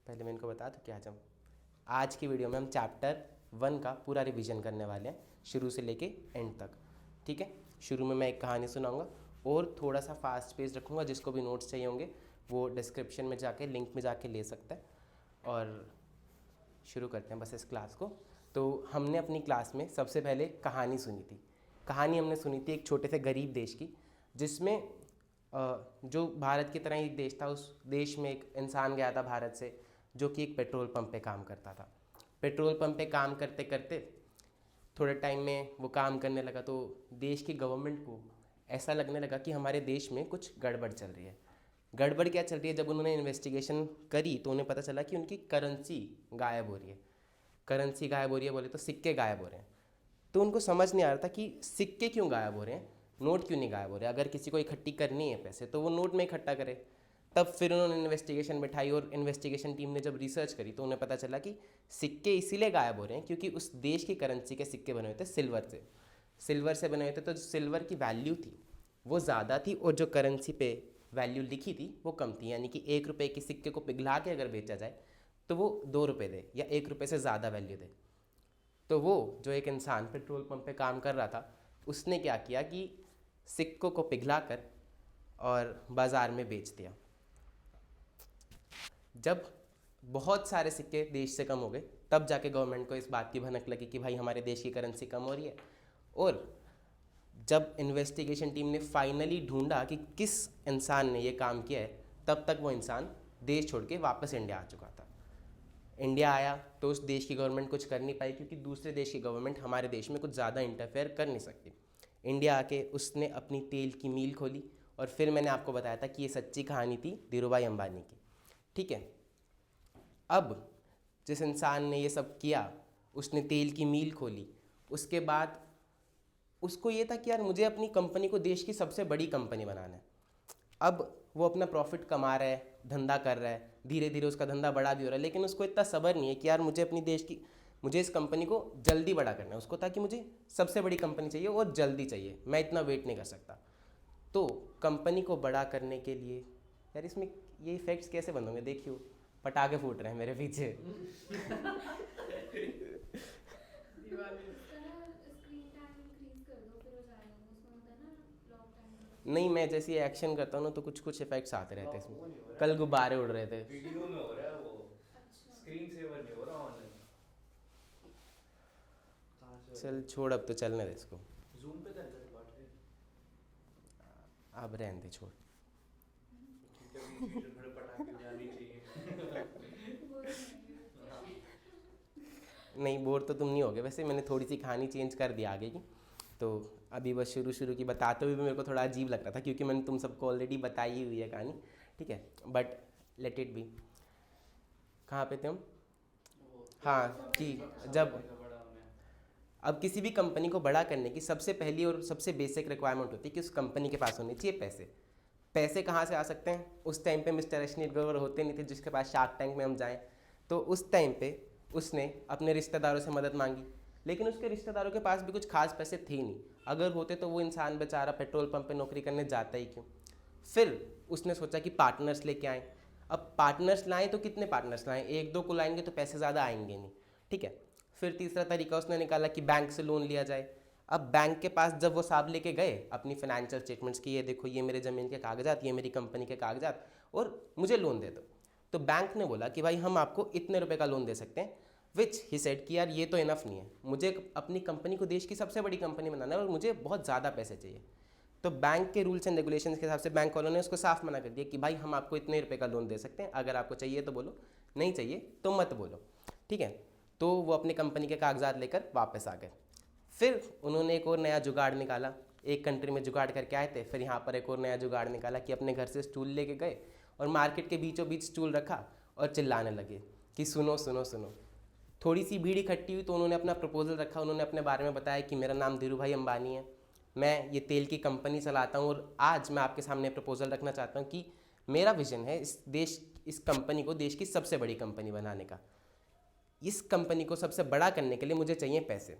पहले मैं इनको बता दूँ कि आज की वीडियो में हम चैप्टर 1 का पूरा रिवीजन करने वाले हैं, शुरू से लेके एंड तक। ठीक है, शुरू में मैं एक कहानी सुनाऊंगा और थोड़ा सा फास्ट पेस रखूंगा। जिसको भी नोट्स चाहिए होंगे वो डिस्क्रिप्शन में जाके, लिंक में जाके ले सकता है। और शुरू करते हैं बस इस क्लास को। तो हमने अपनी क्लास में सबसे पहले कहानी सुनी थी। कहानी हमने सुनी थी एक छोटे से गरीब देश की, जिसमें जो भारत की तरह ही एक देश था, उस देश में एक इंसान गया था भारत से, जो कि एक पेट्रोल पंप पे काम करता था। पेट्रोल पंप पे काम करते करते थोड़े टाइम में वो काम करने लगा तो देश की गवर्नमेंट को ऐसा लगने लगा कि हमारे देश में कुछ गड़बड़ चल रही है। गड़बड़ क्या चल रही है, जब उन्होंने इन्वेस्टिगेशन करी तो उन्हें पता चला कि उनकी करेंसी गायब हो रही है। करेंसी गायब हो रही है बोले तो सिक्के गायब हो रहे हैं। तो उनको समझ नहीं आ रहा था कि सिक्के क्यों गायब हो रहे हैं, नोट क्यों नहीं गायब हो रहे। अगर किसी को इकट्ठी करनी है पैसे तो वो नोट में इकट्ठा करे। तब फिर उन्होंने इन्वेस्टिगेशन बिठाई और इन्वेस्टिगेशन टीम ने जब रिसर्च करी तो उन्हें पता चला कि सिक्के इसीलिए गायब हो रहे हैं क्योंकि उस देश की करेंसी के सिक्के बने हुए थे सिल्वर से बने हुए थे। तो सिल्वर की वैल्यू थी वो ज़्यादा थी और जो करेंसी पे वैल्यू लिखी थी वो कम थी। यानी कि 1 रुपये के सिक्के को पिघला के अगर बेचा जाए तो वो 2 रुपये दे या 1 रुपये से ज़्यादा वैल्यू दे। तो वो जो एक इंसान पेट्रोल पंप पे काम कर रहा था उसने क्या किया कि सिक्कों को पिघला कर और बाज़ार में बेच दिया। जब बहुत सारे सिक्के देश से कम हो गए तब जाके गवर्नमेंट को इस बात की भनक लगी कि भाई हमारे देश की करेंसी कम हो रही है। और जब इन्वेस्टिगेशन टीम ने फाइनली ढूंढा कि किस इंसान ने ये काम किया है, तब तक वो इंसान देश छोड़ के वापस इंडिया आ चुका था। इंडिया आया तो उस देश की गवर्नमेंट कुछ कर नहीं पाई क्योंकि दूसरे देश की गवर्नमेंट हमारे देश में कुछ ज़्यादा इंटरफेयर कर नहीं सकती। इंडिया आके उसने अपनी तेल की मील खोली और फिर मैंने आपको बताया था कि ये सच्ची कहानी थी धीरूभाई अंबानी की। ठीक है, अब जिस इंसान ने ये सब किया उसने तेल की मील खोली, उसके बाद उसको ये था कि यार मुझे अपनी कंपनी को देश की सबसे बड़ी कंपनी बनाना है। अब वो अपना प्रॉफिट कमा रहा है, धंधा कर रहा है, धीरे धीरे उसका धंधा बड़ा भी हो रहा है, लेकिन उसको इतना सब्र नहीं है कि यार मुझे इस कंपनी को जल्दी बड़ा करना है। उसको था कि मुझे सबसे बड़ी कंपनी चाहिए और जल्दी चाहिए, मैं इतना वेट नहीं कर सकता। तो कंपनी को बड़ा करने के लिए यार इसमें ये इफेक्ट्स कैसे बंद होंगे, देखियो पटाखे फूट रहे हैं मेरे पीछे। नहीं, मैं जैसे एक्शन करता हूँ ना तो कुछ कुछ इफेक्ट्स आते रहते हैं इसमें। कल गुब्बारे उड़ रहे थे। वीडियो में हो रहा है वो, स्क्रीन सेवर नहीं हो रहा ऑनलाइन। चल छोड़, अब तो चलने दे इसको, जूम पे चल रहा है बात है। अब रहने दे, छोड़। ठीक है, बीच बीच में थोड़े पटाखे जाने चाहिए। नहीं, बोर तो तुम नहीं होगे। वैसे मैंने थोड़ी सी कहानी चेंज कर दी आगे की, तो अभी बस शुरू शुरू की बताते हुए भी मेरे को थोड़ा अजीब लग रहा था क्योंकि मैंने तुम सबको ऑलरेडी बताई हुई है कहानी। ठीक है, बट लेट इट बी। कहाँ पे थे हम? हाँ, कि जब अब किसी भी कंपनी को बड़ा करने की सबसे पहली और सबसे बेसिक रिक्वायरमेंट होती है कि उस कंपनी के पास होने चाहिए पैसे। पैसे कहाँ से आ सकते हैं? उस टाइम पे मिस्टर अश्नीर ग्रोवर होते नहीं थे जिसके पास शार्क टैंक में हम जाएं। तो उस टाइम पे उसने अपने रिश्तेदारों से मदद मांगी, लेकिन उसके रिश्तेदारों के पास भी कुछ खास पैसे थे नहीं। अगर होते तो वो इंसान बेचारा पेट्रोल पंप पे नौकरी करने जाता ही क्यों। फिर उसने सोचा कि पार्टनर्स लेके आएँ। अब पार्टनर्स लाएँ तो कितने पार्टनर्स लाएँ? 1-2 को लाएंगे तो पैसे ज़्यादा आएंगे नहीं। ठीक है, फिर तीसरा तरीका उसने निकाला कि बैंक से लोन लिया जाए। अब बैंक के पास जब वो साहब लेके गए अपनी फाइनेंशियल स्टेटमेंट्स की, ये देखो ये मेरे ज़मीन के कागजात, ये मेरी कंपनी के कागजात, और मुझे लोन दे दो। तो बैंक ने बोला कि भाई हम आपको इतने रुपए का लोन दे सकते हैं। विच ही सेड कि यार ये तो इनफ नहीं है, मुझे अपनी कंपनी को देश की सबसे बड़ी कंपनी बनाना है और मुझे बहुत ज़्यादा पैसे चाहिए। तो बैंक के रूल्स एंड रेगुलेशंस के हिसाब से बैंक वालों ने उसको साफ मना कर दिया कि भाई हम आपको इतने रुपए का लोन दे सकते हैं, अगर आपको चाहिए तो बोलो, नहीं चाहिए तो मत बोलो। ठीक है, तो वो अपनी कंपनी के कागजात लेकर वापस आ गए। फिर उन्होंने एक और नया जुगाड़ निकाला। एक कंट्री में जुगाड़ करके आए थे, फिर यहाँ पर एक और नया जुगाड़ निकाला कि अपने घर से स्टूल लेके गए और मार्केट के बीचों बीच स्टूल रखा और चिल्लाने लगे कि सुनो सुनो सुनो। थोड़ी सी भीड़ इकट्ठी हुई तो उन्होंने अपना प्रपोजल रखा। उन्होंने अपने बारे में बताया कि मेरा नाम धीरूभाई अंबानी है, मैं ये तेल की कंपनी चलाता हूँ और आज मैं आपके सामने प्रपोजल रखना चाहता हूँ कि मेरा विजन है इस कंपनी को देश की सबसे बड़ी कंपनी बनाने का। इस कंपनी को सबसे बड़ा करने के लिए मुझे चाहिए पैसे,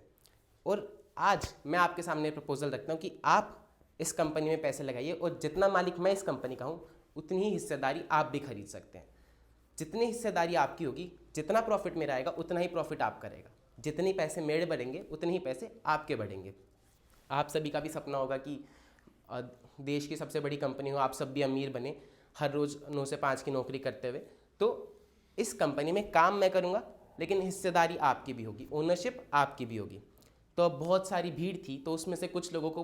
और आज मैं आपके सामने प्रपोजल रखता हूँ कि आप इस कंपनी में पैसे लगाइए और जितना मालिक मैं इस कंपनी का हूँ उतनी ही हिस्सेदारी आप भी खरीद सकते हैं। जितनी हिस्सेदारी आपकी होगी, जितना प्रॉफिट मेरा आएगा उतना ही प्रॉफिट आपका रहेगा, जितने पैसे मेरे बढ़ेंगे उतने ही पैसे आपके बढ़ेंगे। आप सभी का भी सपना होगा कि देश की सबसे बड़ी कंपनी हो, आप सब भी अमीर बने, हर रोज़ 9 से 5 की नौकरी करते हुए। तो इस कंपनी में काम मैं करूँगा, लेकिन हिस्सेदारी आपकी भी होगी, ओनरशिप आपकी भी होगी। तो अब बहुत सारी भीड़ थी, तो उसमें से कुछ लोगों को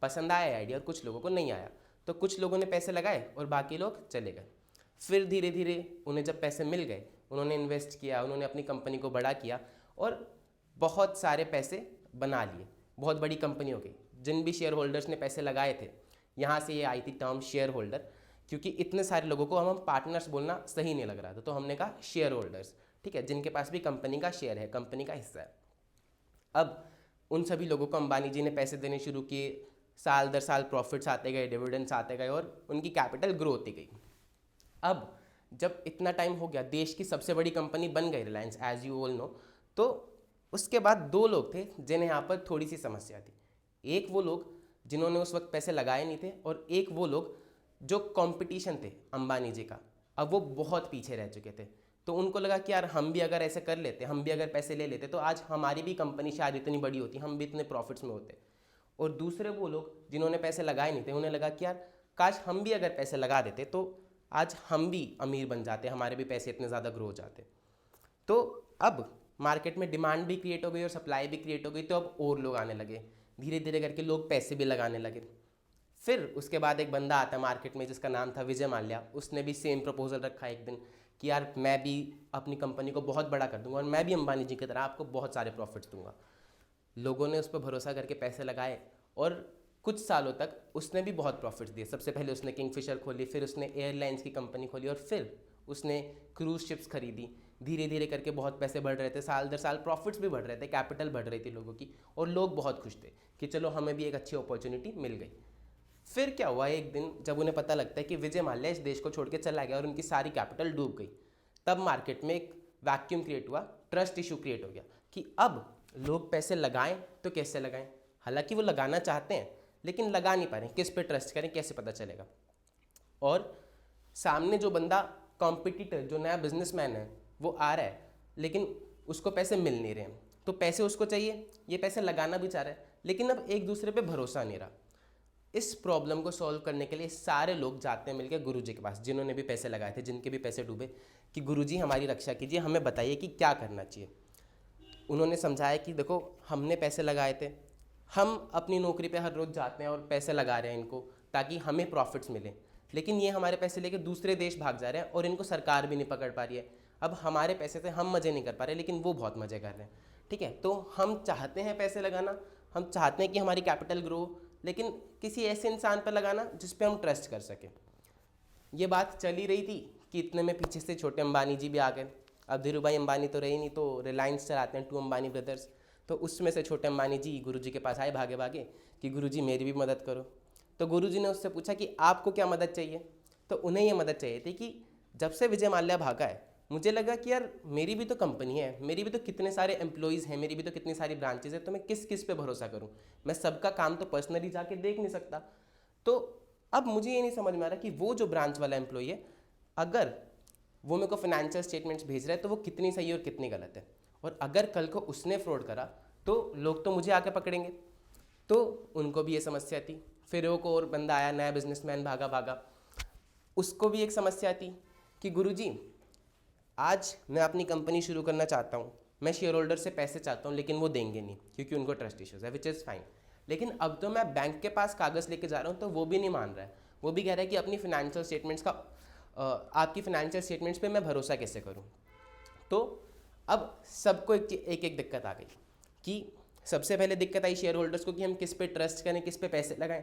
पसंद आया आइडिया और कुछ लोगों को नहीं आया। तो कुछ लोगों ने पैसे लगाए और बाकी लोग चले गए। फिर धीरे धीरे उन्हें जब पैसे मिल गए, उन्होंने इन्वेस्ट किया, उन्होंने अपनी कंपनी को बड़ा किया और बहुत सारे पैसे बना लिए, बहुत बड़ी कंपनी हो गई। जिन भी शेयर होल्डर्स ने पैसे लगाए थे, यहाँ से ये आई थी टर्म शेयर होल्डर, क्योंकि इतने सारे लोगों को हम पार्टनर्स बोलना सही नहीं लग रहा था, तो हमने कहा शेयर होल्डर्स, ठीक है, जिनके पास भी कंपनी का शेयर है, कंपनी का हिस्सा है। अब उन सभी लोगों को अंबानी जी ने पैसे देने शुरू किए, साल दर साल प्रॉफिट्स आते गए, डिविडेंड्स आते गए और उनकी कैपिटल ग्रो होती गई। अब जब इतना टाइम हो गया, देश की सबसे बड़ी कंपनी बन गई Reliance, as you all know, तो उसके बाद दो लोग थे जिन्हें यहाँ पर थोड़ी सी समस्या थी। एक वो लोग जिन्होंने उस वक्त पैसे लगाए नहीं थे, और एक वो लोग जो कंपटीशन थे अंबानी जी का, अब वो बहुत पीछे रह चुके थे। तो उनको लगा कि यार हम भी अगर ऐसे कर लेते, हम भी अगर पैसे ले लेते, तो आज हमारी भी कंपनी शायद इतनी बड़ी होती, हम भी इतने प्रॉफिट्स में होते। और दूसरे वो लोग जिन्होंने पैसे लगाए नहीं थे, उन्हें लगा कि यार काश हम भी अगर पैसे लगा देते तो आज हम भी अमीर बन जाते, हमारे भी पैसे इतने ज़्यादा ग्रो हो जाते। तो अब मार्केट में डिमांड भी क्रिएट हो गई और सप्लाई भी क्रिएट हो गई, तो अब और लोग आने लगे, धीरे धीरे करके लोग पैसे भी लगाने लगे। फिर उसके बाद एक बंदा आता है मार्केट में जिसका नाम था विजय माल्या। उसने भी सेम प्रपोजल रखा एक दिन कि यार मैं भी अपनी कंपनी को बहुत बड़ा कर दूंगा और मैं भी अंबानी जी की तरह आपको बहुत सारे प्रॉफिट्स दूंगा। लोगों ने उस पर भरोसा करके पैसे लगाए और कुछ सालों तक उसने भी बहुत प्रॉफिट्स दिए। सबसे पहले उसने किंगफिशर खोली, फिर उसने एयरलाइंस की कंपनी खोली और फिर उसने क्रूज शिप्स खरीदी। धीरे धीरे करके बहुत पैसे बढ़ रहे थे, साल दर साल प्रॉफिट्स भी बढ़ रहे थे, कैपिटल बढ़ रही थी लोगों की, और लोग बहुत खुश थे कि चलो हमें भी एक अच्छी अपॉर्चुनिटी मिल गई। फिर क्या हुआ, एक दिन जब उन्हें पता लगता है कि विजय माल्या इस देश को छोड़ के चला गया और उनकी सारी कैपिटल डूब गई, तब मार्केट में एक वैक्यूम क्रिएट हुआ, ट्रस्ट इशू क्रिएट हो गया कि अब लोग पैसे लगाएं तो कैसे लगाएं। हालांकि वो लगाना चाहते हैं लेकिन लगा नहीं पा रहे, किस पे ट्रस्ट करें, कैसे पता चलेगा। और सामने जो बंदा कॉम्पिटिटर, जो नया बिजनेसमैन है, वो आ रहा है लेकिन उसको पैसे मिल नहीं रहे हैं। तो पैसे उसको चाहिए, ये पैसे लगाना भी चाह रहा है, लेकिन अब एक दूसरे पे भरोसा नहीं रहा। इस प्रॉब्लम को सॉल्व करने के लिए सारे लोग जाते हैं मिलकर गुरुजी के पास, जिन्होंने भी पैसे लगाए थे, जिनके भी पैसे डूबे, कि गुरुजी हमारी रक्षा कीजिए, हमें बताइए कि क्या करना चाहिए। उन्होंने समझाया कि देखो हमने पैसे लगाए थे, हम अपनी नौकरी पे हर रोज़ जाते हैं और पैसे लगा रहे हैं इनको ताकि हमें प्रॉफिट्स मिले, लेकिन ये हमारे पैसे लेके दूसरे देश भाग जा रहे हैं और इनको सरकार भी नहीं पकड़ पा रही है। अब हमारे पैसे से हम मज़े नहीं कर पा रहे, लेकिन वो बहुत मज़े कर रहे हैं, ठीक है। तो हम चाहते हैं पैसे लगाना, हम चाहते हैं कि हमारी कैपिटल ग्रो, लेकिन किसी ऐसे इंसान पर लगाना जिस पे हम ट्रस्ट कर सकें। ये बात चली रही थी कि इतने में पीछे से छोटे अंबानी जी भी आ गए। अब धीरू भाई अंबानी तो रही नहीं, तो रिलायंस चलाते हैं, 2 अंबानी ब्रदर्स। तो उसमें से छोटे अंबानी जी गुरुजी के पास आए भागे भागे कि गुरुजी मेरी भी मदद करो। तो गुरुजी ने उससे पूछा कि आपको क्या मदद चाहिए। तो उन्हें ये मदद चाहिए थी कि जब से विजय माल्या भागा है, मुझे लगा कि यार मेरी भी तो कंपनी है, मेरी भी तो कितने सारे एम्प्लॉयज़ हैं, मेरी भी तो कितनी सारी ब्रांचेज है, तो मैं किस किस पे भरोसा करूं। मैं सबका काम तो पर्सनली जाके देख नहीं सकता। तो अब मुझे ये नहीं समझ में आ रहा कि वो जो ब्रांच वाला एम्प्लॉय है, अगर वो मेरे को फाइनेंशियल स्टेटमेंट्स भेज रहा है तो वो कितनी सही और कितनी गलत है, और अगर कल को उसने फ्रॉड करा तो लोग तो मुझे आके पकड़ेंगे। तो उनको भी ये समस्या थी। फिर एक और बंदा आया, नया बिजनेसमैन, भागा भागा, उसको भी एक समस्या थी कि गुरुजी आज मैं अपनी कंपनी शुरू करना चाहता हूँ, मैं शेयर होल्डर से पैसे चाहता हूँ, लेकिन वो देंगे नहीं क्योंकि उनको ट्रस्ट इश्यूज है, विच इज़ फाइन। लेकिन अब तो मैं बैंक के पास कागज़ लेके जा रहा हूँ तो वो भी नहीं मान रहा है। वो भी कह रहा है कि अपनी फाइनेंशियल स्टेटमेंट्स का आपकी फाइनेंशियल स्टेटमेंट्स पे मैं भरोसा कैसे करूँ। तो अब सबको एक दिक्कत आ गई कि सबसे पहले दिक्कत आई शेयर होल्डर्स को कि हम किस पे ट्रस्ट करें, किस पे पैसे लगाएं।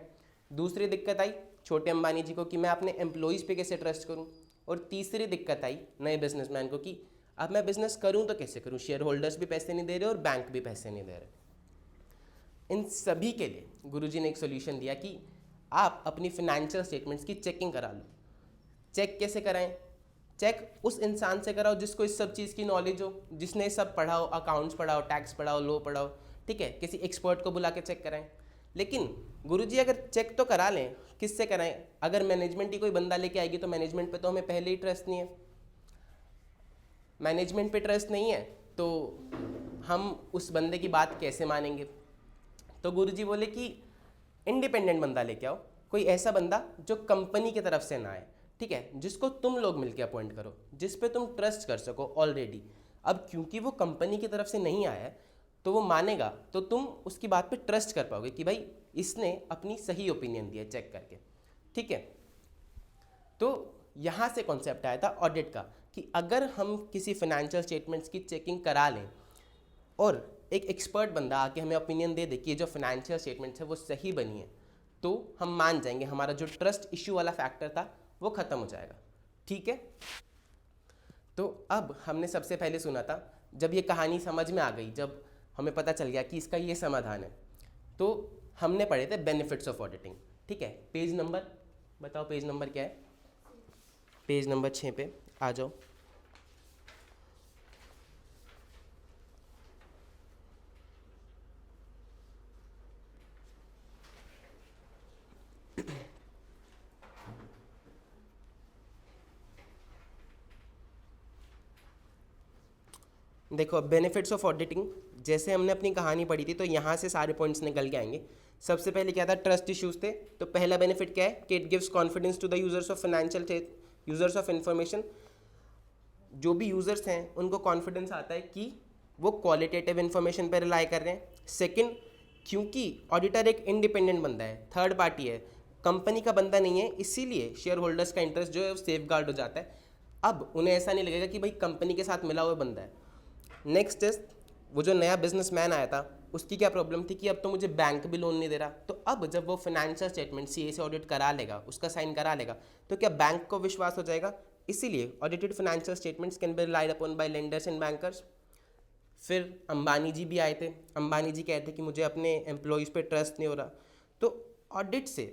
दूसरी दिक्कत आई छोटे अंबानी जी को कि मैं अपने एम्प्लॉयज़ पे कैसे ट्रस्ट करूं। और तीसरी दिक्कत आई नए बिजनेसमैन को कि अब मैं बिज़नेस करूं तो कैसे करूं, शेयर होल्डर्स भी पैसे नहीं दे रहे और बैंक भी पैसे नहीं दे रहे। इन सभी के लिए गुरुजी ने एक सोल्यूशन दिया कि आप अपनी फाइनेंशियल स्टेटमेंट्स की चेकिंग करा लो। चेक कैसे कराएं? चेक उस इंसान से कराओ जिसको इस सब चीज़ की नॉलेज हो, जिसने सब पढ़ा हो, अकाउंट्स पढ़ा हो, टैक्स पढ़ा हो, लॉ पढ़ा हो, ठीक है। किसी एक्सपर्ट को बुला के चेक कराएं। लेकिन गुरुजी अगर चेक तो करा लें, किससे कराएं? अगर मैनेजमेंट ही कोई बंदा लेके आएगी तो मैनेजमेंट पे तो हमें पहले ही ट्रस्ट नहीं है। मैनेजमेंट पे ट्रस्ट नहीं है तो हम उस बंदे की बात कैसे मानेंगे? तो गुरुजी बोले कि इंडिपेंडेंट बंदा लेके आओ, कोई ऐसा बंदा जो कंपनी की तरफ से ना आए, ठीक है, जिसको तुम लोग मिलके अपॉइंट करो, जिस पे तुम ट्रस्ट कर सको ऑलरेडी। अब क्योंकि वो कंपनी की तरफ से नहीं आया है तो वो मानेगा, तो तुम उसकी बात पे ट्रस्ट कर पाओगे कि भाई इसने अपनी सही ओपिनियन दिया चेक करके, ठीक है। तो यहाँ से कॉन्सेप्ट आया था ऑडिट का कि अगर हम किसी फाइनेंशियल स्टेटमेंट्स की चेकिंग करा लें और एक एक्सपर्ट बंदा आके हमें ओपिनियन दे दे कि ये जो फाइनेंशियल स्टेटमेंट्स है वो सही बनी है, तो हम मान जाएंगे, हमारा जो ट्रस्ट इश्यू वाला फैक्टर था वो ख़त्म हो जाएगा, ठीक है। तो अब हमने सबसे पहले सुना था, जब ये कहानी समझ में आ गई, जब हमें पता चल गया कि इसका ये समाधान है, तो हमने पढ़े थे बेनिफिट्स ऑफ ऑडिटिंग, ठीक है। पेज नंबर बताओ, पेज नंबर क्या है? पेज नंबर 6 पे आ जाओ। देखो बेनिफिट्स ऑफ ऑडिटिंग, जैसे हमने अपनी कहानी पढ़ी थी तो यहाँ से सारे पॉइंट्स निकल के आएंगे। सबसे पहले क्या था? ट्रस्ट इश्यूज थे। तो पहला बेनिफिट क्या है कि it gives confidence to the users of financial users of information. जो भी यूजर्स हैं उनको कॉन्फिडेंस आता है कि वो क्वालिटेटिव इन्फॉर्मेशन पर रिलाई कर रहे हैं। सेकंड, क्योंकि ऑडिटर एक इंडिपेंडेंट बंदा है, थर्ड पार्टी है, कंपनी का बंदा नहीं है, इसीलिए शेयर होल्डर्स का इंटरेस्ट जो है वो सेफ गार्ड हो जाता है। अब उन्हें ऐसा नहीं लगेगा कि भाई कंपनी के साथ मिला हुआ बंदा है। नेक्स्ट इज, वो जो नया बिजनेसमैन आया था उसकी क्या प्रॉब्लम थी कि अब तो मुझे बैंक भी लोन नहीं दे रहा। तो अब जब वो फाइनेंशियल स्टेटमेंट सीए से ऑडिट करा लेगा, उसका साइन करा लेगा, तो क्या बैंक को विश्वास हो जाएगा? इसीलिए audited financial statements can be relied upon bye lenders and bankers. फिर अंबानी जी भी आए थे। अंबानी जी कहते कि मुझे अपने एम्प्लॉयज़ पे ट्रस्ट नहीं हो रहा, तो ऑडिट से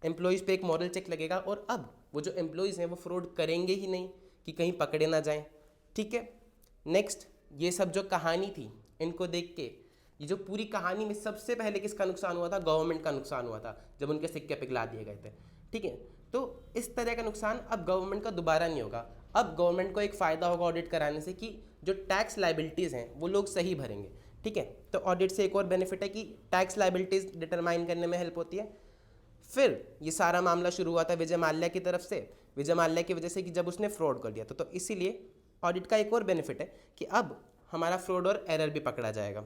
एम्प्लॉयज़ पे एक मॉरल चेक लगेगा और अब वो जो एम्प्लॉयज़ हैं वो फ्रॉड करेंगे ही नहीं कि कहीं पकड़े ना जाएं, ठीक है। नेक्स्ट, ये सब जो कहानी थी इनको देख के, ये जो पूरी कहानी में सबसे पहले किसका नुकसान हुआ था? गवर्नमेंट का नुकसान हुआ था जब उनके सिक्के पिघला दिए गए थे, ठीक है। तो इस तरह का नुकसान अब गवर्नमेंट का दोबारा नहीं होगा। अब गवर्नमेंट को एक फ़ायदा होगा ऑडिट कराने से कि जो टैक्स लाइबिलिटीज़ हैं वो लोग सही भरेंगे, ठीक है। तो ऑडिट से एक और बेनिफिट है कि टैक्स लाइबिलिटीज़ डिटरमाइन करने में हेल्प होती है। फिर ये सारा मामला शुरू हुआ था विजय माल्या की तरफ से, विजय माल्या की वजह से कि जब उसने फ्रॉड कर दिया था, तो इसीलिए ऑडिट का एक और बेनिफिट है कि अब हमारा फ्रॉड और एरर भी पकड़ा जाएगा।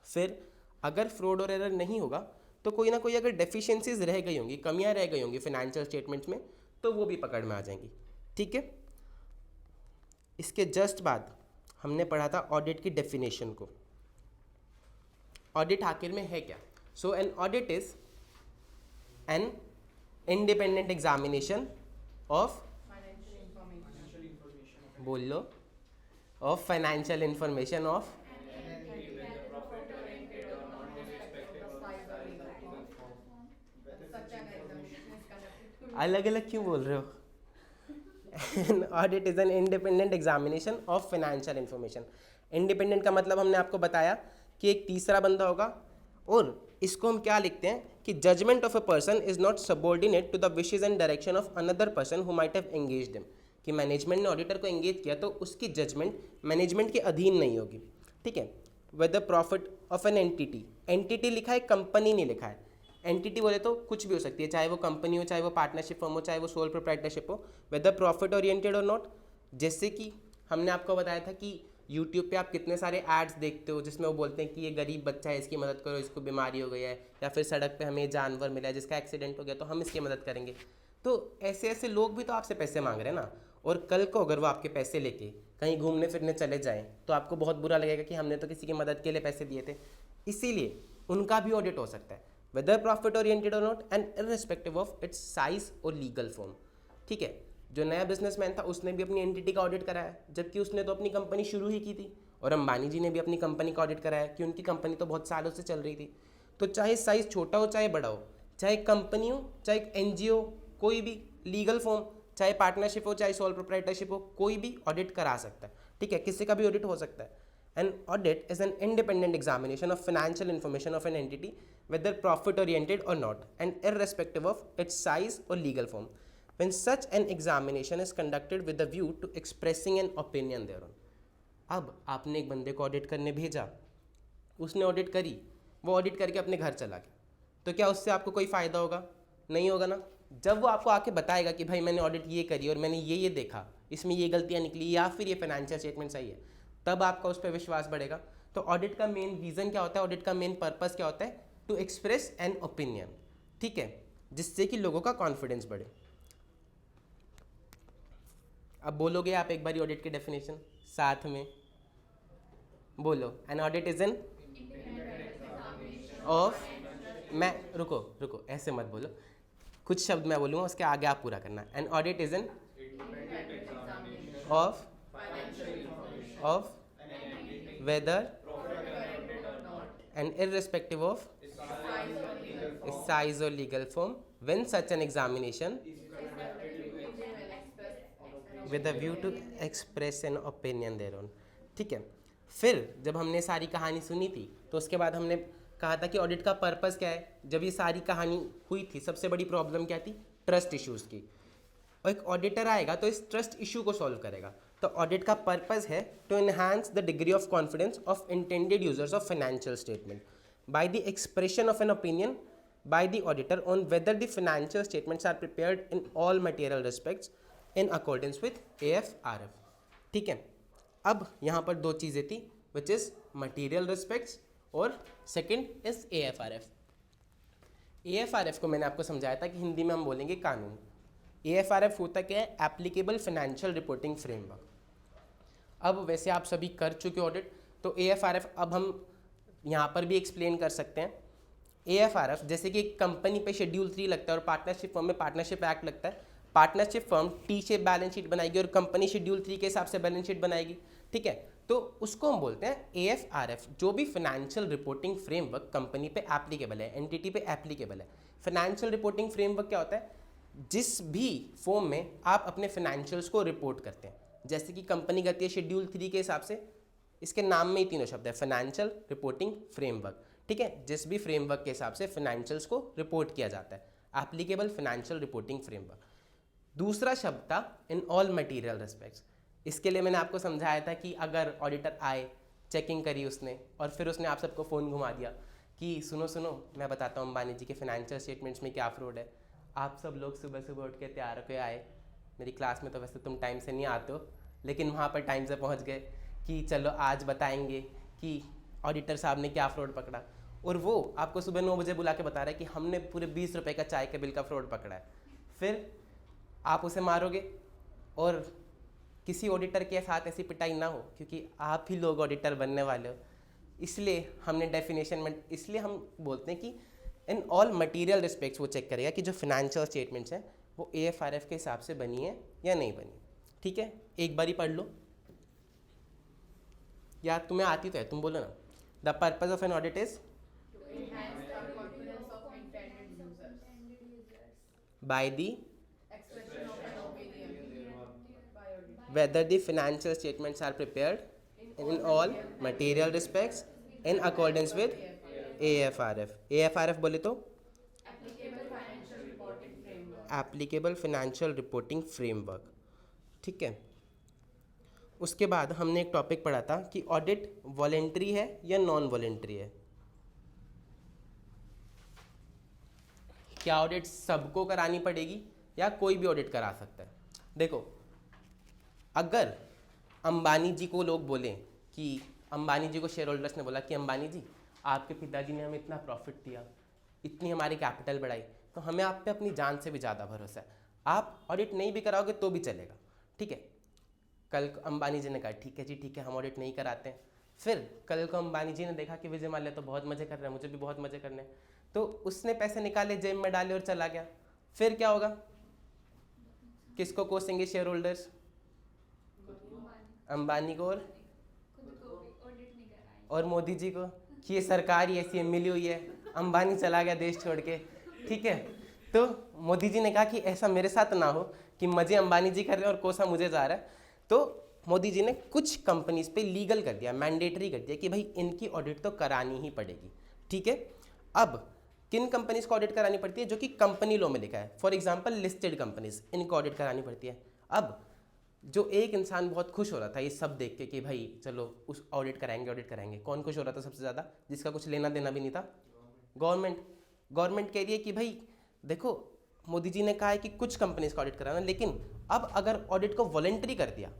फिर अगर फ्रॉड और एरर नहीं होगा तो कोई ना कोई अगर डेफिशिएंसीज रह गई होंगी, कमियां रह गई होंगी फाइनेंशियल स्टेटमेंट्स में, तो वो भी पकड़ में आ जाएंगी, ठीक है। इसके जस्ट बाद हमने पढ़ा था ऑडिट की डेफिनेशन को। ऑडिट आखिर में है क्या? So an audit is an independent examination of, बोल लो, ऑफ फाइनेंशियल इंफॉर्मेशन ऑफ, अलग अलग क्यों बोल रहे हो? An audit is an independent examination of financial information. Independent का मतलब हमने आपको बताया कि एक तीसरा बंदा होगा, और इसको हम क्या लिखते हैं कि judgement of a person is not subordinate to the wishes and direction of another person who might have engaged him. कि मैनेजमेंट ने ऑडिटर को एंगेज किया तो उसकी जजमेंट मैनेजमेंट के अधीन नहीं होगी, ठीक है। With the profit of an entity, entity लिखा है, कंपनी नहीं लिखा है। एंटिटी बोले तो कुछ भी हो सकती है, चाहे वो कंपनी हो, चाहे वो पार्टनरशिप फर्म हो, चाहे वो सोल प्रोप्राइटरशिप हो, वेदर प्रॉफिट ओरिएंटेड और नॉट। जैसे कि हमने आपको बताया था कि यूट्यूब पे आप कितने सारे एड्स देखते हो जिसमें वो बोलते हैं कि ये गरीब बच्चा है, इसकी मदद करो, इसको बीमारी हो गई है, या फिर सड़क पे हमें जानवर मिला है जिसका एक्सीडेंट हो गया तो हम इसकी मदद करेंगे। तो ऐसे ऐसे लोग भी तो आपसे पैसे मांग रहे हैं ना, और कल को अगर वो आपके पैसे लेके कहीं घूमने फिरने चले जाएँ तो आपको बहुत बुरा लगेगा कि हमने तो किसी की मदद के लिए पैसे दिए थे। इसीलिए उनका भी ऑडिट हो सकता है, whether profit oriented or not and irrespective of its size और legal form, ठीक है। जो नया बिजनेसमैन था उसने भी अपनी एंटिटी का ऑडिट कराया, जबकि उसने तो अपनी कंपनी शुरू ही की थी, और अंबानी जी ने भी अपनी कंपनी का ऑडिट कराया कि उनकी कंपनी तो बहुत सालों से चल रही थी। तो चाहे साइज छोटा हो चाहे बड़ा हो, चाहे कंपनी हो चाहे एनजीओ, कोई भी लीगल फॉर्म, चाहे पार्टनरशिप हो चाहे सोल प्रोप्राइटरशिप हो, कोई भी ऑडिट करा सकता है, ठीक है। किसी का भी ऑडिट हो सकता है। An audit is an independent examination of financial information of an entity, whether profit oriented or not, and irrespective of its size or legal form. When such an examination is conducted with a view to expressing an opinion thereon. अब आपने एक बंदे को audit करने भेजा, उसने audit करी, वो ऑडिट करके अपने घर चला गया, तो क्या उससे आपको कोई फ़ायदा होगा? नहीं होगा ना। जब वो आपको आके बताएगा कि भाई मैंने ऑडिट ये करी और मैंने ये देखा, इसमें ये गलतियाँ निकली या फिर ये फाइनेंशियल स्टेटमेंट सही है, तब आपका उस पर विश्वास बढ़ेगा। तो ऑडिट का मेन रीज़न क्या होता है, ऑडिट का मेन पर्पज़ क्या होता है? टू एक्सप्रेस एन ओपिनियन, ठीक है, जिससे कि लोगों का कॉन्फिडेंस बढ़े। अब बोलोगे आप एक बारी ऑडिट की डेफिनेशन साथ में, बोलो। N audit is an of, मैं रुको ऐसे मत बोलो, कुछ शब्द मैं बोलूँगा उसके आगे आप पूरा करना। An audit is an of whether and irrespective of size or legal form when such an examination with a view to express an opinion thereon, ठीक है। फिर जब हमने सारी कहानी सुनी थी तो उसके बाद हमने कहा था कि ऑडिट का पर्पस क्या है। जब ये सारी कहानी हुई थी, सबसे बड़ी प्रॉब्लम क्या थी? ट्रस्ट इश्यूज़ की। और एक ऑडिटर आएगा तो इस ट्रस्ट इशू को सॉल्व करेगा। तो ऑडिट का पर्पस है to enhance the degree of confidence of intended users of financial statement by the expression of an opinion by the auditor on whether the financial statements are prepared in all material respects in accordance with AFRF, ठीक है। अब यहाँ पर दो चीज़ें थी, which is material respects और second is AFRF। AFRF को मैंने आपको समझाया था कि हिंदी में हम बोलेंगे कानून। AFRF होता क्या है? Applicable financial reporting framework. अब वैसे आप सभी कर चुके ऑडिट, तो AFRF अब हम यहाँ पर भी एक्सप्लेन कर सकते हैं। AFRF जैसे कि एक कंपनी पे शेड्यूल 3 लगता है और पार्टनरशिप फर्म में पार्टनरशिप एक्ट लगता है। Partnership firm T shape balance sheet बनाएगी और कंपनी शेड्यूल 3 के हिसाब से बैलेंस शीट बनाएगी, ठीक है। तो उसको हम बोलते हैं AFRF, जो भी फाइनेंशियल रिपोर्टिंग फ्रेमवर्क कंपनी पे एप्लीकेबल है, एंटिटी पे एप्लीकेबल है। फाइनेंशियल रिपोर्टिंग फ्रेमवर्क क्या होता है? जिस भी फॉर्म में आप अपने फाइनेंशियल्स को रिपोर्ट करते हैं, जैसे कि कंपनी करती है शेड्यूल 3 के हिसाब से, इसके नाम में ही तीनों शब्द है, फाइनेंशियल रिपोर्टिंग फ्रेमवर्क, ठीक है। जिस भी फ्रेमवर्क के हिसाब से फाइनेंशियल्स को रिपोर्ट किया जाता है, एप्लीकेबल फाइनेंशियल रिपोर्टिंग फ्रेमवर्क। दूसरा शब्द था इन ऑल मटेरियल रिस्पेक्ट्स। इसके लिए मैंने आपको समझाया था कि अगर ऑडिटर आए, चेकिंग करी उसने और फिर उसने आप सबको फ़ोन घुमा दिया कि सुनो मैं बताता हूँ अंबानी जी के फाइनेंशियल स्टेटमेंट्स में क्या फ्रॉड है। आप सब लोग सुबह सुबह उठ के तैयार होकर आए, मेरी क्लास में तो वैसे तुम टाइम से नहीं आते हो, लेकिन वहाँ पर टाइम से पहुँच गए कि चलो आज बताएंगे कि ऑडिटर साहब ने क्या फ्रॉड पकड़ा। और वो आपको सुबह 9 बजे बुला के बता रहा है कि हमने पूरे 20 रुपए का चाय के बिल का फ्रॉड पकड़ा है। फिर आप उसे मारोगे और किसी ऑडिटर के साथ ऐसी पिटाई ना हो, क्योंकि आप ही लोग ऑडिटर बनने वाले हो। इसलिए हमने डेफिनेशन में इसलिए हम बोलते हैं कि इन ऑल मटेरियल रिस्पेक्ट्स वो चेक करेगा कि जो फाइनेंशियल स्टेटमेंट्स हैं वो AFRF के हिसाब से बनी है या नहीं बनी, ठीक है। एक बारी पढ़ लो यार, तुम्हें आती तो है, तुम बोलो ना। The purpose of an audit is by the whether the financial statements are prepared in all material respects in accordance with AFRF। AFRF बोले तो एप्लीकेबल फाइनेंशियल रिपोर्टिंग फ्रेमवर्क, ठीक है। उसके बाद हमने एक टॉपिक पढ़ा था कि ऑडिट वॉलेंट्री है या नॉन वॉलेंट्री है। क्या ऑडिट सबको करानी पड़ेगी या कोई भी ऑडिट करा सकता है? देखो, अगर अंबानी जी को लोग बोलें कि अंबानी जी को शेयर होल्डर्स ने बोला कि अंबानी जी आपके पिताजी ने हमें इतना प्रॉफिट दिया, इतनी हमारी कैपिटल बढ़ाई, तो हमें आप पे अपनी जान से भी ज़्यादा भरोसा है, आप ऑडिट नहीं भी कराओगे तो भी चलेगा, ठीक है। कल को अंबानी जी ने कहा ठीक है जी, ठीक है, हम ऑडिट नहीं कराते हैं। फिर कल को अंबानी जी ने देखा कि विजय माल्या तो बहुत मज़े कर रहे हैं, मुझे भी बहुत मज़े करने हैं, तो उसने पैसे निकाले, जेब में डाले और चला गया। फिर क्या होगा? किसको कोसेंगे शेयर होल्डर्स? अंबानी को और मोदी जी को कि ये सरकार ही ऐसी मिली हुई है, अंबानी चला गया देश छोड़ के, ठीक है। तो मोदी जी ने कहा कि ऐसा मेरे साथ ना हो कि मजे अंबानी जी कर रहे हैं और कोसा मुझे जा रहा है। तो मोदी जी ने कुछ कंपनीज पे लीगल कर दिया, मैंडेटरी कर दिया कि भाई इनकी ऑडिट तो करानी ही पड़ेगी, ठीक है। अब किन कंपनीज को ऑडिट करानी पड़ती है? जो कि कंपनी लॉ में लिखा है। फॉर एग्जांपल लिस्टेड कंपनीज, इनको ऑडिट करानी पड़ती है। अब जो एक इंसान बहुत खुश हो रहा था ये सब देख के कि भाई चलो उस ऑडिट कराएंगे, कौन खुश हो रहा था सबसे ज़्यादा, जिसका कुछ लेना देना भी नहीं था? गवर्नमेंट। गवर्नमेंट कह रही है कि भाई देखो, मोदी जी ने कहा है कि कुछ कंपनीज का ऑडिट कराना, लेकिन अब अगर ऑडिट को वॉलेंट्री कर दिया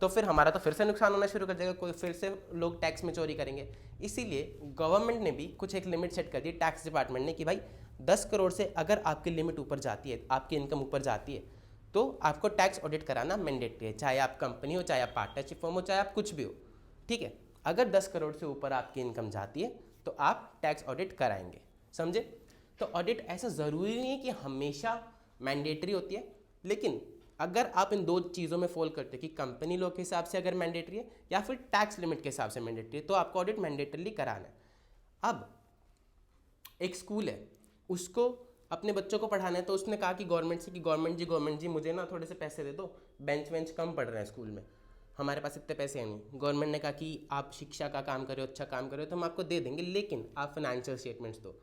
तो फिर हमारा तो फिर से नुकसान होना शुरू कर जाएगा, कोई फिर से लोग टैक्स में चोरी करेंगे। इसीलिए गवर्नमेंट ने भी कुछ एक लिमिट सेट कर दी, टैक्स डिपार्टमेंट ने, कि भाई 10 करोड़ से अगर आपकी लिमिट ऊपर जाती है, आपकी इनकम ऊपर जाती है, तो आपको टैक्स ऑडिट कराना मैंडेटरी है, चाहे आप कंपनी हो, चाहे आप पार्टनरशिप फर्म हो, चाहे आप कुछ भी हो। ठीक है, अगर 10 करोड़ से ऊपर आपकी इनकम जाती है तो आप टैक्स ऑडिट कराएंगे। समझे? तो ऑडिट ऐसा ज़रूरी नहीं है कि हमेशा मैंडेटरी होती है, लेकिन अगर आप इन दो चीज़ों में फॉल करते हो कि कंपनी लॉ के हिसाब से अगर मैंडेटरी है या फिर टैक्स लिमिट के हिसाब से मैंडेटरी है, तो आपको ऑडिट मैंडेटरीली कराना है। अब एक स्कूल है, उसको अपने बच्चों को पढ़ाना है, तो उसने कहा कि गवर्नमेंट से कि गवर्नमेंट जी मुझे ना थोड़े से पैसे दे दो, बेंच वेंच कम पड़ रहे हैं स्कूल में, हमारे पास इतने पैसे हैं नहीं। गवर्नमेंट ने कहा कि आप शिक्षा का काम करो, अच्छा काम करो, तो हम आपको दे देंगे, लेकिन आप फाइनेंशियल स्टेटमेंट्स दो।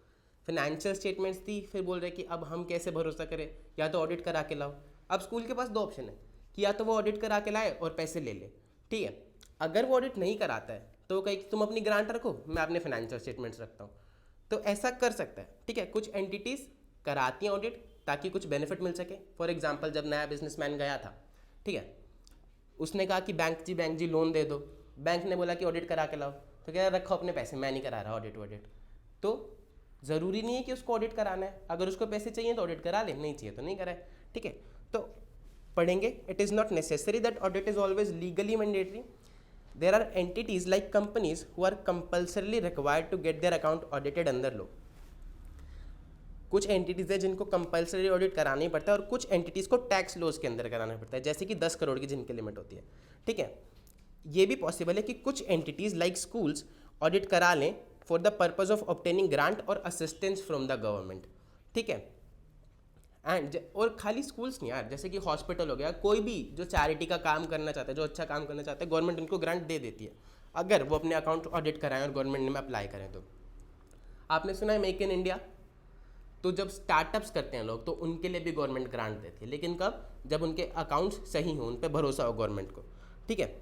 फाइनेंशियल स्टेटमेंट्स दी, फिर बोल रहे कि अब हम कैसे भरोसा करें, या तो ऑडिट करा के लाओ। अब स्कूल के पास दो ऑप्शन है कि या तो वो ऑडिट करा के लाए और पैसे ले ले, ठीक है। अगर वो ऑडिट नहीं कराता है तो वो कहे कि तुम अपनी ग्रांट रखो, मैं अपने फाइनेंशियल स्टेटमेंट्स रखता हूँ, तो ऐसा कर सकता है, ठीक है। कुछ एंटिटीज़ कराती हैं ऑडिट ताकि कुछ बेनिफिट मिल सके। फॉर एग्जांपल, जब नया बिजनेसमैन गया था, ठीक है, उसने कहा कि बैंक जी लोन दे दो, बैंक ने बोला कि ऑडिट करा के लाओ, तो क्या रखो अपने पैसे, मैं नहीं करा रहा ऑडिट। तो ज़रूरी नहीं है कि उसको ऑडिट कराना है, अगर उसको पैसे चाहिए तो ऑडिट करा ले, नहीं चाहिए तो नहीं कराए, ठीक है। तो पढ़ेंगे, it is not necessary that audit is always legally mandatory. There are entities like companies who are compulsorily required to get their account audited under law. कुछ एंटिटीज़ है जिनको कंपल्सरी ऑडिट कराना ही पड़ता है, और कुछ एंटिटीज़ को टैक्स लॉज के अंदर कराना पड़ता है, जैसे कि 10 करोड़ की जिनकी लिमिट होती है, ठीक है। ये भी पॉसिबल है कि कुछ एंटिटीज़ लाइक स्कूल्स ऑडिट करा लें for the purpose of obtaining grant और असिस्टेंस फ्रॉम द गवर्नमेंट, ठीक है। एंड और खाली स्कूल्स नहीं यार, जैसे कि हॉस्पिटल हो गया, कोई भी जो चैरिटी का काम करना चाहता है, जो अच्छा काम करना चाहता है, गवर्नमेंट उनको ग्रांट दे देती है अगर वो अपने अकाउंट ऑडिट कराएं और गवर्नमेंट में अप्लाई करें तो। आपने सुना है मेक इन इंडिया, तो जब स्टार्टअप्स करते हैं लोग तो उनके लिए भी गवर्नमेंट ग्रांट देती है, लेकिन कब? जब उनके अकाउंट्स सही हों, उन पर भरोसा हो गवर्नमेंट को, ठीक है।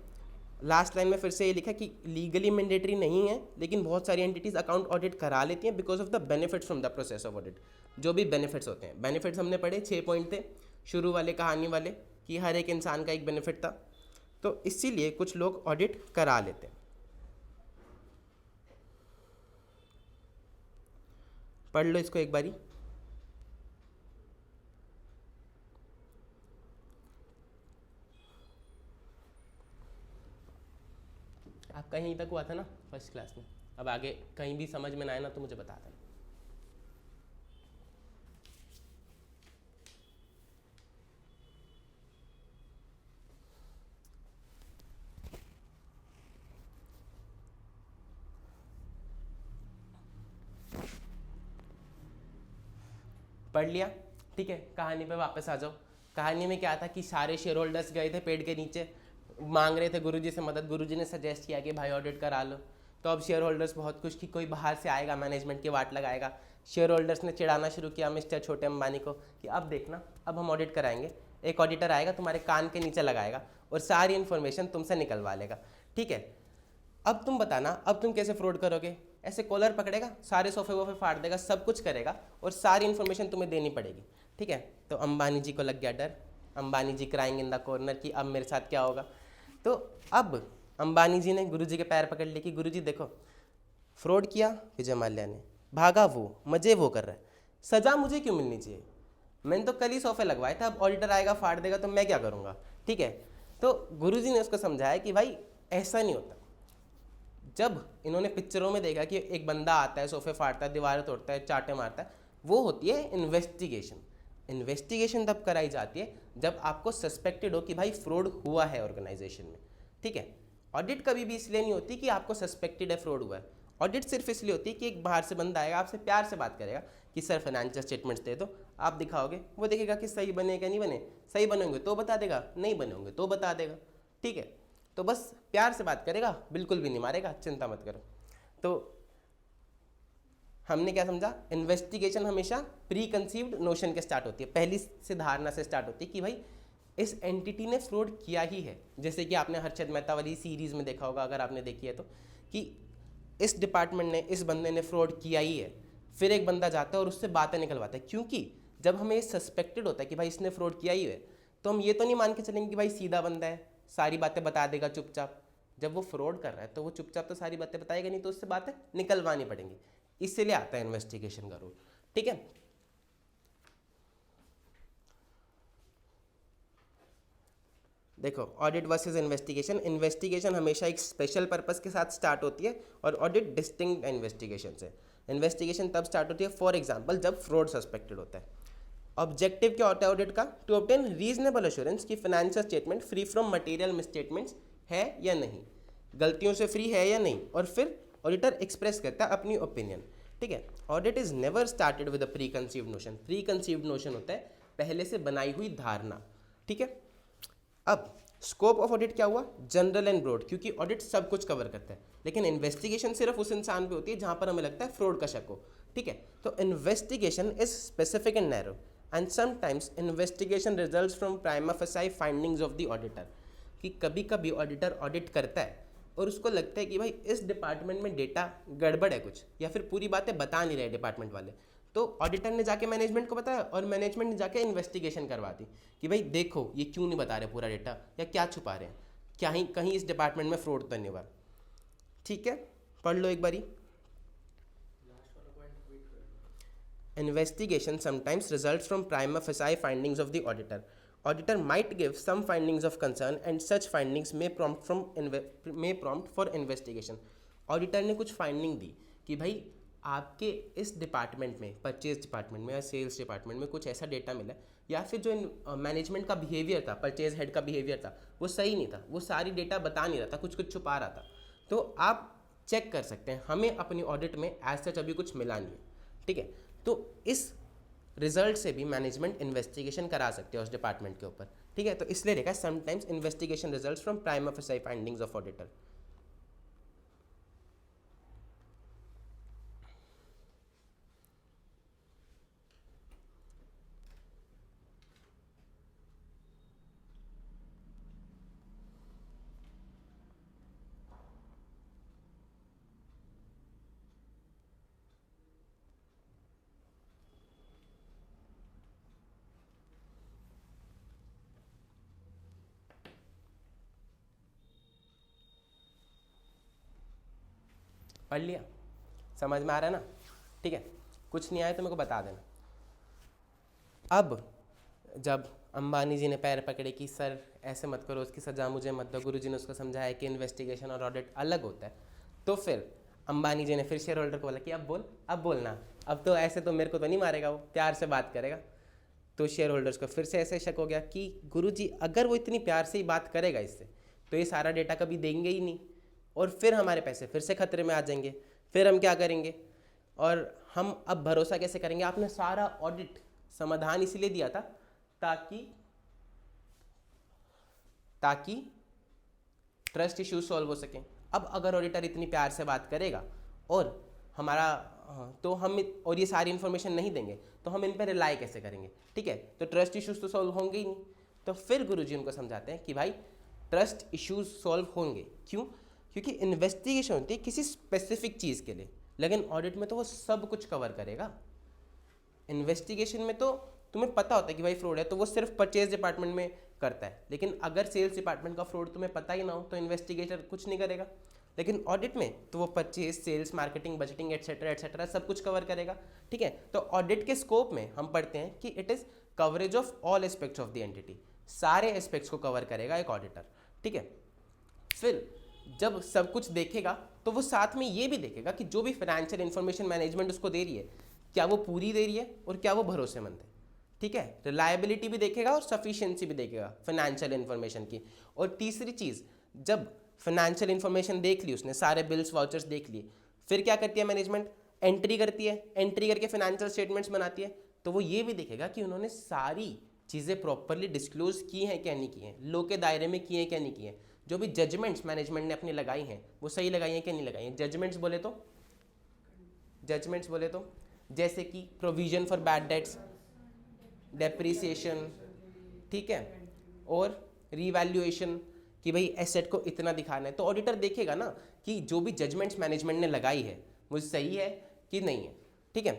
लास्ट लाइन में फिर से ये लिखा कि लीगली मैंडेटरी नहीं है, लेकिन बहुत सारी एंटिटीज़ अकाउंट ऑडिट करा लेती हैं because of the benefits from the process of audit. जो भी बेनिफिट्स होते हैं, बेनिफिट्स हमने पढ़े 6 पॉइंट थे शुरू वाले कहानी वाले, कि हर एक इंसान का एक बेनिफिट था, तो इसीलिए कुछ लोग ऑडिट करा लेते हैं। पढ़ लो इसको एक बारी। आप कहीं तक हुआ था ना फर्स्ट क्लास में, अब आगे कहीं भी समझ में ना आए ना तो मुझे बता देना। पढ़ लिया, ठीक है। कहानी पे वापस आ जाओ। कहानी में क्या था कि सारे शेयर होल्डर्स गए थे पेड़ के नीचे, मांग रहे थे गुरुजी से मदद। गुरुजी ने सजेस्ट किया कि भाई ऑडिट करा लो, तो अब शेयर होल्डर्स बहुत खुश कि कोई बाहर से आएगा, मैनेजमेंट की वाट लगाएगा। शेयर होल्डर्स ने चिढ़ाना शुरू किया मिस्टर छोटे अंबानी को कि अब देखना, अब हम ऑडिट कराएंगे, एक ऑडिटर आएगा तुम्हारे कान के नीचे लगाएगा और सारी इन्फॉर्मेशन तुमसे निकलवा लेगा, ठीक है। अब तुम बताना, अब तुम कैसे फ्रॉड करोगे? ऐसे कॉलर पकड़ेगा, सारे सोफे वोफे फाड़ देगा, सब कुछ करेगा और सारी इन्फॉर्मेशन तुम्हें देनी पड़ेगी, ठीक है। तो अंबानी जी को लग गया डर, अंबानी जी क्राइंग इन द कॉर्नर कि अब मेरे साथ क्या होगा। तो अब अंबानी जी ने गुरुजी के पैर पकड़ लिए कि गुरुजी देखो, फ्रॉड किया विजय माल्या ने, भागा वो, मजे वो कर रहा है, सज़ा मुझे क्यों मिलनी चाहिए? मैंने तो कल ही सोफे लगवाए थे, अब ऑडिटर आएगा फाड़ देगा तो मैं क्या करूँगा, ठीक है। तो गुरुजी ने उसको समझाया कि भाई ऐसा नहीं होता। जब इन्होंने पिक्चरों में देखा कि एक बंदा आता है, सोफे फाड़ता है, दीवारें तोड़ता है, चाटे मारता है, वो होती है इन्वेस्टिगेशन। इन्वेस्टिगेशन तब कराई जाती है जब आपको सस्पेक्टेड हो कि भाई फ्रॉड हुआ है ऑर्गेनाइजेशन में, ठीक है। ऑडिट कभी भी इसलिए नहीं होती कि आपको सस्पेक्टेड है फ्रॉड हुआ है। ऑडिट सिर्फ इसलिए होती है कि एक बाहर से बंदा आएगा, आपसे प्यार से बात करेगा कि सर फाइनेंशियल स्टेटमेंट्स दे दो, आप दिखाओगे, वो देखेगा कि सही बने क्या नहीं बने, सही बनेंगे तो बता देगा, नहीं बनेंगे तो बता देगा, ठीक है। तो बस प्यार से बात करेगा, बिल्कुल भी नहीं मारेगा, चिंता मत करो। तो हमने क्या समझा? इन्वेस्टिगेशन हमेशा प्री कंसीव्ड नोशन के स्टार्ट होती है, पहली से धारणा से स्टार्ट होती है कि भाई इस एंटिटी ने फ्रॉड किया ही है। जैसे कि आपने हर्षद मेहता वाली सीरीज़ में देखा होगा, अगर आपने देखी है तो, कि इस डिपार्टमेंट ने, इस बंदे ने फ्रॉड किया ही है। फिर एक बंदा जाता है और उससे बातें निकलवाता है, क्योंकि जब हमें ये सस्पेक्टेड होता है कि भाई इसने फ्रॉड किया ही है, तो हम ये तो नहीं मान के चलेंगे कि भाई सीधा बंदा है, सारी बातें बता देगा चुपचाप। जब वो फ्रॉड कर रहा है तो वो चुपचाप तो सारी बातें बताएगा नहीं, तो उससे बातें निकलवानी पड़ेंगी। इसीलिए आता है इन्वेस्टिगेशन का रूल। ठीक है, देखो ऑडिट वर्सेस इन्वेस्टिगेशन। इन्वेस्टिगेशन हमेशा एक स्पेशल पर्पस के साथ स्टार्ट होती है और ऑडिट डिस्टिंक्ट इन्वेस्टिगेशन से। इन्वेस्टिगेशन तब स्टार्ट होती है फॉर एग्जांपल जब फ्रॉड सस्पेक्टेड होता है। ऑब्जेक्टिव क्या होता है ऑडिट का? टू ऑब्टेन रीजनेबल एश्योरेंस कि financial statement free from material misstatements है या नहीं, गलतियों से फ्री है या नहीं, और फिर ऑडिटर एक्सप्रेस करता है अपनी ओपिनियन। ठीक है, audit is never started with a pre conceived notion. Pre conceived notion होता है पहले से बनाई हुई धारणा। ठीक है, अब स्कोप ऑफ ऑडिट क्या हुआ? जनरल एंड ब्रॉड, क्योंकि ऑडिट सब कुछ कवर करता है। लेकिन इन्वेस्टिगेशन सिर्फ उस इंसान पे होती है जहां पर हमें लगता है फ्रॉड का शक हो। ठीक है, तो investigation is specific and narrow and sometimes investigation results from prima facie findings of the auditor. कि कभी कभी ऑडिटर ऑडिट करता है और उसको लगता है कि भाई इस डिपार्टमेंट में डेटा गड़बड़ है कुछ, या फिर पूरी बातें बता नहीं रहे डिपार्टमेंट वाले, तो ऑडिटर ने जाके मैनेजमेंट को बताया और मैनेजमेंट ने जाके इन्वेस्टिगेशन करवा दी कि भाई देखो ये क्यों नहीं बता रहे पूरा डेटा, या क्या छुपा रहे हैं, क्या ही कहीं इस डिपार्टमेंट में फ्रॉड तो नहीं हुआ। ठीक है, पढ़ लो एक बारी। Investigation sometimes results from prima facie findings of the auditor. Auditor might give some findings of concern and such findings may prompt for investigation. Auditor ने कुछ फाइंडिंग दी कि भाई आपके इस डिपार्टमेंट में, परचेज डिपार्टमेंट में या सेल्स डिपार्टमेंट में कुछ ऐसा डेटा मिला, या फिर जो मैनेजमेंट का बिहेवियर था, परचेज हेड का बिहेवियर था, वो सही नहीं था, वो सारी डेटा बता नहीं रहा था, कुछ कुछ छुपा रहा था। तो आप चेक कर सकते हैं, हमें अपनी ऑडिट में एज सच अभी कुछ मिला नहीं है। ठीक है, तो इस रिजल्ट से भी मैनेजमेंट इन्वेस्टिगेशन करा सकते हैं उस डिपार्टमेंट के ऊपर। ठीक है, तो इसलिए देखा sometimes investigation results from prima facie findings of auditor. पढ़ लिया? समझ में आ रहा है ना? ठीक है, कुछ नहीं आया तो मेरे को बता देना। अब जब अंबानी जी ने पैर पकड़े कि सर ऐसे मत करो, उसकी सज़ा मुझे मत दो, गुरु जी ने उसको समझाया कि इन्वेस्टिगेशन और ऑडिट अलग होता है, तो फिर अंबानी जी ने फिर शेयर होल्डर को बोला कि अब बोलना, अब तो ऐसे तो मेरे को तो नहीं मारेगा, वो प्यार से बात करेगा। तो शेयर होल्डर्स को फिर से ऐसे शक हो गया कि गुरु जी अगर वो इतनी प्यार से ही बात करेगा इससे, तो ये सारा डेटा कभी देंगे ही नहीं, और फिर हमारे पैसे फिर से खतरे में आ जाएंगे, फिर हम क्या करेंगे, और हम अब भरोसा कैसे करेंगे? आपने सारा ऑडिट समाधान इसलिए दिया था ताकि ट्रस्ट इश्यूज सॉल्व हो सकें। अब अगर ऑडिटर इतनी प्यार से बात करेगा और हमारा तो हम और ये सारी इन्फॉर्मेशन नहीं देंगे, तो हम इन पर रिलाई कैसे करेंगे? ठीक है, तो ट्रस्ट इश्यूज तो सॉल्व होंगे ही नहीं। तो फिर गुरुजी उनको समझाते हैं कि भाई ट्रस्ट इश्यूज सॉल्व होंगे, क्यों? क्योंकि इन्वेस्टिगेशन होती है किसी स्पेसिफिक चीज़ के लिए, लेकिन ऑडिट में तो वो सब कुछ कवर करेगा। इन्वेस्टिगेशन में तो तुम्हें पता होता है कि भाई फ्रॉड है, तो वो सिर्फ परचेज डिपार्टमेंट में करता है, लेकिन अगर सेल्स डिपार्टमेंट का फ्रॉड तुम्हें पता ही ना हो तो इन्वेस्टिगेटर कुछ नहीं करेगा। लेकिन ऑडिट में तो वो purchase, sales, marketing, budgeting etcetera etcetera सब कुछ कवर करेगा। ठीक है, तो ऑडिट के स्कोप में हम पढ़ते हैं कि it is coverage of all aspects of the entity, सारे एस्पेक्ट्स को कवर करेगा एक ऑडिटर। ठीक है, फिर जब सब कुछ देखेगा तो वो साथ में ये भी देखेगा कि जो भी फाइनेंशियल इंफॉर्मेशन मैनेजमेंट उसको दे रही है, क्या वो पूरी दे रही है और क्या वो भरोसेमंद है। ठीक है, रिलायबिलिटी भी देखेगा और सफिशिएंसी भी देखेगा फाइनेंशियल इंफॉर्मेशन की। और तीसरी चीज़, जब फाइनेंशियल इंफॉर्मेशन देख ली उसने, सारे बिल्स वाउचर्स देख लिए, फिर क्या करती है मैनेजमेंट? एंट्री करती है, एंट्री करके फाइनेंशियल स्टेटमेंट्स बनाती है। तो वो ये भी देखेगा कि उन्होंने सारी चीज़ें प्रॉपरली डिस्क्लोज की हैं क्या नहीं की हैं, लो के दायरे में की हैं क्या नहीं की हैं, जो भी जजमेंट्स मैनेजमेंट ने अपनी लगाई हैं वो सही लगाई हैं क्या नहीं लगाई हैं। जजमेंट्स बोले तो जैसे कि provision for bad debts, depreciation, ठीक है, और रीवैल्यूएशन कि भाई एसेट को इतना दिखाना है, तो ऑडिटर देखेगा ना कि जो भी जजमेंट्स मैनेजमेंट ने लगाई है वो सही है कि नहीं है, ठीक है।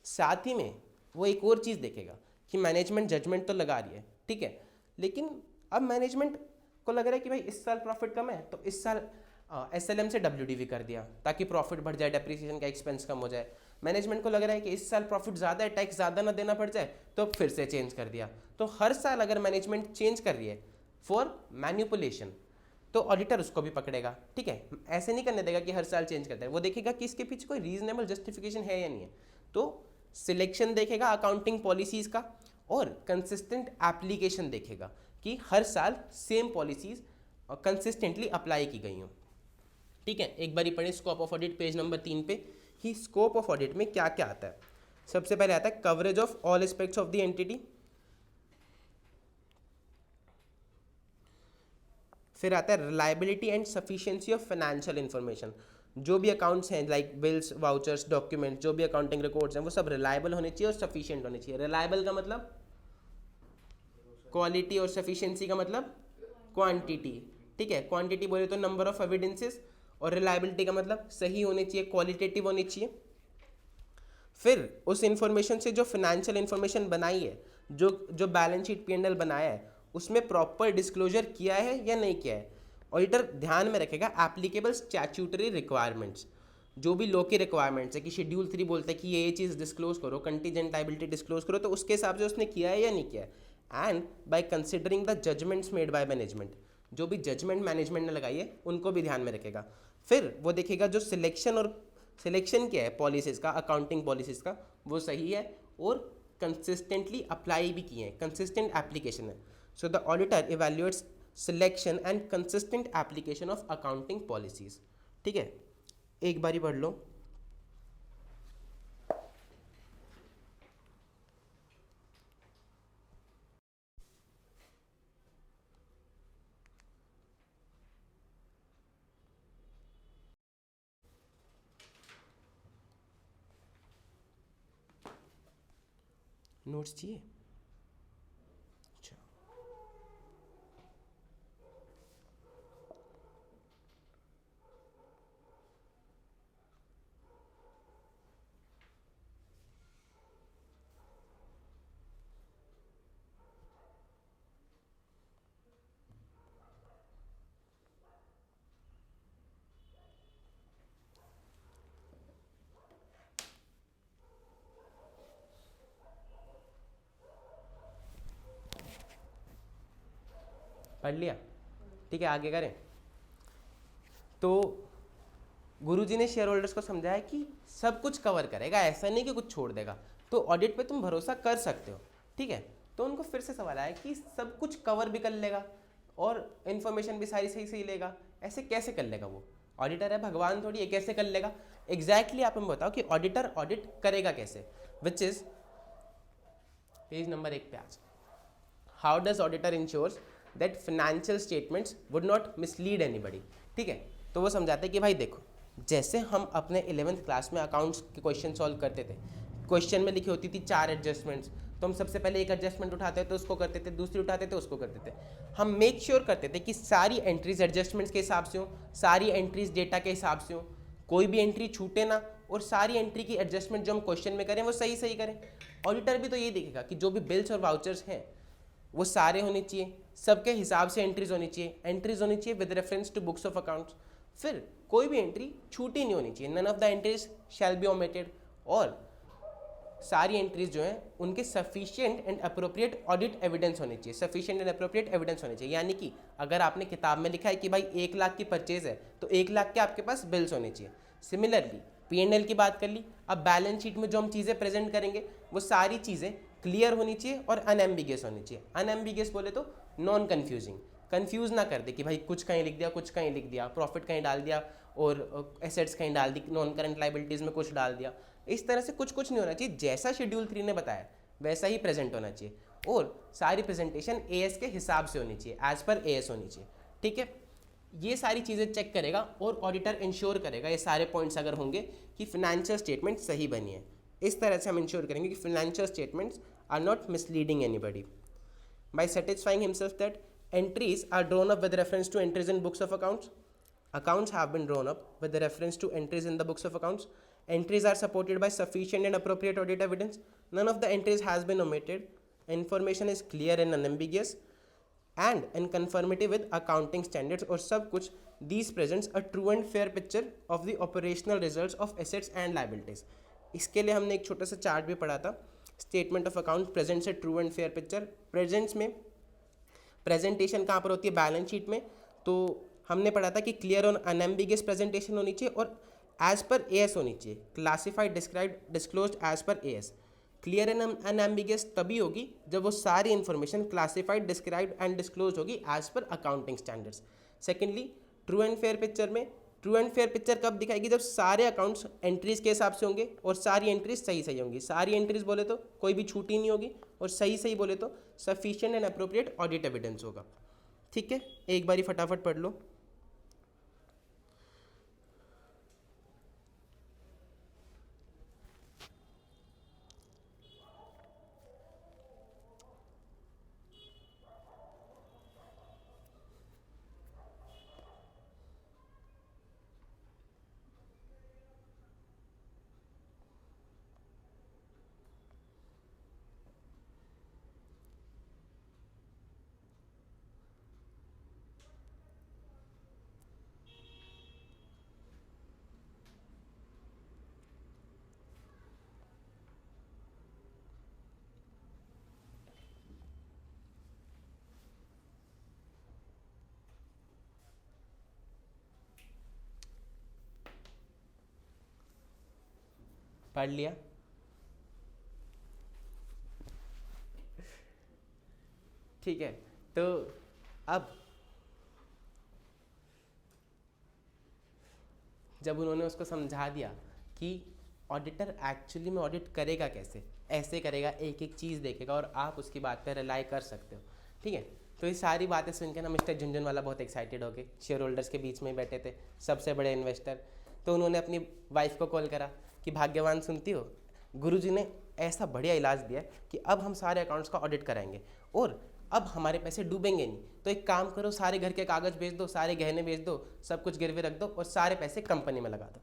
साथ ही में वो एक और चीज़ देखेगा कि मैनेजमेंट जजमेंट तो लगा रही है, ठीक है, लेकिन अब मैनेजमेंट को लग रहा है कि भाई इस साल प्रॉफिट कम है तो इस साल एसएलएम से डब्ल्यूडीवी कर दिया ताकि प्रॉफिट बढ़ जाए, डेप्रिसिएशन का एक्सपेंस कम हो जाए। मैनेजमेंट को लग रहा है कि इस साल प्रॉफिट ज़्यादा है, टैक्स ज़्यादा ना देना पड़ जाए, तो फिर से चेंज कर दिया। तो हर साल अगर मैनेजमेंट चेंज कर रही है फॉर मैन्युपुलेशन तो ऑडिटर उसको भी पकड़ेगा, ठीक है। ऐसे नहीं करने देगा कि हर साल चेंज करता है, वो देखेगा कि इसके पीछे कोई रीजनेबल जस्टिफिकेशन है या नहीं है। तो सिलेक्शन देखेगा अकाउंटिंग पॉलिसीज़ का और कंसिस्टेंट एप्लीकेशन देखेगा कि हर साल सेम पॉलिसीज़ कंसिस्टेंटली अप्लाई की गई हों, ठीक है। एक बारी पढ़ें scope of audit page number 3 पे ही स्कोप ऑफ ऑडिट में क्या क्या आता है। सबसे पहले आता है coverage of all aspects of the entity, फिर आता है reliability and sufficiency of financial information, जो भी अकाउंट्स हैं लाइक बिल्स वाउचर्स डॉक्यूमेंट्स जो भी अकाउंटिंग रिकॉर्ड्स हैं वो सब रिलायबल होने चाहिए और सफिशिएंट होने चाहिए। रिलायबल का मतलब क्वालिटी और सफिशिएंसी का मतलब क्वांटिटी, ठीक है। क्वांटिटी बोले तो नंबर ऑफ एविडेंसेस और रिलायबिलिटी का मतलब सही होने चाहिए, क्वालिटेटिव होनी चाहिए। फिर उस इंफॉर्मेशन से जो फाइनेंशियल इंफॉर्मेशन बनाई है, जो बैलेंस शीट P&L बनाया है उसमें प्रॉपर डिस्क्लोजर किया है या नहीं किया है। ऑडिटर ध्यान में रखेगा एप्लीकेबल स्टैट्यूटरी रिक्वायरमेंट्स, जो भी लॉ की रिक्वायरमेंट्स है कि शेड्यूल 3 बोलता है कि ये चीज़ डिस्क्लोज करो, कंटीजेंट लायबिलिटी डिस्क्लोज करो, तो उसके हिसाब से उसने किया है या नहीं किया है। And by considering the judgements made by management, जो भी जजमेंट मैनेजमेंट ने लगाई है उनको भी ध्यान में रखेगा। फिर वो देखेगा जो सिलेक्शन क्या है पॉलिसीज़ का, अकाउंटिंग पॉलिसीज़ का, वो सही है और कंसिस्टेंटली अप्लाई भी किए हैं, कंसिस्टेंट एप्लीकेशन है। So the auditor evaluates selection and consistent application of accounting policies, ठीक है। एक बारी पढ़ लो। नोट्स चाहिए? अच्छा, पढ़ लिया, ठीक है। आगे करें। तो गुरुजी ने शेयर होल्डर्स को समझाया कि सब कुछ कवर करेगा, ऐसा नहीं कि कुछ छोड़ देगा, तो ऑडिट पे तुम भरोसा कर सकते हो, ठीक है। तो उनको फिर से सवाल आया कि सब कुछ कवर भी कर लेगा और इन्फॉर्मेशन भी सारी सही सही लेगा, ऐसे कैसे कर लेगा? वो ऑडिटर है, भगवान थोड़ी है, कैसे कर लेगा? एग्जैक्टली आप हमें बताओ कि ऑडिटर ऑडिट करेगा कैसे, विच इज पेज नंबर 1 पे आज। How does auditor ensures that financial statements would not mislead anybody, ठीक है। तो वो समझाते हैं कि भाई देखो, जैसे हम अपने 11th क्लास में अकाउंट्स के क्वेश्चन सॉल्व करते थे, क्वेश्चन में लिखी होती थी 4 एडजस्टमेंट्स, तो हम सबसे पहले एक एडजस्टमेंट उठाते थे उसको करते थे, दूसरी उठाते थे उसको करते थे। हम मेक श्योर करते थे कि सारी एंट्रीज एडजस्टमेंट्स के हिसाब से हो, सारी एंट्रीज डेटा के हिसाब से हो, कोई भी एंट्री छूटे ना, और सारी एंट्री की एडजस्टमेंट जो हम क्वेश्चन में करें वो सही सही करें। ऑडिटर भी तो ये देखेगा कि जो भी बिल्स और वाउचर्स हैं वो सारे होने चाहिए, सबके हिसाब से एंट्रीज होनी चाहिए with reference to books of accounts. फिर कोई भी एंट्री छूटी नहीं होनी चाहिए, none of the entries shall be omitted, और सारी एंट्रीज जो हैं उनके sufficient and appropriate audit evidence होनी चाहिए, सफिशिएंट एंड अप्रोप्रिएट एविडेंस होने चाहिए। यानी कि अगर आपने किताब में लिखा है कि भाई 1 लाख की परचेज है तो 1 लाख के आपके पास बिल्स होने चाहिए। सिमिलरली P&L की बात कर ली, अब बैलेंस शीट में जो हम चीज़ें प्रेजेंट करेंगे वो सारी चीज़ें क्लियर होनी चाहिए और अनएम्बिगियस होनी चाहिए। अनएम्बिगियस बोले तो नॉन कन्फ्यूजिंग, कन्फ्यूज ना कर दे कि भाई कुछ कहीं लिख दिया, कुछ कहीं लिख दिया, प्रॉफिट कहीं डाल दिया और एसेट्स कहीं डाल दी, नॉन करंट लाइबिलिटीज़ में कुछ डाल दिया। इस तरह से कुछ नहीं होना चाहिए, जैसा शेड्यूल 3 ने बताया वैसा ही प्रेजेंट होना चाहिए, और सारी प्रेजेंटेशन AS के हिसाब से होनी चाहिए, एज पर AS होनी चाहिए, ठीक है। ये सारी चीज़ें चेक करेगा और ऑडिटर इंश्योर करेगा, ये सारे पॉइंट्स अगर होंगे, कि फाइनेंशियल स्टेटमेंट सही बनी है। इस तरह से हम इंश्योर करेंगे कि financial statements are not misleading anybody by satisfying himself that Entries are drawn up with reference to entries in books of accounts. Accounts have been drawn up with the reference to entries in the books of accounts. Entries are supported by sufficient and appropriate audit evidence. None of the entries has been omitted. Information is clear and unambiguous and in conformity with accounting standards और सब कुछ. These presents a true and fair picture of the operational results of assets and liabilities. इसके लिए हमने एक छोटा सा chart भी पढ़ा था. Statement of account presents A true and fair picture. Presents में प्रेजेंटेशन कहाँ पर होती है? बैलेंस शीट में. तो हमने पढ़ा था कि क्लियर और अनएम्बिगियस प्रेजेंटेशन होनी चाहिए और एज पर एएस होनी चाहिए. Classified, described, disclosed as per AS. Clear and unambiguous तभी होगी जब वो सारी information classified, described and disclose होगी as per accounting standards. Secondly, true and fair picture में ट्रू एंड फेयर पिक्चर कब दिखाएगी? जब सारे अकाउंट्स एंट्रीज के हिसाब से होंगे और सारी एंट्रीज सही सही होंगी. सारी एंट्रीज बोले तो कोई भी छूटी नहीं होगी और सही सही बोले तो sufficient and appropriate audit evidence होगा. ठीक है, एक बारी फटाफट पढ़ लो. पढ़ लिया? ठीक है, तो अब जब उन्होंने उसको समझा दिया कि ऑडिटर एक्चुअली में ऑडिट करेगा कैसे, ऐसे करेगा, एक एक चीज़ देखेगा और आप उसकी बात पर रिलाई कर सकते हो. ठीक है, तो ये सारी बातें सुन के ना मिस्टर झुंझुनवाला बहुत एक्साइटेड हो गए. शेयर होल्डर्स के बीच में बैठे थे सबसे बड़े इन्वेस्टर. तो उन्होंने अपनी वाइफ को कॉल करा कि भाग्यवान, सुनती हो, गुरुजी ने ऐसा बढ़िया इलाज दिया कि अब हम सारे अकाउंट्स का ऑडिट कराएंगे और अब हमारे पैसे डूबेंगे नहीं. तो एक काम करो, सारे घर के कागज़ बेच दो, सारे गहने बेच दो, सब कुछ गिरवे रख दो और सारे पैसे कंपनी में लगा दो.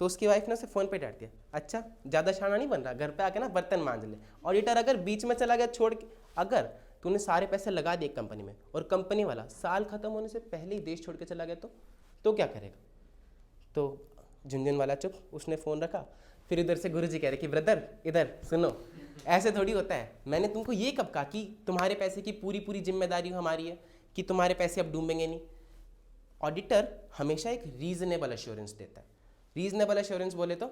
तो उसकी वाइफ ने उसे फ़ोन पे डांट दिया, अच्छा ज़्यादा शाना नहीं बन रहा, घर पे आके ना बर्तन मांज ले. ऑडिटर अगर बीच में चला गया छोड़ के, अगर तूने सारे पैसे लगा दिए कंपनी में और कंपनी वाला साल ख़त्म होने से पहले ही देश छोड़ के चला गया तो क्या करेगा? तो झुंझुनवाला चुप, उसने फ़ोन रखा. फिर इधर से गुरुजी कह रहे कि ब्रदर इधर सुनो, ऐसे थोड़ी होता है. मैंने तुमको ये कब कहा कि तुम्हारे पैसे की पूरी पूरी जिम्मेदारी हमारी है कि तुम्हारे पैसे अब डूबेंगे नहीं. ऑडिटर हमेशा एक रीजनेबल एश्योरेंस देता है. रीजनेबल एश्योरेंस बोले तो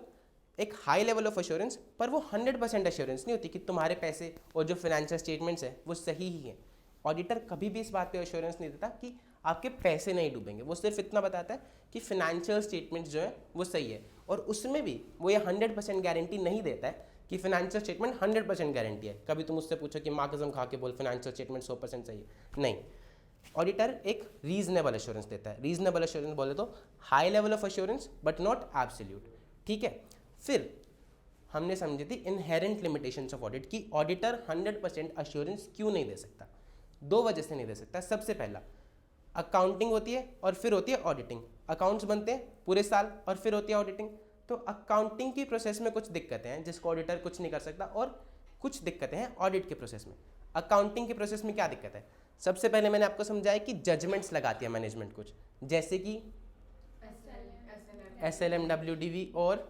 एक हाई लेवल ऑफ एश्योरेंस, पर वो 100% एश्योरेंस नहीं होती कि तुम्हारे पैसे और जो फाइनेंशियल स्टेटमेंट्स हैं वो सही ही हैं. ऑडिटर कभी भी इस बात पे एश्योरेंस नहीं देता कि आपके पैसे नहीं डूबेंगे. वो सिर्फ इतना बताता है कि फाइनेंशियल स्टेटमेंट्स जो है वो सही है, और उसमें भी वो ये 100% गारंटी नहीं देता है कि फाइनेंशियल स्टेटमेंट 100% गारंटी है. कभी तुम उससे पूछो कि माँ कसम खा के बोल फाइनेंशियल स्टेटमेंट 100% सही है, नहीं. ऑडिटर एक रीजनेबल एश्योरेंस देता है. रीजनेबल एश्योरेंस बोले तो high level of assurance but not absolute. ठीक है, फिर हमने समझी थी इनहेरेंट लिमिटेशंस ऑफ ऑडिट की ऑडिटर 100% एश्योरेंस क्यों नहीं दे सकता. 2 वजह से नहीं दे सकता. सबसे पहला, अकाउंटिंग होती है और फिर होती है ऑडिटिंग. अकाउंट्स बनते हैं पूरे साल और फिर होती है ऑडिटिंग. तो अकाउंटिंग की प्रोसेस में कुछ दिक्कतें हैं जिसको ऑडिटर कुछ नहीं कर सकता, और कुछ दिक्कतें हैं ऑडिट के प्रोसेस में. अकाउंटिंग के प्रोसेस में क्या दिक्कत है? सबसे पहले मैंने आपको समझाया कि जजमेंट्स लगाती है मैनेजमेंट कुछ, जैसे कि SLM, WDV और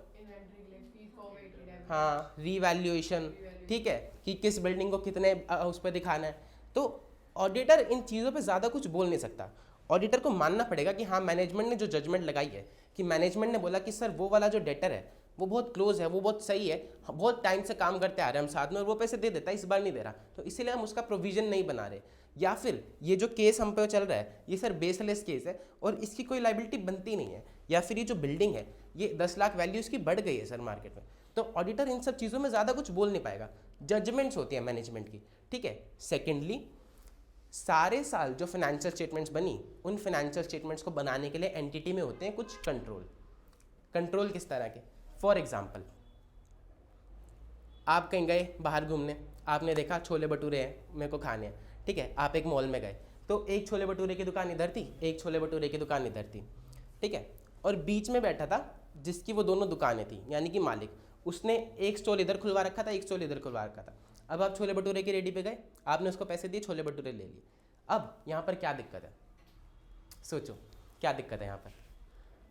हाँ रीवैल्यूएशन. ठीक है, कि किस बिल्डिंग को कितने उस पर दिखाना है. तो ऑडिटर इन चीज़ों पे ज़्यादा कुछ बोल नहीं सकता. ऑडिटर को मानना पड़ेगा कि हाँ मैनेजमेंट ने जो जजमेंट लगाई है, कि मैनेजमेंट ने बोला कि सर वो वाला जो डेटर है वो बहुत क्लोज है, वो बहुत सही है, बहुत टाइम से काम करते आ रहे हैं हम साथ में और वो पैसे दे देता है, इस बार नहीं दे रहा, तो इसीलिए हम उसका प्रोविजन नहीं बना रहे. या फिर ये जो केस हम पे चल रहा है ये सर बेसलेस केस है और इसकी कोई लाइबिलिटी बनती नहीं है. या फिर ये जो बिल्डिंग है ये 10 लाख वैल्यू इसकी बढ़ गई है सर मार्केट में. तो ऑडिटर इन सब चीज़ों में ज़्यादा कुछ बोल नहीं पाएगा. जजमेंट्स होती है मैनेजमेंट की. ठीक है. सेकेंडली, सारे साल जो फाइनेंशियल स्टेटमेंट्स बनी, उन फाइनेंशियल स्टेटमेंट्स को बनाने के लिए एंटिटी में होते हैं कुछ कंट्रोल. कंट्रोल किस तरह के? फॉर एग्जाम्पल, आप कहीं गए बाहर घूमने, आपने देखा छोले भटूरे हैं मेरे को खाने हैं. ठीक है, आप एक मॉल में गए, तो एक छोले भटूरे की दुकान इधर थी, एक छोले भटूरे की दुकान इधर थी, ठीक है, और बीच में बैठा था जिसकी वो दोनों दुकानें थी, यानी कि मालिक, उसने एक स्टॉल इधर खुलवा रखा था, एक स्टॉल इधर खुलवा रखा था। अब आप छोले भटूरे की रेडी पे गए, आपने उसको पैसे दिए, छोले भटूरे ले लिए। अब यहाँ पर क्या दिक्कत है, सोचो क्या दिक्कत है यहाँ पर?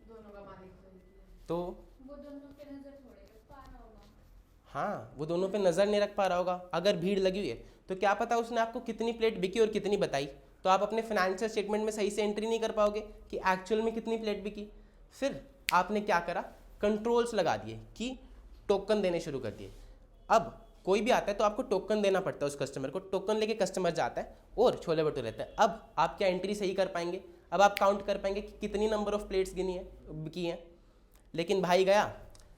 दोनों का मालिक तो एक ही है। तो वो दोनों पे नजर थोड़े रख पा रहा होगा। हाँ, वो दोनों पे नज़र नहीं रख पा रहा होगा। अगर भीड़ लगी हुई है तो क्या पता उसने आपको कितनी प्लेट बिकी और कितनी बताई, तो आप अपने फाइनेंशियल स्टेटमेंट में सही से एंट्री नहीं कर पाओगे कि एक्चुअल में कितनी प्लेट बिकी। फिर आपने क्या करा, कंट्रोल्स लगा दिए कि टोकन देने शुरू कर दिए। अब कोई भी आता है तो आपको टोकन देना पड़ता है उस कस्टमर को, टोकन लेके कस्टमर जाता है और छोले भटूरे रहता है। अब आप क्या एंट्री सही कर पाएंगे? अब आप काउंट कर पाएंगे कि कितनी नंबर ऑफ प्लेट्स गिनी है, बिकी हैं। लेकिन भाई गया,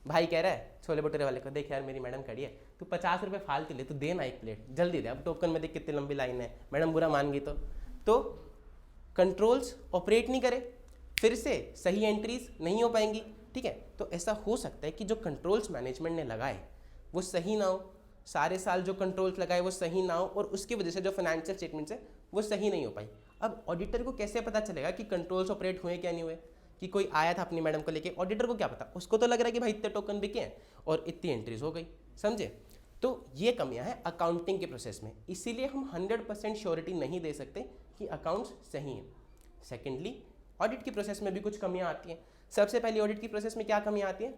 भाई कह रहा है छोले भटूरे वाले को, देख यार मेरी मैडम खड़ी है, तू 50 रुपये फालतू ले, तू देना एक प्लेट जल्दी दे, अब टोकन में देख कितनी लंबी लाइन है, मैडम बुरा मान गई तो कंट्रोल्स ऑपरेट नहीं करे, फिर से सही एंट्रीज नहीं हो पाएंगी, ठीक है। तो ऐसा हो सकता है कि जो कंट्रोल्स मैनेजमेंट ने लगाए वो सही ना हो, सारे साल जो कंट्रोल्स लगाए वो सही ना हो, और उसकी वजह से जो फाइनेंशियल स्टेटमेंट्स है वो सही नहीं हो पाई। अब ऑडिटर को कैसे पता चलेगा कि कंट्रोल्स ऑपरेट हुए क्या नहीं हुए? कि कोई आया था अपनी मैडम को लेके, ऑडिटर को क्या पता, उसको तो लग रहा है कि भाई इतने टोकन बिके हैं और इतनी एंट्रीज हो गई, समझे? तो ये कमियां हैं अकाउंटिंग के प्रोसेस में, इसीलिए हम 100% श्योरिटी नहीं दे सकते कि अकाउंट्स सही हैं। सेकेंडली, ऑडिट की प्रोसेस में भी कुछ कमियां आती हैं। सबसे पहली ऑडिट की प्रोसेस में क्या कमियां आती हैं?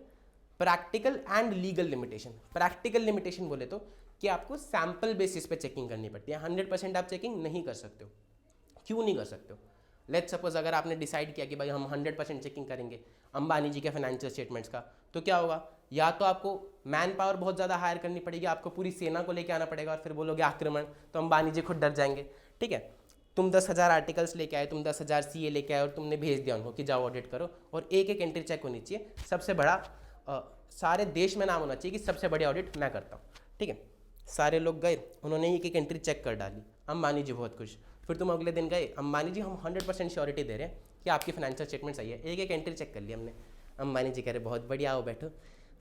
Practical and legal limitation. Practical limitation बोले तो कि आपको सैंपल बेसिस पे चेकिंग करनी पड़ती है, 100% आप चेकिंग नहीं कर सकते हो। क्यों नहीं कर सकते हो? लेट्स सपोज अगर आपने डिसाइड किया कि भाई हम 100% चेकिंग करेंगे अंबानी जी के फाइनेंशियल स्टेटमेंट्स का, तो क्या होगा, या तो आपको मैन पावर बहुत ज़्यादा हायर करनी पड़ेगी, आपको पूरी सेना को लेके आना पड़ेगा, और फिर बोलोगे आक्रमण, तो अंबानी जी खुद डर जाएंगे, ठीक है। तुम 10,000 आर्टिकल्स लेके आए, तुम 10,000 CA लेके आए और तुमने भेज दिया उनको कि जाओ ऑडिट करो, और एक एक एंट्री चेक होनी चाहिए। सबसे बड़ा सारे देश में नाम होना चाहिए कि सबसे बड़ी ऑडिट मैं करता हूँ, ठीक है। सारे लोग गए, उन्होंने एक एक एंट्री चेक कर डाली, अंबानी जी बहुत खुश। फिर तुम अगले दिन गए, अंबानी जी हम 100% श्योरिटी दे रहे हैं कि आपकी फाइनेंशियल स्टेटमेंट सही है, एक एक एंट्री चेक कर लिया हमने। अंबानी जी कह रहे बहुत बढ़िया, आओ बैठो।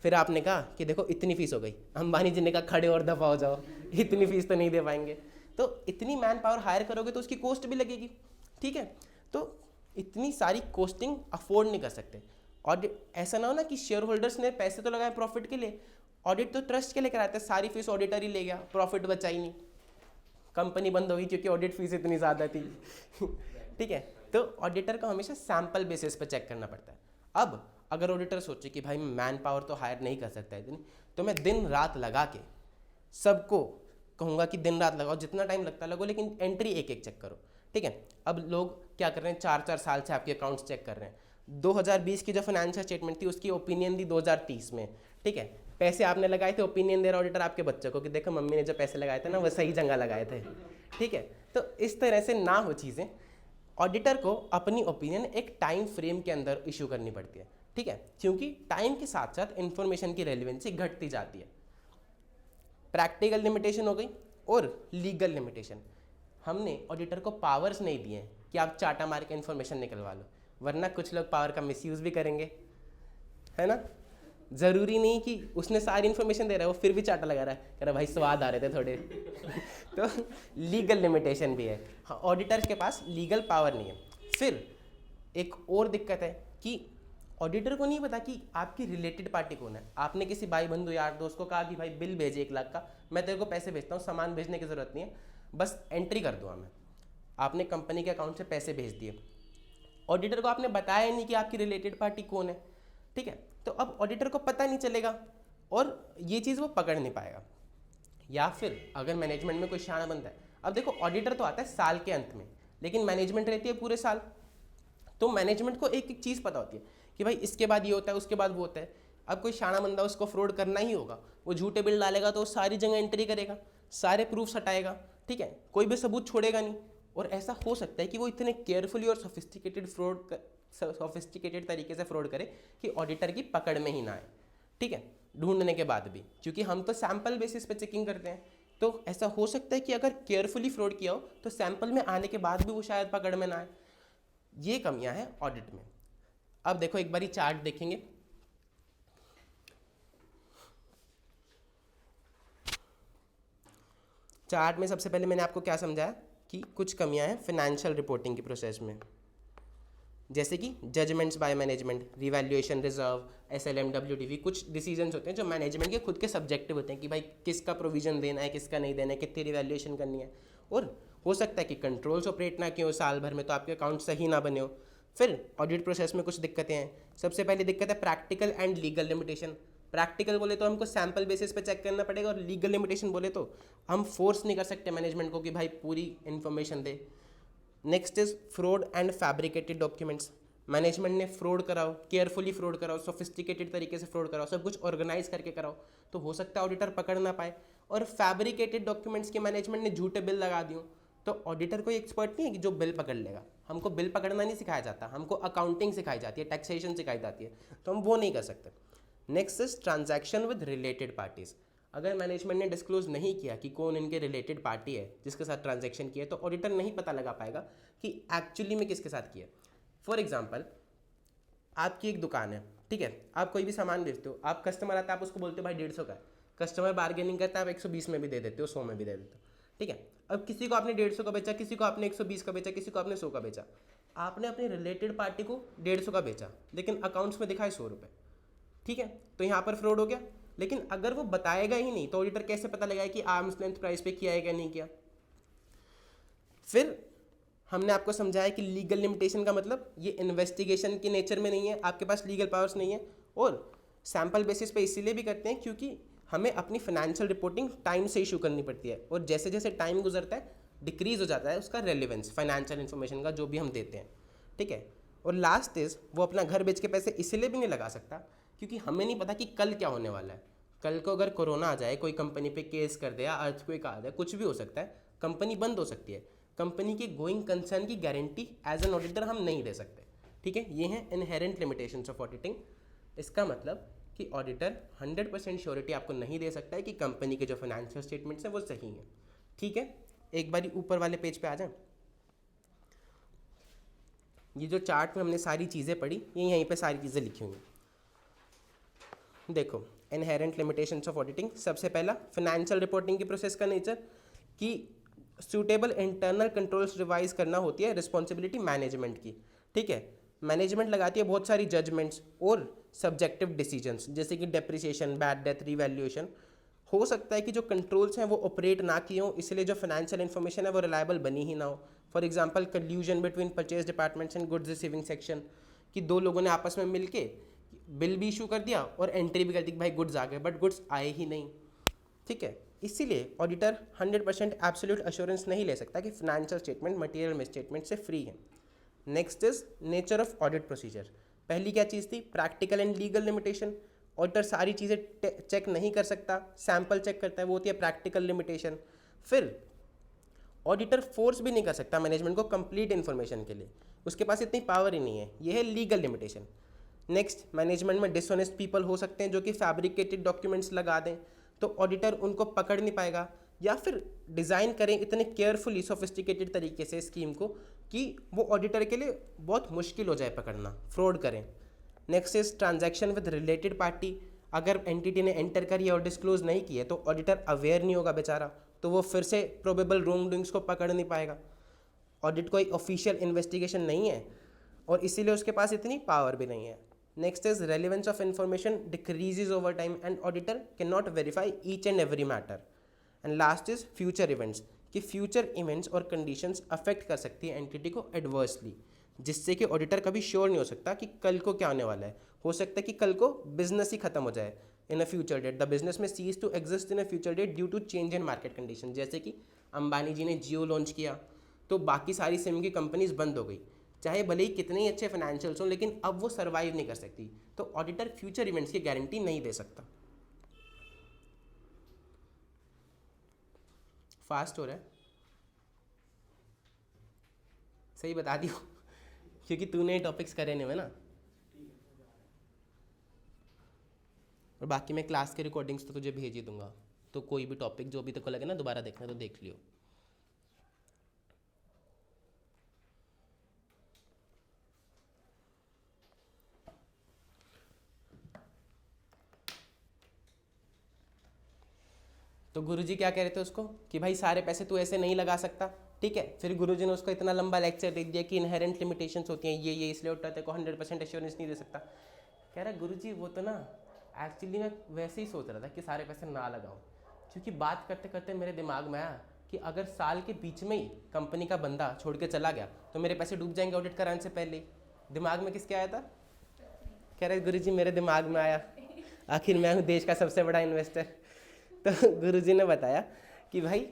फिर आपने कहा कि देखो इतनी फीस हो गई, अंबानी जी ने कहा खड़े और दफा हो जाओ, इतनी फीस तो नहीं दे पाएंगे। तो इतनी मैन पावर हायर करोगे तो उसकी कॉस्ट भी लगेगी, ठीक है। तो इतनी सारी कॉस्टिंग अफोर्ड नहीं कर सकते। ऑडिट ऐसा ना हो ना कि शेयर होल्डर्स ने पैसे तो लगाए प्रॉफिट के लिए, ऑडिट तो ट्रस्ट के लिए कराते हैं, सारी फीस ऑडिटर ही ले गया, प्रॉफिट बचा ही नहीं, कंपनी बंद हो गई क्योंकि ऑडिट फीस इतनी ज़्यादा थी ठीक है। तो ऑडिटर को हमेशा सैंपल बेसिस पर चेक करना पड़ता है। अब अगर ऑडिटर सोचे कि भाई मैन पावर तो हायर नहीं कर सकता इतनी, तो मैं दिन रात लगा के सबको कहूँगा कि दिन रात लगाओ, जितना टाइम लगता है लगो, लेकिन एंट्री एक एक चेक करो, ठीक है। अब लोग क्या कर रहे हैं, 4-4 साल से आपके अकाउंट्स चेक कर रहे हैं। 2020 की जो फाइनेंशियल स्टेटमेंट थी उसकी ओपिनियन दी 2030 में, ठीक है। पैसे आपने लगाए थे, ओपिनियन दे रहा ऑडिटर आपके बच्चों को कि देखो मम्मी ने जो पैसे लगाए थे ना वो सही जगह लगाए थे, ठीक है। तो इस तरह से ना हो चीज़ें, ऑडिटर को अपनी ओपिनियन एक टाइम फ्रेम के अंदर इशू करनी पड़ती है, ठीक है, क्योंकि टाइम के साथ साथ इंफॉर्मेशन की रेलिवेंसी घटती जाती है। प्रैक्टिकल लिमिटेशन हो गई और लीगल लिमिटेशन। हमने ऑडिटर को पावर्स नहीं दिए हैं कि आप चाटा मार के इन्फॉर्मेशन निकलवा लो, वरना कुछ लोग पावर का मिसयूज़ भी करेंगे, है ना। ज़रूरी नहीं कि उसने सारी इन्फॉर्मेशन दे रहा है वो फिर भी चाटा लगा रहा है, कह रहा भाई स्वाद आ रहे थे थोड़े तो लीगल लिमिटेशन भी है, हाँ, ऑडिटर के पास लीगल पावर नहीं है। फिर एक और दिक्कत है कि ऑडिटर को नहीं पता कि आपकी रिलेटेड पार्टी कौन है। आपने किसी भाई बंधु यार दोस्त को कहा कि भाई बिल भेजे 1 लाख का, मैं तेरे को पैसे भेजता हूँ, सामान भेजने की ज़रूरत नहीं है, बस एंट्री कर दूँगा मैं। आपने कंपनी के अकाउंट से पैसे भेज दिए, ऑडिटर को आपने बताया नहीं कि आपकी रिलेटेड पार्टी कौन है, ठीक है। तो अब ऑडिटर को पता नहीं चलेगा और ये चीज़ वो पकड़ नहीं पाएगा। या फिर अगर मैनेजमेंट में कोई शाना बनता है, अब देखो ऑडिटर तो आता है साल के अंत में, लेकिन मैनेजमेंट रहती है पूरे साल, तो मैनेजमेंट को एक एक चीज़ पता होती है कि भाई इसके बाद ये होता है, उसके बाद वो होता है। अब कोई शाना बंदा उसको फ्रॉड करना ही होगा, वो झूठे बिल डालेगा तो वो सारी जगह एंट्री करेगा, सारे प्रूफ्स हटाएगा, ठीक है, कोई भी सबूत छोड़ेगा नहीं। और ऐसा हो सकता है कि वो इतने केयरफुली और सोफिस्टिकेटेड तरीके से फ्रॉड करे कि ऑडिटर की पकड़ में ही ना आए, ठीक है, ढूंढने के बाद भी, क्योंकि हम तो सैंपल बेसिस पे चेकिंग करते हैं। तो ऐसा हो सकता है कि अगर केयरफुली फ्रॉड किया हो तो सैंपल में आने के बाद भी वो शायद पकड़ में ना आए। ये कमियां हैं ऑडिट में। अब देखो एक बारी चार्ट देखेंगे, चार्ट में सबसे पहले मैंने आपको क्या समझाया कि कुछ कमियां हैं फाइनेंशियल रिपोर्टिंग की प्रोसेस में, जैसे कि judgements by management, revaluation reserve, SLM, WTV, कुछ डिसीजंस होते हैं जो मैनेजमेंट के खुद के सब्जेक्टिव होते हैं कि भाई किसका प्रोविजन देना है, किसका नहीं देना है, कितनी रिवैल्यूएशन करनी है। और हो सकता है कि कंट्रोल्स ऑपरेट ना किए हो साल भर में, तो आपके अकाउंट सही ना बने हो। फिर ऑडिट प्रोसेस में कुछ दिक्कतें हैं। सबसे पहली दिक्कत है practical and legal limitation. Practical बोले तो हमको सैम्पल बेसिस पे चेक करना पड़ेगा, और लीगल लिमिटेशन बोले तो हम फोर्स नहीं कर सकते मैनेजमेंट को कि भाई पूरी information they. Next is fraud and fabricated documents. Management ने फ्रॉड कराओ, केयरफुली फ्रॉड कराओ, सोफिस्टिकेटेड तरीके से फ्रॉड कराओ, सब कुछ ऑर्गेनाइज करके कराओ, तो हो सकता है ऑडिटर पकड़ ना पाए। और फैब्रिकेटेड डॉक्यूमेंट्स के मैनेजमेंट ने झूठे बिल लगा दियो, तो ऑडिटर कोई एक्सपर्ट नहीं है कि जो बिल पकड़ लेगा। हमको बिल पकड़ना नहीं सिखाया जाता, हमको अकाउंटिंग सिखाई जाती है, टैक्सेशन सिखाई जाती है, तो हम वो नहीं कर सकते। Next is transaction with related parties. अगर मैनेजमेंट ने डिस्क्लोज नहीं किया कि कौन इनके रिलेटेड पार्टी है जिसके साथ ट्रांजैक्शन किया है, तो ऑडिटर नहीं पता लगा पाएगा कि एक्चुअली में किसके साथ किया। फॉर एग्जाम्पल, आपकी एक दुकान है, ठीक है, आप कोई भी सामान बेचते हो, आप कस्टमर आता है, आप उसको बोलते हो भाई 150 का है, कस्टमर बार्गेनिंग करता है, आप 120 में भी दे देते हो, 100 में भी दे देते हो, ठीक है। अब किसी को आपने 150 का बेचा, किसी को आपने 120 का बेचा, किसी को आपने 100 का बेचा, आपने अपनी रिलेटेड पार्टी को 150 का बेचा, लेकिन अकाउंट्स में दिखाए 100 रुपये, ठीक है, तो यहाँ पर फ्रॉड हो गया। लेकिन अगर वो बताएगा ही नहीं, तो ऑडिटर कैसे पता लगाएगा कि आर्म्स लेंथ प्राइस पे किया है क्या नहीं किया। फिर हमने आपको समझाया कि लीगल लिमिटेशन का मतलब ये इन्वेस्टिगेशन के नेचर में नहीं है, आपके पास लीगल पावर्स नहीं है, और सैम्पल बेसिस पे इसीलिए भी करते हैं क्योंकि हमें अपनी फाइनेंशियल रिपोर्टिंग टाइम से इशू करनी पड़ती है, और जैसे जैसे टाइम गुजरता है डिक्रीज हो जाता है उसका रेलिवेंस फाइनेंशियल इन्फॉर्मेशन का जो भी हम देते हैं, ठीक है। और लास्ट इज वो अपना घर बेच के पैसे इसलिए भी नहीं लगा सकता क्योंकि हमें नहीं पता कि कल क्या होने वाला है। कल को अगर कोरोना आ जाए, कोई कंपनी पे केस कर दे या अर्थक्वेक आ जाए, कुछ भी हो सकता है, कंपनी बंद हो सकती है, कंपनी की गोइंग कंसर्न की गारंटी एज एन ऑडिटर हम नहीं दे सकते, ठीक है। ये हैं इनहेरेंट लिमिटेशंस ऑफ ऑडिटिंग। इसका मतलब कि ऑडिटर 100% श्योरिटी आपको नहीं दे सकता है कि कंपनी के जो फाइनेंशियल स्टेटमेंट्स हैं वो सही हैं, ठीक है। एक बारी ऊपर वाले पेज पे आ जाएं। ये जो चार्ट में हमने सारी चीज़ें पढ़ी, ये यहीं पे सारी चीज़ें लिखी हुई हैं। देखो, इनहेरेंट लिमिटेशंस ऑफ ऑडिटिंग, सबसे पहला फाइनेंशियल रिपोर्टिंग की प्रोसेस का नेचर कि सूटेबल इंटरनल कंट्रोल्स रिवाइज करना होती है रिस्पॉन्सिबिलिटी मैनेजमेंट की, ठीक है। मैनेजमेंट लगाती है बहुत सारी जजमेंट्स और सब्जेक्टिव डिसीजंस, जैसे कि डेप्रिसिएशन, बैड डेथ, रिवैल्यूएशन। हो सकता है कि जो कंट्रोल्स हैं वो ऑपरेट ना किए हों, इसलिए जो फाइनेंशियल इन्फॉर्मेशन है वो रिलायबल बनी ही ना हो। For example, कल्यूजन between purchase departments and goods receiving section, कि दो लोगों ने आपस में मिलके बिल भी इशू कर दिया और एंट्री भी कर दी कि भाई गुड्स आ गए, बट गुड्स आए ही नहीं, ठीक है। इसीलिए ऑडिटर 100% एब्सोल्यूट अश्योरेंस नहीं ले सकता कि फाइनेंशियल स्टेटमेंट मटेरियल मिसस्टेटमेंट से फ्री है। Next is nature of audit procedure. पहली क्या चीज़ थी? Practical and legal limitation. Auditor सारी चीज़ें चेक नहीं कर सकता, सैंपल चेक करता है, वो होती है प्रैक्टिकल लिमिटेशन। फिर ऑडिटर फोर्स भी नहीं कर सकता मैनेजमेंट को कंप्लीट इन्फॉर्मेशन के लिए, उसके पास इतनी पावर ही नहीं है, ये है लीगल लिमिटेशन। नेक्स्ट, मैनेजमेंट में डिसऑनेस्ट पीपल हो सकते हैं जो कि फैब्रिकेटेड डॉक्यूमेंट्स लगा दें, तो ऑडिटर उनको पकड़ नहीं पाएगा, या फिर डिज़ाइन करें इतने केयरफुली सोफिस्टिकेटेड तरीके से स्कीम को कि वो ऑडिटर के लिए बहुत मुश्किल हो जाए पकड़ना, फ्रॉड करें। Next is transaction with related party. अगर एंटिटी ने एंटर करी और डिस्क्लोज नहीं किए तो ऑडिटर अवेयर नहीं होगा बेचारा, तो वो फिर से प्रोबेबल रॉन्ग डूइंग्स को पकड़ नहीं पाएगा। ऑडिट कोई ऑफिशियल इन्वेस्टिगेशन नहीं है और इसीलिए उसके पास इतनी पावर भी नहीं है। Next is relevance of information decreases over time and auditor can not verify each and every matter. And last is future events, कि फ्यूचर इवेंट्स और कंडीशंस अफेक्ट कर सकती है एंटिटी को एडवर्सली, जिससे कि ऑडिटर कभी श्योर नहीं हो सकता कि कल को क्या होने वाला है। हो सकता है कि कल को बिजनेस ही खत्म हो जाए in a future date, the business may cease to exist in a future date due to change in market condition. जैसे कि अंबानी जी ने जियो लॉन्च किया तो बाकी सारी सिम की कंपनीज बंद हो गई, चाहे भले ही कितने ही अच्छे फाइनेंशियल्स हों, लेकिन अब वो सर्वाइव नहीं कर सकती, तो ऑडिटर फ्यूचर इवेंट्स की गारंटी नहीं दे सकता। फास्ट हो रहा है, सही बता दियो क्योंकि तूने टॉपिक्स करे नहीं है ना, और बाकी मैं क्लास के रिकॉर्डिंग्स तो तुझे भेज ही दूंगा, तो कोई भी टॉपिक जो भी तेरे को लगे ना दोबारा देखना तो देख लियो। तो गुरुजी क्या कह रहे थे उसको कि भाई सारे पैसे तू ऐसे नहीं लगा सकता, ठीक है। फिर गुरुजी ने उसको इतना लंबा लेक्चर दे दिया कि इनहेरेंट लिमिटेशंस होती हैं ये इसलिए ऑडिटर को 100% एश्योरेंस नहीं दे सकता। कह रहा गुरुजी वो तो ना एक्चुअली मैं वैसे ही सोच रहा था कि सारे पैसे ना लगाऊं, क्योंकि बात करते करते मेरे दिमाग में आया कि अगर साल के बीच में ही कंपनी का बंदा छोड़ के चला गया तो मेरे पैसे डूब जाएंगे ऑडिट कराने से पहले ही। दिमाग में किसके आया था? कह रहे गुरुजी मेरे दिमाग में आया, आखिर मैं हूँ देश का सबसे बड़ा इन्वेस्टर। तो गुरुजी ने बताया कि भाई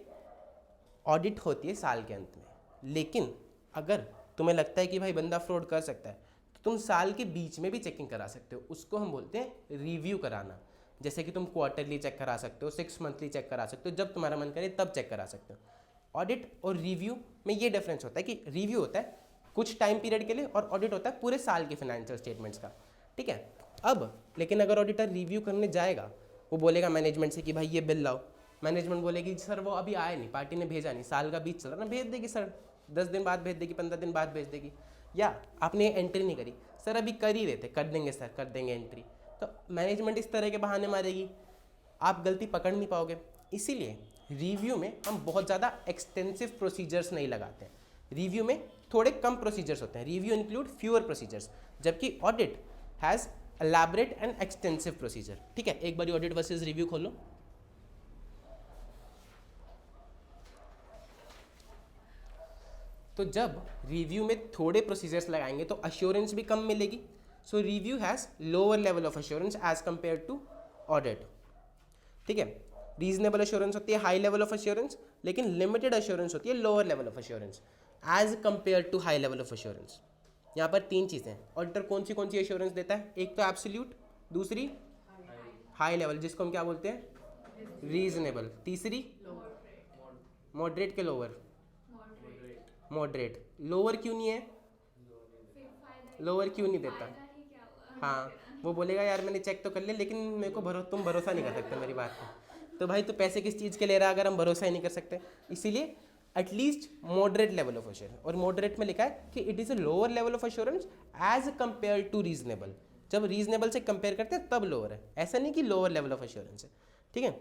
ऑडिट होती है साल के अंत में, लेकिन अगर तुम्हें लगता है कि भाई बंदा फ्रॉड कर सकता है तो तुम साल के बीच में भी चेकिंग करा सकते हो। उसको हम बोलते हैं रिव्यू कराना। जैसे कि तुम क्वार्टरली चेक करा सकते हो, 6 मंथली चेक करा सकते हो, जब तुम्हारा मन करे तब चेक करा सकते हो। ऑडिट और रिव्यू में ये डिफरेंस होता है कि रिव्यू होता है कुछ टाइम पीरियड के लिए और ऑडिट होता है पूरे साल के फाइनेंशियल स्टेटमेंट्स का, ठीक है। अब लेकिन अगर ऑडिटर रिव्यू करने जाएगा, वो बोलेगा मैनेजमेंट से कि भाई ये बिल लाओ, मैनेजमेंट बोलेगी सर वो अभी आया नहीं, पार्टी ने भेजा नहीं, साल का बीच चल रहा ना, भेज देगी सर, 10 दिन बाद भेज देगी, 15 दिन बाद भेज देगी। या आपने एंट्री नहीं करी, सर अभी कर ही रहे थे, कर देंगे सर, कर देंगे एंट्री। तो मैनेजमेंट इस तरह के बहाने मारेगी, आप गलती पकड़ नहीं पाओगे। इसीलिए रिव्यू में हम बहुत ज़्यादा एक्सटेंसिव प्रोसीजर्स नहीं लगाते हैं। रिव्यू में थोड़े कम प्रोसीजर्स होते हैं, रिव्यू इंक्लूड फ्यूअर प्रोसीजर्स, जबकि audit has elaborate and extensive procedure, ठीक है। एक बार ऑडिट वर्सेस रिव्यू खोलो। तो जब रिव्यू में थोड़े प्रोसीजर्स लगाएंगे तो अश्योरेंस भी कम मिलेगी। So review has lower level of assurance as compare to audit, ठीक है। रीजनेबल अश्योरेंस होती है हाई लेवल ऑफ अश्योरेंस, लेकिन लिमिटेड अश्योरेंस होती है lower level of assurance as compare to high level of assurance. यहाँ पर 3 चीज़ें, ऑडिटर कौन सी अश्योरेंस देता है? एक तो एब्सोल्यूट, दूसरी हाई लेवल जिसको हम क्या बोलते हैं रीजनेबल, तीसरी मॉडरेट के लोअर। मॉडरेट लोअर क्यों नहीं है? लोअर क्यों नहीं देता? हाँ, वो बोलेगा यार मैंने चेक तो कर लिया लेकिन मेरे को तुम भरोसा नहीं कर सकते मेरी बात पे। तो भाई तो पैसे किस चीज़ के ले रहा है अगर हम भरोसा ही नहीं कर सकते? इसीलिए at least moderate level of assurance, और मॉडरेट में लिखा है कि it is a lower level of assurance as compare to reasonable. जब रीजनेबल से कंपेयर करते हैं तब लोअर है, ऐसा नहीं कि लोअर लेवल ऑफ अश्योरेंस है, ठीक है।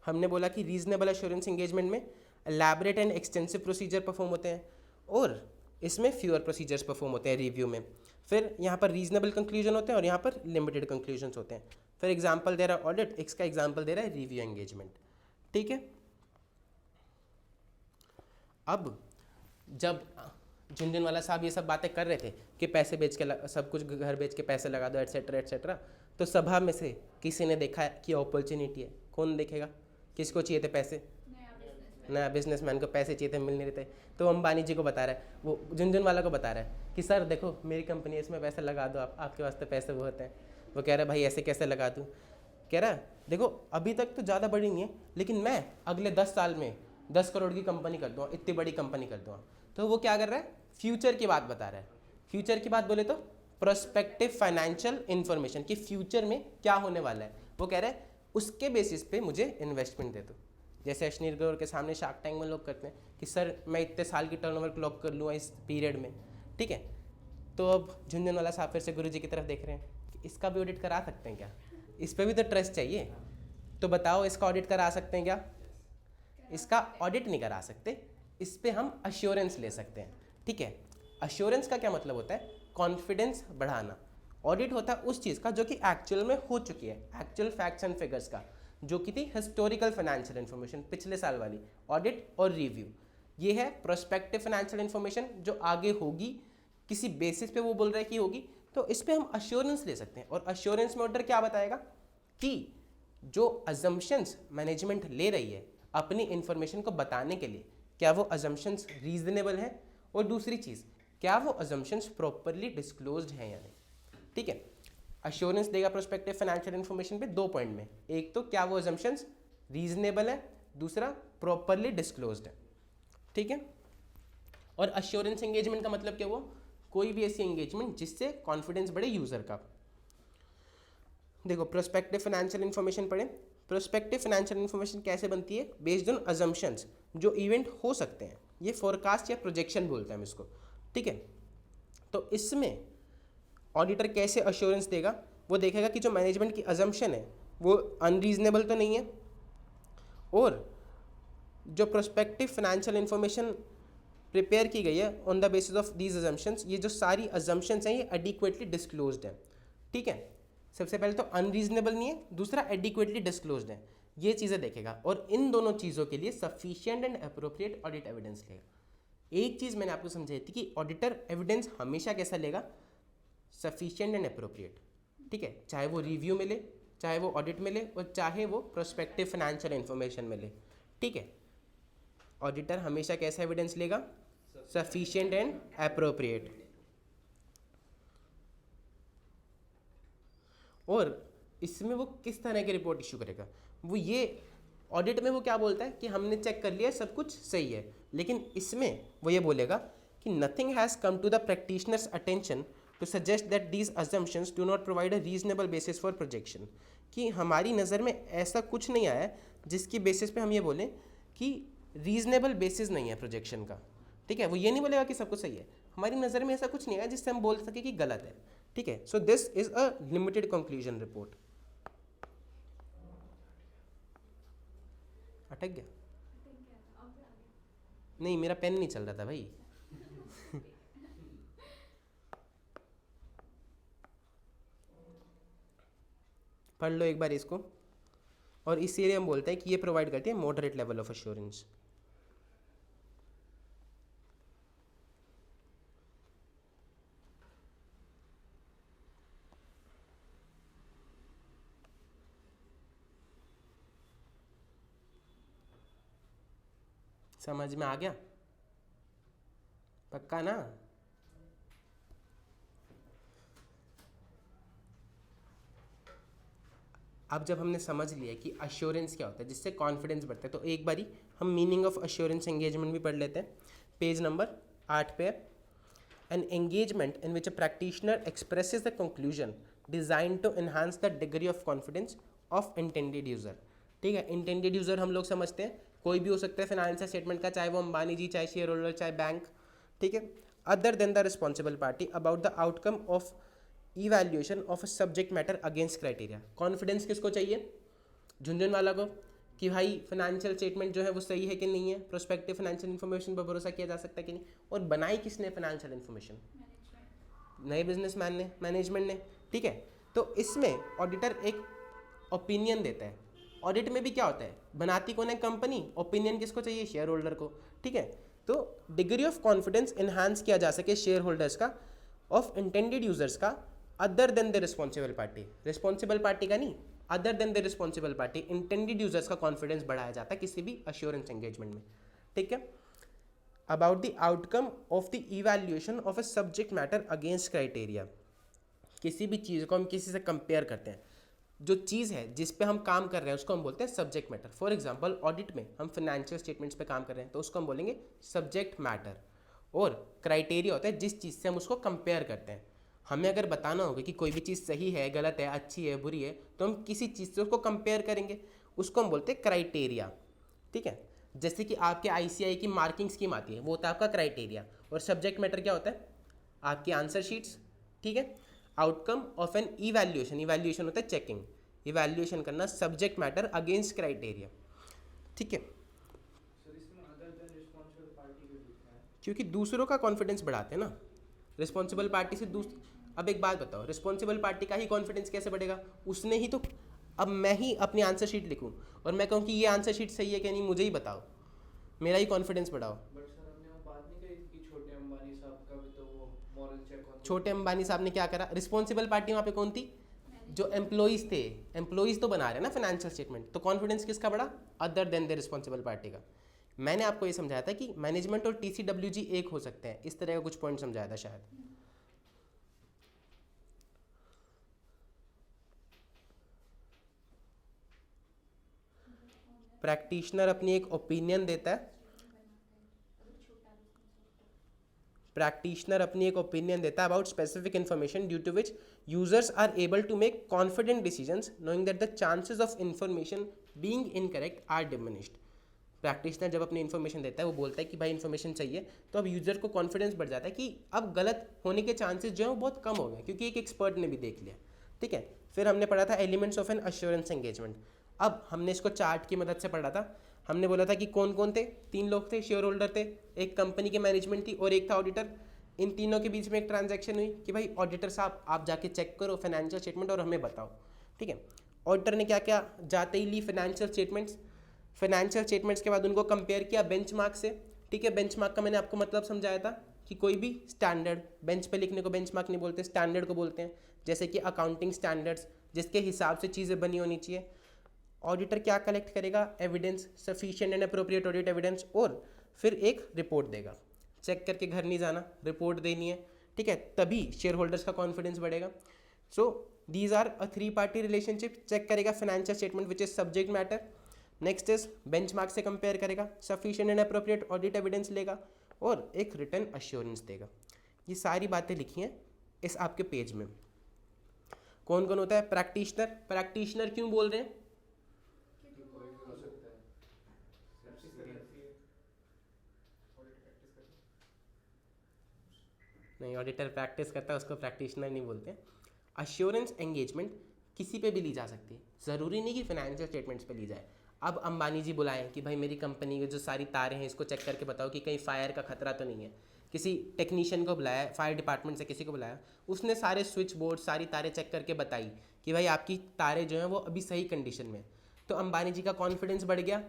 हमने बोला कि रीजनेबल अश्योरेंस एंगेजमेंट में elaborate and extensive procedure perform होते हैं और इसमें फ्यूअर प्रोसीजर्स परफॉर्म होते हैं रिव्यू में। फिर यहाँ पर रीजनेबल कंक्लूजन होते हैं और यहाँ पर लिमिटेड कंक्लूजन्स होते हैं। फिर एग्जांपल दे रहा है ऑडिट, इसका एग्जांपल दे रहा है रिव्यू एंगेजमेंट, ठीक है। अब जब झुनझुनवाला साहब ये सब बातें कर रहे थे कि पैसे बेच के सब कुछ घर बेच के पैसे लगा दो एट्सेट्रा एट्सेट्रा, तो सभा में से किसी ने देखा कि अपॉर्चुनिटी है। कौन देखेगा? किसको चाहिए थे पैसे? नया बिजनेसमैन को पैसे चाहिए थे, मिल नहीं रहे थे। तो अंबानी जी को बता रहा है, वो झुनझुनवाला को बता रहा है कि सर देखो मेरी कंपनी है, इसमें पैसे लगा दो, आपके वास्ते पैसे बहुत हैं। वो कह रहा है भाई ऐसे कैसे लगा दूँ? कह रहा है देखो अभी तक तो ज़्यादा बड़ी नहीं है, लेकिन मैं अगले 10 साल में 10 करोड़ की कंपनी कर दूँगा, इतनी बड़ी कंपनी कर दूँगा। तो वो क्या कर रहा है? फ्यूचर की बात बता रहा है। फ्यूचर की बात बोले तो प्रोस्पेक्टिव फाइनेंशियल इन्फॉर्मेशन कि फ्यूचर में क्या होने वाला है। वो कह रहा है उसके बेसिस पे मुझे इन्वेस्टमेंट दे दो। जैसे अश्नीर ग्रोवर के सामने शार्क टैंक में लोग करते हैं कि सर मैं इतने साल की टर्नओवर क्लॉक कर लूँगा इस पीरियड में, ठीक है। तो अब झुनझुनवाला साहब फिर से गुरुजी की तरफ देख रहे हैं कि इसका भी ऑडिट करा सकते हैं क्या? इस पर भी तो ट्रस्ट चाहिए। तो बताओ इसका ऑडिट करा सकते हैं क्या? इसका ऑडिट नहीं करा सकते, इस पर हम अश्योरेंस ले सकते हैं, ठीक है। अश्योरेंस का क्या मतलब होता है? कॉन्फिडेंस बढ़ाना। ऑडिट होता है उस चीज़ का जो कि एक्चुअल में हो चुकी है, एक्चुअल फैक्ट्स एंड फिगर्स का, जो कि थी हिस्टोरिकल फाइनेंशियल इन्फॉर्मेशन पिछले साल वाली। ऑडिट और रिव्यू ये है प्रोस्पेक्टिव फाइनेंशियल इन्फॉर्मेशन जो आगे होगी, किसी बेसिस पे वो बोल रहा है कि होगी, तो इस पे हम अश्योरेंस ले सकते हैं। और अश्योरेंस में ऑडिटर क्या बताएगा कि जो अजम्पशंस मैनेजमेंट ले रही है अपनी इन्फॉर्मेशन को बताने के लिए, क्या वो अजम्पशंस रीजनेबल हैं, और दूसरी चीज़ क्या वो अजम्पशंस प्रॉपरली डिस्क्लोज्ड हैं या नहीं, ठीक है। अश्योरेंस देगा प्रोस्पेक्टिव फाइनेंशियल इन्फॉर्मेशन पे 2 पॉइंट में, एक तो क्या वो अजम्पशंस रीजनेबल है, दूसरा प्रॉपरली डिस्क्लोज्ड है, ठीक है। और अश्योरेंस एंगेजमेंट का मतलब क्या हुआ? कोई भी ऐसी एंगेजमेंट जिससे कॉन्फिडेंस बढ़े यूजर का। देखो प्रोस्पेक्टिव फाइनेंशियल इन्फॉर्मेशन पढ़े। प्रोस्पेक्टिव फाइनेंशियल इन्फॉर्मेशन कैसे बनती है? बेस्ड ऑन अजम्पशंस जो इवेंट हो सकते हैं, ये फोरकास्ट या प्रोजेक्शन बोलते हैं हम इसको, ठीक है। तो इसमें ऑडिटर कैसे अश्योरेंस देगा? वो देखेगा कि जो मैनेजमेंट की अजम्पशन है वो अनरीजनेबल तो नहीं है और जो प्रोस्पेक्टिव फाइनेंशियल इन्फॉर्मेशन प्रिपेयर की गई है on the basis of these assumptions, ये जो सारी अजम्पशंस हैं ये एडिक्वेटली डिस्क्लोज्ड हैं, ठीक है। सबसे पहले तो अनरीजनेबल नहीं है, दूसरा एडिक्वेटली डिस्क्लोज्ड है, ये चीज़ें देखेगा और इन दोनों चीज़ों के लिए sufficient and appropriate audit evidence लेगा। एक चीज़ मैंने आपको समझाई थी कि ऑडिटर एविडेंस हमेशा कैसा लेगा, सफिशिएंट एंड अप्रोप्रिएट, ठीक है, चाहे वो रिव्यू मिले, चाहे वो ऑडिट मिले और चाहे वो प्रोस्पेक्टिव फाइनेंशियल इन्फॉर्मेशन मिले, ठीक है। ऑडिटर हमेशा कैसा एविडेंस लेगा, सफिशिएंट एंड अप्रोप्रिएट। और इसमें वो किस तरह की रिपोर्ट इशू करेगा, वो ये ऑडिट में वो क्या बोलता है कि हमने चेक कर लिया सब कुछ सही है, लेकिन इसमें वो ये बोलेगा कि nothing has come to the practitioner's attention to suggest that these assumptions do not provide a reasonable basis for projection, कि हमारी नज़र में ऐसा कुछ नहीं आया है जिसकी बेसिस पे हम ये बोलें कि रीजनेबल बेसिस नहीं है प्रोजेक्शन का, ठीक है। वो ये नहीं बोलेगा कि सब कुछ सही है, हमारी नज़र में ऐसा कुछ नहीं आया जिससे हम बोल सके कि गलत है, ठीक है। So this is a limited conclusion report. अटक गया? नहीं, मेरा पेन नहीं चल रहा था भाई। पढ़ लो एक बार इसको, और इसीलिए हम बोलते हैं कि ये प्रोवाइड करती है मॉडरेट लेवल ऑफ एश्योरेंस। समझ में आ गया? पक्का ना? अब जब हमने समझ लिया कि अश्योरेंस क्या होता है जिससे कॉन्फिडेंस बढ़ता है, तो एक बारी हम मीनिंग ऑफ अश्योरेंस एंगेजमेंट भी पढ़ लेते हैं। पेज नंबर 8 पे, an engagement in which a practitioner expresses the conclusion design to enhance the degree of confidence of intended user, ठीक है। इंटेंडेड यूजर हम लोग समझते हैं कोई भी हो सकता है फाइनेंशियल स्टेटमेंट का, चाहे वो अंबानी जी, चाहे शेयर होल्डर, चाहे बैंक, ठीक है। Other than the responsible party about the outcome of evaluation of a subject matter against criteria. Confidence किसको चाहिए, झुंझुन वाला को, कि भाई फाइनेंशियल स्टेटमेंट जो है वो सही है कि नहीं है, प्रोस्पेक्टिव फाइनेंशियल इन्फॉर्मेशन पर भरोसा किया जा सकता है कि नहीं, और बनाई किसने फाइनेंशियल इन्फॉर्मेशन, नए बिजनेसमैन ने, मैनेजमेंट ने, ठीक है। तो इसमें ऑडिटर एक ओपिनियन देता है। ऑडिट में भी क्या होता है, बनाती कौन है, कंपनी, ओपिनियन किसको चाहिए, शेयर होल्डर को, ठीक है। तो डिग्री ऑफ कॉन्फिडेंस इन्हांस किया जा सके शेयर होल्डर्स का, ऑफ इंटेंडेड यूजर्स का, other than the responsible party, responsible party का नहीं, other than the responsible party, intended users का कॉन्फिडेंस बढ़ाया जाता है किसी भी अश्योरेंस एंगेजमेंट में, ठीक है। About the outcome of the evaluation of a subject matter against criteria, किसी भी चीज़ को हम किसी से कंपेयर करते हैं, जो चीज़ है जिस पे हम काम कर रहे हैं उसको हम बोलते हैं subject matter. For example audit में हम फाइनेंशियल स्टेटमेंट्स पे काम कर रहे हैं तो उसको हम बोलेंगे सब्जेक्ट मैटर, और क्राइटेरिया होता है जिस चीज़ से हम उसको कंपेयर करते हैं। हमें अगर बताना होगा कि कोई भी चीज़ सही है, गलत है, अच्छी है, बुरी है, तो हम किसी चीज़ से उसको कंपेयर करेंगे, उसको हम बोलते हैं क्राइटेरिया, ठीक है। जैसे कि आपके ICAI की मार्किंग स्कीम आती है, वो होता है आपका क्राइटेरिया, और सब्जेक्ट मैटर क्या होता है, आपकी आंसर शीट्स, ठीक है। Outcome of an evaluation, evaluation होता है चेकिंग, इवैल्यूएशन करना सब्जेक्ट मैटर अगेंस्ट क्राइटेरिया, ठीक है। क्योंकि दूसरों का कॉन्फिडेंस बढ़ाते हैं ना, रिस्पॉन्सिबल पार्टी से अब एक बात बताओ, रिस्पॉन्सिबल पार्टी का ही कॉन्फिडेंस कैसे बढ़ेगा, उसने ही तो, अब मैं ही अपनी आंसर शीट लिखूं और मैं कहूँ कि ये आंसर शीट सही है कि नहीं, मुझे ही बताओ, मेरा ही कॉन्फिडेंस बढ़ाओ। बट सर हमने वो बात नहीं करी कि छोटे अंबानी साहब का भी तो वो मॉरल चेक होता है। छोटे अंबानी साहब ने क्या करा, रिस्पॉन्सिबल पार्टी वहाँ पे कौन थी, जो एम्प्लॉइज थे, एम्प्लॉइज तो बना रहे हैं ना फाइनेंशियल स्टेटमेंट, तो कॉन्फिडेंस किसका बढ़ा, other than the responsible party का। मैंने आपको ये समझाया था कि मैनेजमेंट और TCWG एक हो सकते हैं, इस तरह का कुछ पॉइंट समझाया था शायद। प्रैक्टिशनर अपनी एक ओपिनियन देता है, प्रैक्टिशनर अपनी एक ओपिनियन देता है about specific information due to which users are able to make confident decisions knowing that the chances of information being incorrect are diminished. Practitioner जब अपनी इन्फॉर्मेशन देता है वो बोलता है कि भाई इन्फॉर्मेशन चाहिए, तो अब यूजर को कॉन्फिडेंस बढ़ जाता है कि अब गलत होने के चांसेस जो है वो बहुत कम हो गए, क्योंकि एक एक्सपर्ट ने भी देख लिया, ठीक है। फिर हमने पढ़ा था elements of an assurance engagement. अब हमने इसको चार्ट की मदद से पढ़ा था। हमने बोला था कि कौन कौन थे, 3 लोग थे, शेयर होल्डर थे, एक कंपनी के मैनेजमेंट थी और एक था ऑडिटर। इन तीनों के बीच में एक ट्रांजैक्शन हुई कि भाई ऑडिटर साहब आप जाके चेक करो फाइनेंशियल स्टेटमेंट और हमें बताओ, ठीक है। ऑडिटर ने क्या क्या, जाते ही ली फाइनेंशियल स्टेटमेंट्स के बाद उनको कंपेयर किया बेंचमार्क से, ठीक है। बेंचमार्क का मैंने आपको मतलब समझाया था कि कोई भी स्टैंडर्ड, बेंच पे लिखने को बेंचमार्क नहीं बोलते, स्टैंडर्ड को बोलते हैं, जैसे कि अकाउंटिंग स्टैंडर्ड्स, जिसके हिसाब से चीज़ें बनी होनी चाहिए। ऑडिटर क्या कलेक्ट करेगा, evidence, sufficient and appropriate audit evidence, और फिर एक रिपोर्ट देगा। चेक करके घर नहीं जाना, रिपोर्ट देनी है, ठीक है, तभी शेयर होल्डर्स का कॉन्फिडेंस बढ़ेगा। So these are a 3 party relationship. Check करेगा financial statement which is subject matter, next is benchmark से कंपेयर करेगा, sufficient and appropriate audit evidence लेगा और एक रिटर्न अश्योरेंस देगा। ये सारी बातें लिखी हैं इस आपके पेज में। कौन कौन होता है प्रैक्टिशनर? प्रैक्टिशनर क्यों बोल रहे हैं? कि कोई भी हो सकता है, प्रैक्टिस करनी है, ऑडिट प्रैक्टिस करनी नहीं, ऑडिटर प्रैक्टिस करता है उसको प्रैक्टिशनर नहीं बोलते। अश्योरेंस एंगेजमेंट किसी पे भी ली जा सकती है, ज़रूरी नहीं कि फाइनेंशियल स्टेटमेंट्स पे ली जाए। अब अंबानी जी बुलाएं कि भाई मेरी कंपनी के जो सारी तारें हैं इसको चेक करके बताओ कि कहीं फायर का खतरा तो नहीं है। किसी टेक्नीशियन को बुलाया, फायर डिपार्टमेंट से किसी को बुलाया, उसने सारे स्विच बोर्ड, सारी तारें चेक करके बताई कि भाई आपकी तारें जो हैं वो अभी सही कंडीशन में है, तो अंबानी जी का कॉन्फिडेंस बढ़ गया,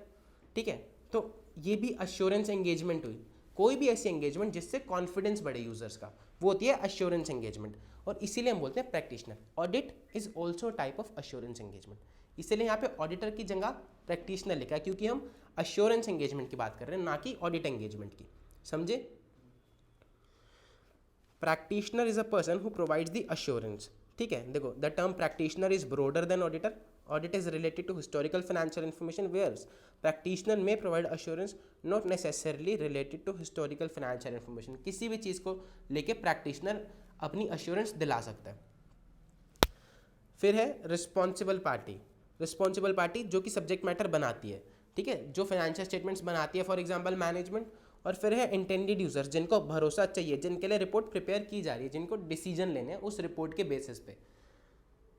ठीक है। तो ये भी अश्योरेंस एंगेजमेंट हुई। कोई भी ऐसी एंगेजमेंट जिससे कॉन्फिडेंस बढ़े यूजर्स का, वो होती है अश्योरेंस एंगेजमेंट, और इसीलिए हम बोलते हैं practitioner. Audit is also type of assurance engagement, इसीलिए यहाँ पे ऑडिटर की जगह प्रैक्टिशनर लिखा है, क्योंकि हम अश्योरेंस एंगेजमेंट की बात कर रहे हैं, ना कि ऑडिट एंगेजमेंट की। समझे? Practitioner is a person who provides the assurance, ठीक है। देखो, the term practitioner is broader then auditor. Audit is related to historical financial information, whereas practitioner may provide assurance not necessarily related to historical financial information. किसी भी चीज़ को लेके practitioner अपनी assurance दिला सकता है। फिर है responsible party. Responsible party जो कि subject matter बनाती है, ठीक है, जो financial statements बनाती है, for example management. और फिर है intended users, जिनको भरोसा चाहिए, जिनके लिए रिपोर्ट प्रिपेयर की जा रही है, जिनको डिसीजन लेने हैं उस रिपोर्ट के बेसिस पे।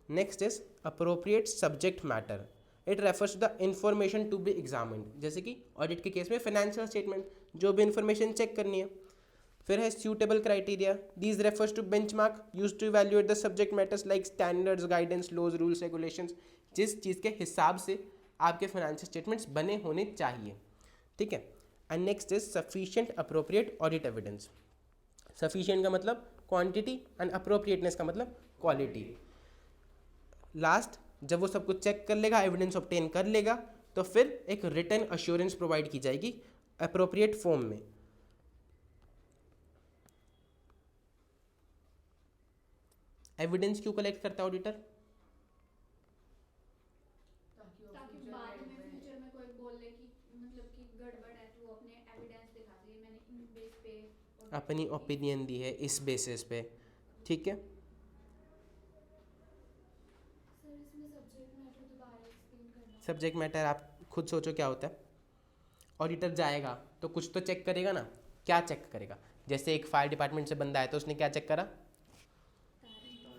Next is appropriate subject matter. It refers to the information to be examined, जैसे कि ऑडिट के केस में फाइनेंशियल स्टेटमेंट, जो भी इंफॉर्मेशन चेक करनी है. फिर है suitable criteria. These refers to benchmark use to evaluate the subject matters like standards, guidance, laws, rules, regulations, जिस चीज़ के हिसाब से आपके फाइनेंशियल स्टेटमेंट्स बने होने चाहिए, ठीक है. And next is sufficient appropriate audit evidence. Sufficient का मतलब क्वांटिटी एंड अप्रोप्रिएटनेस का मतलब क्वालिटी. लास्ट, जब वो सब कुछ चेक कर लेगा, एविडेंस ऑब्टेन कर लेगा, तो फिर एक रिटन अश्योरेंस प्रोवाइड की जाएगी अप्रोप्रिएट फॉर्म में. एविडेंस क्यों कलेक्ट करता है ऑडिटर? ताकि बाद में फ्यूचर में कोई बोल ले कि मतलब कि गड़बड़ है, तो वो अपने एविडेंस दिखा दे, मैंने इन बेस पे अपनी ओपिनियन दी है इस बेसिस पे, ठीक है. सर इसमें सब्जेक्ट मैटर दोबारा एक्सप्लेन करना. सब्जेक्ट मैटर आप खुद सोचो क्या होता है. ऑडिटर जाएगा तो कुछ तो चेक करेगा ना. क्या चेक करेगा? जैसे एक फायर डिपार्टमेंट से बंदा है तो उसने क्या चेक करा?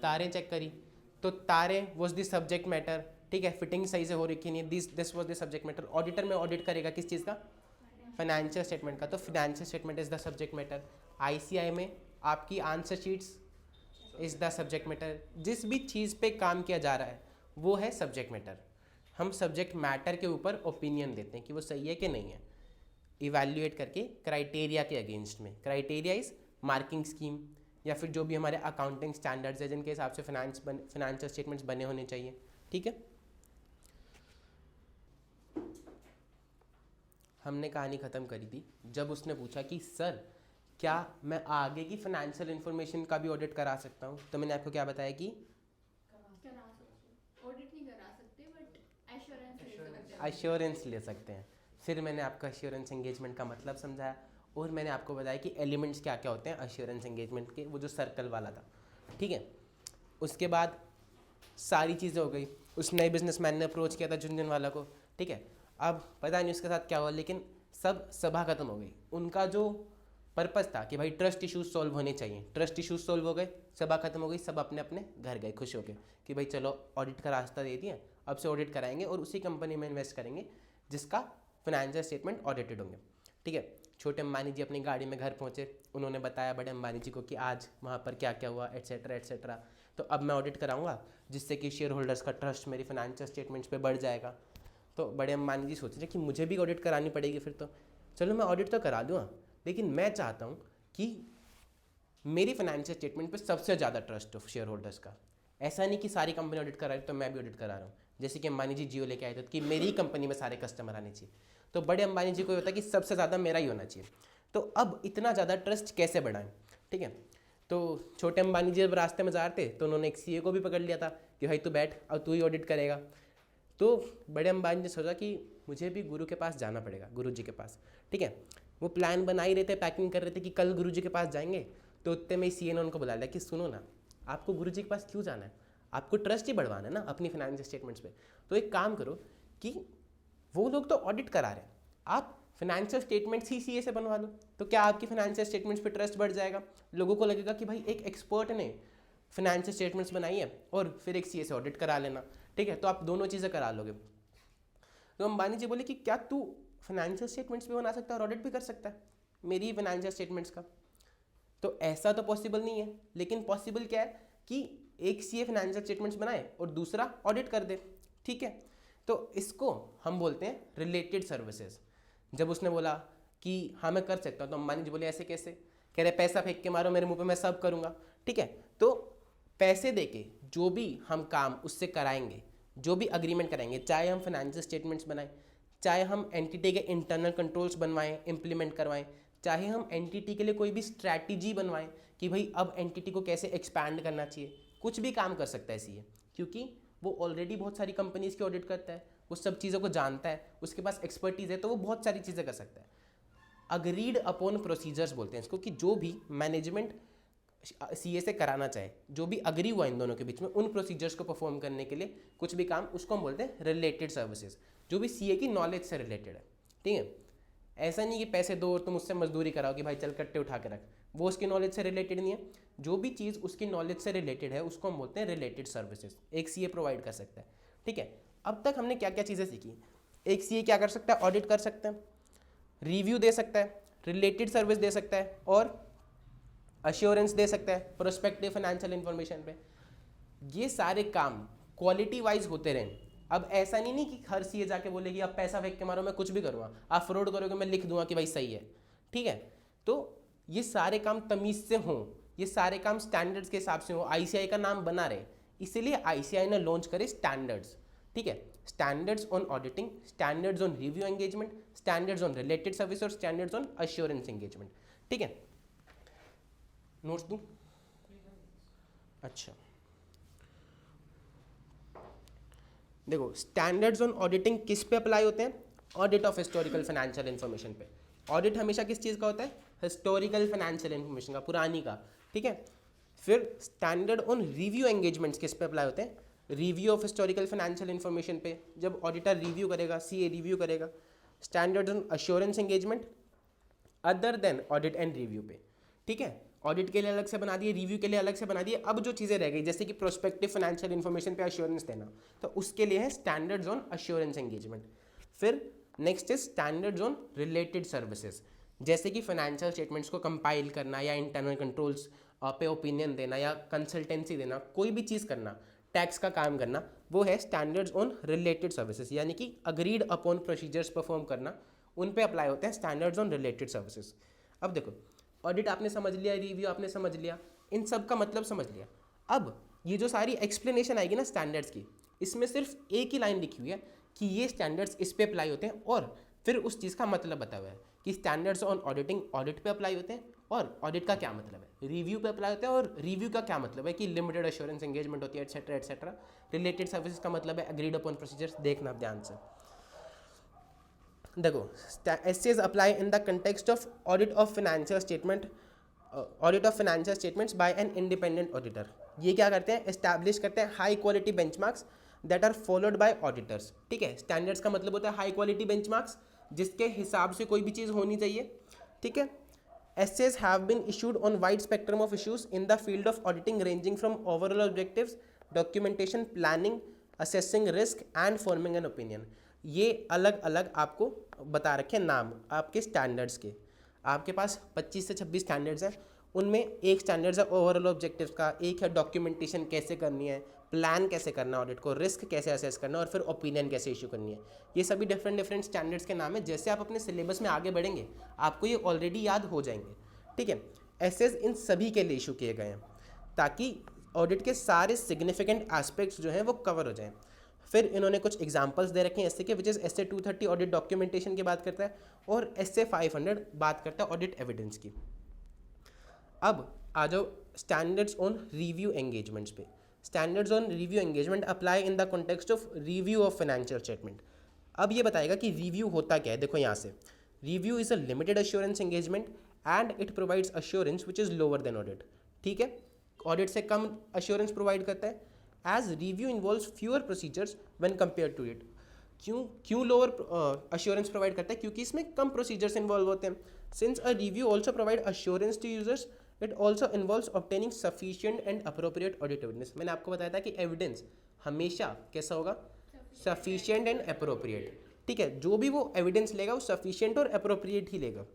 तारें चेक करी. तो तारें वॉज द सब्जेक्ट मैटर, ठीक है. फिटिंग सही से हो रखी नहीं, this was the subject matter. Auditor में ऑडिट करेगा किस चीज़ का? फाइनेंशियल स्टेटमेंट का. तो financial statement is the subject matter. ICI में आपकी answer sheets is the subject matter. जिस भी चीज़ पे काम किया जा रहा है वो है सब्जेक्ट मैटर. हम सब्जेक्ट मैटर के ऊपर ओपिनियन देते हैं कि वो सही है कि नहीं है, इवैल्यूएट करके क्राइटेरिया के अगेंस्ट में. क्राइटेरिया इज मार्किंग स्कीम या फिर जो भी हमारे अकाउंटिंग स्टैंडर्ड्स है जिनके हिसाब से फाइनेंशियल स्टेटमेंट्स बने होने चाहिए, ठीक है. हमने कहानी ख़त्म करी थी जब उसने पूछा कि सर क्या मैं आगे की फाइनेंशियल इन्फॉर्मेशन का भी ऑडिट करा सकता हूँ. तो मैंने आपको क्या बताया कि करा सकते, ऑडिट नहीं करा सकते बट एश्योरेंस ले सकते हैं. अश्योरेंस ले सकते हैं. फिर मैंने आपको अश्योरेंस एंगेजमेंट का मतलब समझाया और मैंने आपको बताया कि एलिमेंट्स क्या क्या होते हैं अश्योरेंस एंगेजमेंट के, वो जो सर्कल वाला था, ठीक है. उसके बाद सारी चीज़ें हो गई. उस नए बिजनेसमैन ने अप्रोच किया था झुंझुनवाला को, ठीक है. अब पता नहीं उसके साथ क्या हुआ, लेकिन सभा खत्म हो गई. उनका जो पर्पस था कि भाई ट्रस्ट इश्यूज सॉल्व होने चाहिए, ट्रस्ट इश्यूज सॉल्व हो गए, सभा खत्म हो गई, सब अपने अपने घर गए खुश होकर कि भाई चलो ऑडिट का रास्ता दे दिया, अब से ऑडिट कराएंगे और उसी कंपनी में इन्वेस्ट करेंगे जिसका फाइनेंशियल स्टेटमेंट ऑडिटेड होंगे। ठीक है, छोटे अंबानी जी अपनी गाड़ी में घर पहुँचे, उन्होंने बताया बड़े अंबानी जी को कि आज वहाँ पर क्या क्या हुआ एट्सेट्रा एट्सेट्रा, तो अब मैं ऑडिट कराऊंगा जिससे कि शेयर होल्डर्स का ट्रस्ट मेरी फाइनेंशियल स्टेटमेंट्स पे बढ़ जाएगा। तो बड़े अंबानी जी सोच रहे कि मुझे भी ऑडिट करानी पड़ेगी फिर, तो चलो मैं ऑडिट तो करा दूँगा, लेकिन मैं चाहता हूँ कि मेरी फाइनेंशियल स्टेटमेंट पे सबसे ज़्यादा ट्रस्ट हो शेयर होल्डर्स का। ऐसा नहीं कि सारी कंपनी ऑडिट करा रही तो मैं भी ऑडिट करा रहा हूँ, जैसे कि अंबानी जी जियो लेके आए थे कि मेरी ही कंपनी में सारे कस्टमर आने चाहिए, तो बड़े अंबानी जी को ये होता है कि सबसे ज़्यादा मेरा ही होना चाहिए। तो अब इतना ज़्यादा ट्रस्ट कैसे बढ़ाएं? ठीक है, तो छोटे अंबानी जी जब रास्ते में जा रहे थे तो उन्होंने एक सीए को भी पकड़ लिया था कि भाई तू बैठ अब तू ही ऑडिट करेगा। तो बड़े अंबानी ने सोचा कि मुझे भी गुरु के पास जाना पड़ेगा, गुरु जी के पास। ठीक है, वो प्लान बना ही रहे थे, पैकिंग कर रहे थे कि कल गुरु जी के पास जाएंगे। तो उतने में सीए ने उनको बुला लिया कि सुनो ना, आपको गुरु जी के पास क्यों जाना है, आपको ट्रस्ट ही बढ़वाना है ना अपनी फाइनेंशियल स्टेटमेंट्स पे। तो एक काम करो कि वो लोग तो ऑडिट करा रहे हैं, आप फाइनेंशियल स्टेटमेंट्स ही सीए से बनवा लो, तो क्या आपकी फाइनेंशियल स्टेटमेंट्स पे ट्रस्ट बढ़ जाएगा। लोगों को लगेगा कि भाई एक एक्सपर्ट ने फाइनेंशियल स्टेटमेंट्स बनाई है और फिर एक सीए से ऑडिट करा लेना। ठीक है, तो आप दोनों चीज़ें करा लोगे। तो अंबानी जी बोले कि क्या तू फाइनेंशियल स्टेटमेंट्स भी बना सकता है और ऑडिट भी कर सकता है मेरी फाइनेंशियल स्टेटमेंट्स का? तो ऐसा तो पॉसिबल नहीं है, लेकिन पॉसिबल क्या है कि एक सीए फाइनेंशियल स्टेटमेंट्स बनाए और दूसरा ऑडिट कर दे। ठीक है, तो इसको हम बोलते हैं रिलेटेड सर्विसेज। जब उसने बोला कि हाँ मैं कर सकता हूँ, तो अंबानी जी बोले ऐसे कैसे? कह रहे पैसा फेंक के मारो मेरे मुंह पे, मैं सब करूँगा। ठीक है, तो पैसे देके जो भी हम काम उससे कराएंगे, जो भी अग्रीमेंट कराएंगे, चाहे हम फाइनेंशियल स्टेटमेंट्स बनाएं, चाहे हम एंटिटी के इंटरनल कंट्रोल्स बनवाएं, इम्प्लीमेंट करवाएं, चाहे हम एंटिटी के लिए कोई भी स्ट्रैटेजी बनवाएं कि भाई अब एंटिटी को कैसे एक्सपैंड करना चाहिए, कुछ भी काम कर सकता है सीए, क्योंकि वो ऑलरेडी बहुत सारी कंपनीज की ऑडिट करता है, वो सब चीज़ों को जानता है, उसके पास एक्सपर्टीज है, तो वो बहुत सारी चीज़ें कर सकता है। अग्रीड अपॉन प्रोसीजर्स बोलते हैं इसको, कि जो भी मैनेजमेंट सीए से कराना चाहे, जो भी अग्री हुआ इन दोनों के बीच में, उन प्रोसीजर्स को परफॉर्म करने के लिए कुछ भी काम, उसको हम बोलते हैं रिलेटेड सर्विसेज, जो भी सीए की नॉलेज से रिलेटेड है। ठीक है, ऐसा नहीं कि पैसे दो और तुम उससे मजदूरी कराओ कि भाई चल कट्टे उठा के रख, वो उसकी नॉलेज से रिलेटेड नहीं है। जो भी चीज़ उसकी नॉलेज से रिलेटेड है उसको हम बोलते हैं रिलेटेड सर्विसेज, एक सीए प्रोवाइड कर सकता है। ठीक है, अब तक हमने क्या क्या चीज़ें सीखी? एक सीए क्या कर सकता है? ऑडिट कर सकता है, रिव्यू दे सकता है, रिलेटेड सर्विस दे सकता है, और अश्योरेंस दे सकता है प्रोस्पेक्टिव फाइनेंशियल इन्फॉर्मेशन पे। ये सारे काम क्वालिटी वाइज होते रहें। अब ऐसा नहीं कि हर सीए जाके बोले कि आप पैसा फेंक के मारो मैं कुछ भी करूँगा, आप फ्रॉड करोगे मैं लिख दूंगा कि भाई सही है। ठीक है, तो ये सारे काम तमीज़ से हों, ये सारे काम स्टैंडर्ड्स के हिसाब से हों। आईसीआई का नाम बना रहे, इसीलिए आईसीआई ने लॉन्च करे स्टैंडर्ड्स। ठीक है, standards on auditing, standards on review engagement, standards on related service और स्टैंडर्ड्स ऑन अश्योरेंस एंगेजमेंट। ठीक है, नोट्स दूँ? अच्छा, देखो स्टैंडर्ड्स ऑन ऑडिटिंग किस पे अप्लाई होते हैं? Audit of historical financial information पे। ऑडिट हमेशा किस चीज़ का होता है? हिस्टोरिकल फाइनेंशियल इन्फॉर्मेशन का, पुरानी का। ठीक है, फिर स्टैंडर्ड ऑन रिव्यू एंगेजमेंट्स किस पे अप्लाई होते हैं? Review of historical financial information पे, जब ऑडिटर रिव्यू करेगा, सीए रिव्यू करेगा। Standard on assurance engagement other than audit and review पे। ठीक है, ऑडिट के लिए अलग से बना दिए, रिव्यू के लिए अलग से बना दिए। अब जो चीज़ें रह गई जैसे कि प्रोस्पेक्टिव फाइनेंशियल इन्फॉर्मेशन पे अश्योरेंस देना, तो उसके लिए है स्टैंडर्ड्स ऑन अश्योरेंस एंगेजमेंट। फिर next is standards on related services, जैसे कि फाइनेंशियल स्टेटमेंट्स को कंपाइल करना या इंटरनल कंट्रोल्स पे ओपिनियन देना या कंसल्टेंसी देना, कोई भी चीज़ करना, टैक्स का काम करना, वो है स्टैंडर्ड्स ऑन रिलेटेड सर्विसेज, यानी कि अग्रीड अपॉन प्रोसीजर्स परफॉर्म करना, उन पे अप्लाई होते हैं स्टैंडर्ड्स ऑन रिलेटेड सर्विसेज। अब देखो, ऑडिट आपने समझ लिया, रिव्यू आपने समझ लिया, इन सब का मतलब समझ लिया। अब ये जो सारी एक्सप्लेनेशन आएगी ना स्टैंडर्ड्स की, इसमें सिर्फ एक ही लाइन लिखी हुई है कि ये स्टैंडर्ड्स इस पे अप्लाई होते हैं, और फिर उस चीज़ का मतलब बताया हुआ है कि स्टैंडर्ड्स ऑन ऑडिटिंग ऑडिट पे अप्लाई होते हैं, और ऑडिट का क्या मतलब है, रिव्यू पे अप्लाई होते हैं, और रिव्यू का क्या मतलब है कि लिमिटेड अश्योरेंस एंगेजमेंट होती है, एटसेट्रा एटसेट्रा। रिलेटेड सर्विसेज का मतलब है अग्रीड अपॉन प्रोसीजर्स। देखना ध्यान से, देखो SAs apply in the context of audit of financial statement, audit of financial statements by an independent auditor. ये क्या करते हैं? एस्टैब्लिश करते हैं high quality benchmarks that are followed by auditors. ठीक है, स्टैंडर्ड्स का मतलब होता है हाई क्वालिटी बेंचमार्क्स, जिसके हिसाब से कोई भी चीज़ होनी चाहिए। ठीक है, essays have been issued on wide spectrum of issues in the field of auditing, ranging from overall objectives, documentation, planning, assessing risk and forming an opinion. ये अलग अलग आपको बता रखे हैं नाम आपके स्टैंडर्ड्स के। आपके पास 25 से 26 स्टैंडर्ड्स हैं, उनमें एक स्टैंडर्ड्स है ओवरऑल ऑब्जेक्टिव्स का, एक है डॉक्यूमेंटेशन कैसे करनी है, प्लान कैसे करना है ऑडिट को, रिस्क कैसे असेस करना है और फिर ओपिनियन कैसे इशू करनी है। ये सभी डिफरेंट डिफरेंट स्टैंडर्ड्स के नाम है। जैसे आप अपने सिलेबस में आगे बढ़ेंगे आपको ये ऑलरेडी याद हो जाएंगे, ठीक है। एसेस इन सभी के लिए इशू किए गए हैं ताकि ऑडिट के सारे सिग्निफिकेंट एस्पेक्ट्स जो हैं वो कवर हो जाएं। फिर इन्होंने कुछ एग्जांपल्स दे रखे हैं ऐसे के, which is S A 230 audit documentation की बात करता है और एस ए 500 बात करता है ऑडिट एविडेंस की। अब आ जाओ स्टैंडर्ड्स ऑन रिव्यू एंगेजमेंट्स पे। Standards on review engagement apply in the context of review of financial statement. अब ये बताएगा कि रिव्यू होता क्या है। देखो यहाँ से, review is a limited assurance engagement and it provides assurance which is lower than audit. ठीक है, ऑडिट से कम अश्योरेंस प्रोवाइड करता है। As review involves fewer procedures when compare to it. क्यों लोअर अश्योरेंस प्रोवाइड करता है? क्योंकि इसमें कम प्रोसीजर्स इन्वॉल्व होते हैं। Since a review also provide assurance to users, it also involves obtaining sufficient and appropriate audit evidence. मैंने आपको बताया था कि एविडेंस हमेशा कैसा होगा? Sufficient and appropriate. ठीक है, जो भी वो एविडेंस लेगा वो सफिशिएंट और अप्रोप्रिएट ही लेगा।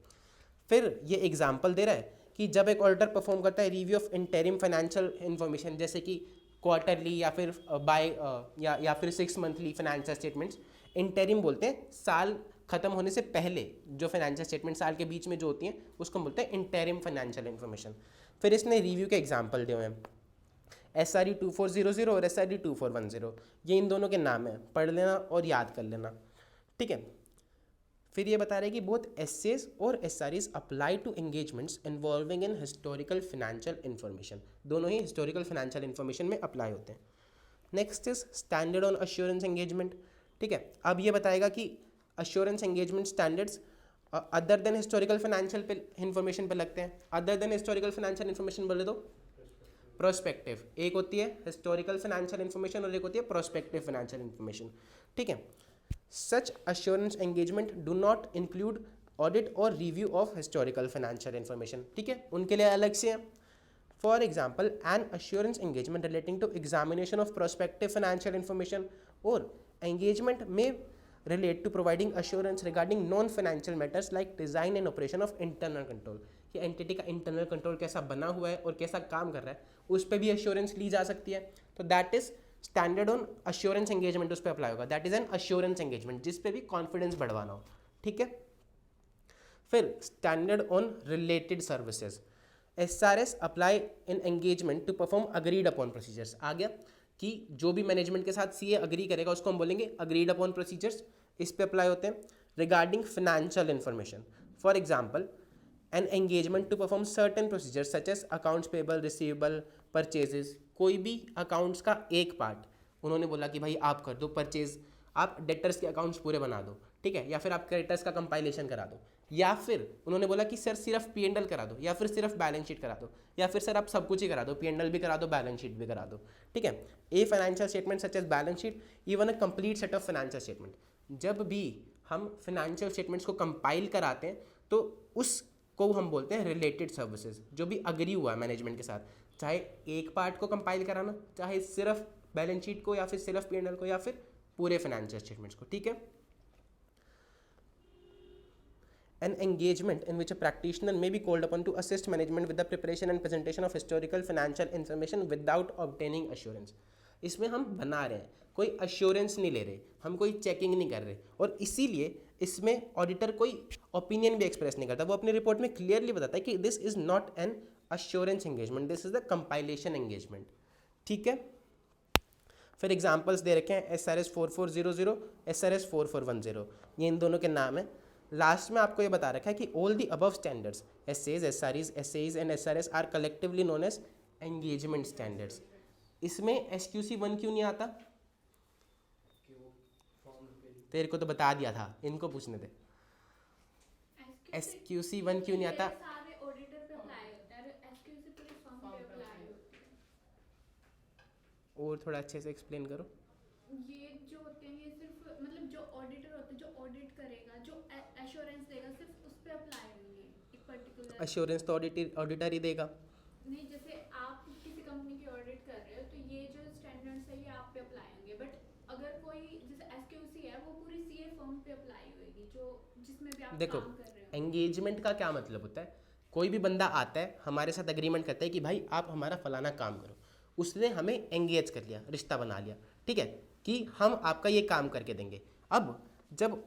फिर ये एग्जाम्पल दे रहा है कि जब एक ऑडिटर परफॉर्म करता है review of interim financial information, जैसे कि क्वार्टरली या फिर या फिर 6 मंथली फाइनेंशियल स्टेटमेंट्स। इंटरिम बोलते हैं साल खत्म होने से पहले जो फाइनेंशियल स्टेटमेंट साल के बीच में जो होती हैं उसको हम बोलते हैं इंटरिम फाइनेंशियल इन्फॉर्मेशन। फिर इसने रिव्यू के एग्जाम्पल दिए हुए हैं, SRE 2400 और SRE 2410। ये इन दोनों के नाम हैं, पढ़ लेना और याद कर लेना। ठीक है, फिर ये बता रहे हैं कि बोथ एसएस और SREs apply to engagements involving in historical financial information. दोनों ही हिस्टोरिकल फाइनेंशियल इन्फॉर्मेशन में अप्लाई होते हैं। Next is standard on assurance engagement. ठीक है, अब ये बताएगा कि assurance engagement standards other than historical financial पे इन्फॉर्मेशन पे लगते हैं। Other than historical financial information बोले तो प्रोस्पेक्टिव, एक होती है हिस्टोरिकल फाइनेंशियल इन्फॉर्मेशन और एक होती है प्रोस्पेक्टिव फाइनेंशियल इन्फॉर्मेशन। ठीक है, such assurance engagement do not include audit or review of historical financial information। ठीक है, उनके लिए अलग से हैं। For example, an assurance engagement relating to examination of prospective financial information or engagement may relate to providing assurance regarding non-financial matters like design and operation of internal control। कि entity का internal control कैसा बना हुआ है और कैसा काम कर रहा है उस पर भी अश्योरेंस ली जा सकती है। तो that is standard on assurance engagement, उस पर अप्लाई होगा। That is an assurance engagement जिस पे भी कॉन्फिडेंस बढ़वाना हो। ठीक है, फिर standard on related services. SRS apply in engagement to perform agreed upon procedures. आ गया कि जो भी मैनेजमेंट के साथ CA अग्री करेगा उसको हम बोलेंगे अग्रीड अपॉन प्रोसीजर्स। इस पे अप्लाई होते हैं। Regarding financial information, for example an engagement to perform certain procedures such as accounts payable, receivable, purchases. कोई भी अकाउंट्स का एक पार्ट उन्होंने बोला कि भाई आप कर दो परचेज, आप डेटर्स के अकाउंट्स पूरे बना दो। ठीक है, या फिर आप क्रेडिटर्स का कंपाइलेशन करा दो, या फिर उन्होंने बोला कि सर सिर्फ P&L करा दो, या फिर सिर्फ बैलेंस शीट करा दो, या फिर सर आप सब कुछ ही करा दो, P&L भी करा दो, बैलेंस शीट भी करा दो। ठीक है, a financial statement such as balance sheet, even a complete set of financial statement. जब भी हम फाइनेंशियल स्टेटमेंट्स को कंपाइल कराते हैं तो उसको हम बोलते हैं रिलेटेड सर्विसेज, जो भी अग्री हुआ है मैनेजमेंट के साथ, चाहे एक पार्ट को कंपाइल कराना, चाहे सिर्फ बैलेंस शीट को, या फिर सिर्फ P&L को, या फिर पूरे फाइनेंशियल स्टेटमेंट्स को। ठीक है, an engagement in which a practitioner may be called upon to assist management with the preparation and presentation of historical financial information without obtaining assurance। इसमें हम बना रहे हैं, कोई अश्योरेंस नहीं ले रहे, हम कोई चेकिंग नहीं कर रहे, और इसीलिए इसमें ऑडिटर कोई ओपिनियन भी एक्सप्रेस नहीं करता। वो अपनी रिपोर्ट में क्लियरली बताता है कि this is not an assurance engagement, this is the compilation engagement. ठीक है, फिर एग्जाम्पल्स दे रखे हैं SRS 4400, SRS 4410। ये इन दोनों के नाम हैं। लास्ट में आपको ये बता रखा है कि all the above standards SAs, SREs, SAs and SRS are collectively known as engagement standards. इसमें SQC 1 क्यों नहीं आता? तेरे को तो बता दिया था, इनको पूछने थे। SQC 1 क्यों नहीं आता? सारे ऑडिटर पे अप्लाई होता है, SQC पूरी फर्म पे अप्लाई होती है। और थोड़ा अच्छे से एक्सप्लेन करो। ये जो होते हैं ये सिर्फ मतलब जो ऑडिटर होते हैं, जो ऑडिट करेगा, जो एश्योरेंस देगा, सिर्फ उस पे अप्लाई होंगे एक पर्टिकुलर। अश्योरेंस तो ऑडिटर ही देगा। नहीं, जैसे आप किसी कंपनी की ऑडिट कर रहे हो तो ये जो स्टैंडर्ड्स है ये आप पे अप्लाई होंगे, बट अगर कोई जैसे SQC है वो पूरी CA फर्म पे अप्लाई होएगी जो जिसमें भी आप देखो, काम कर रहे हो। एंगेजमेंट का क्या मतलब होता है, कोई भी बंदा आता है हमारे साथ एग्रीमेंट करता है कि भाई आप हमारा फलाना काम करो, उसने हमें एंगेज कर लिया, रिश्ता बना लिया, ठीक है, कि हम आपका ये काम करके देंगे। अब जब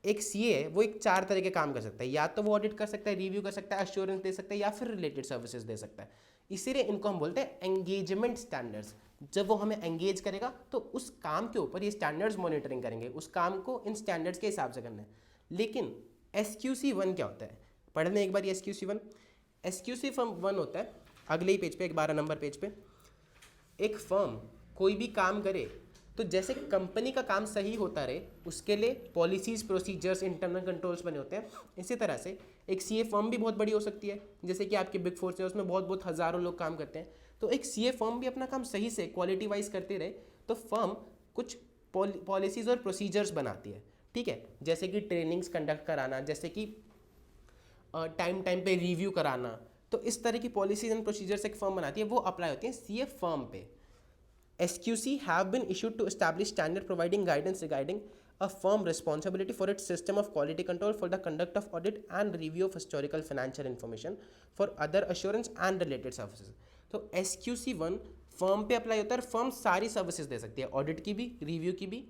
एक सीए है वो एक 4 तरह के काम कर सकता है, या तो वो ऑडिट कर सकता है, रिव्यू कर सकता है, अश्योरेंस दे सकता है, या फिर रिलेटेड सर्विसेज दे सकता है। इसीलिए इनको हम बोलते हैं एंगेजमेंट स्टैंडर्ड्स। जब वो हमें एंगेज करेगा तो उस काम के ऊपर ये स्टैंडर्ड्स मॉनिटरिंग करेंगे, उस काम को इन स्टैंडर्ड्स के हिसाब से करना है। लेकिन SQC1 क्या होता है, पढ़ लें एक बार ये SQC1। SQC1 होता है, अगले ही पेज पे 12 नंबर पेज पे, एक फर्म कोई भी काम करे तो जैसे कंपनी का काम सही होता रहे उसके लिए पॉलिसीज, प्रोसीजर्स, इंटरनल कंट्रोल्स बने होते हैं। इसी तरह से एक सीए फर्म भी बहुत बड़ी हो सकती है, जैसे कि आपके बिग फोर है, उसमें बहुत बहुत हज़ारों लोग काम करते हैं। तो एक सीए फर्म भी अपना काम सही से क्वालिटी वाइज करते रहे तो फर्म कुछ पॉलिसीज़ और प्रोसीजर्स बनाती है, ठीक है, जैसे कि ट्रेनिंग्स कंडक्ट कराना, जैसे कि टाइम टाइम पे रिव्यू कराना। तो इस तरह की पॉलिसीज एंड प्रोसीजर्स एक फर्म बनाती है, वो अप्लाई होती है सीए फर्म पे। SQC have been issued to establish standard providing guidance regarding a firm responsibility for its system of quality control for the conduct of audit and review of historical financial information for other assurance and related services। तो SQC1 firm पे apply होता है और firm सारी services दे सकती है, audit की भी, रिव्यू की भी,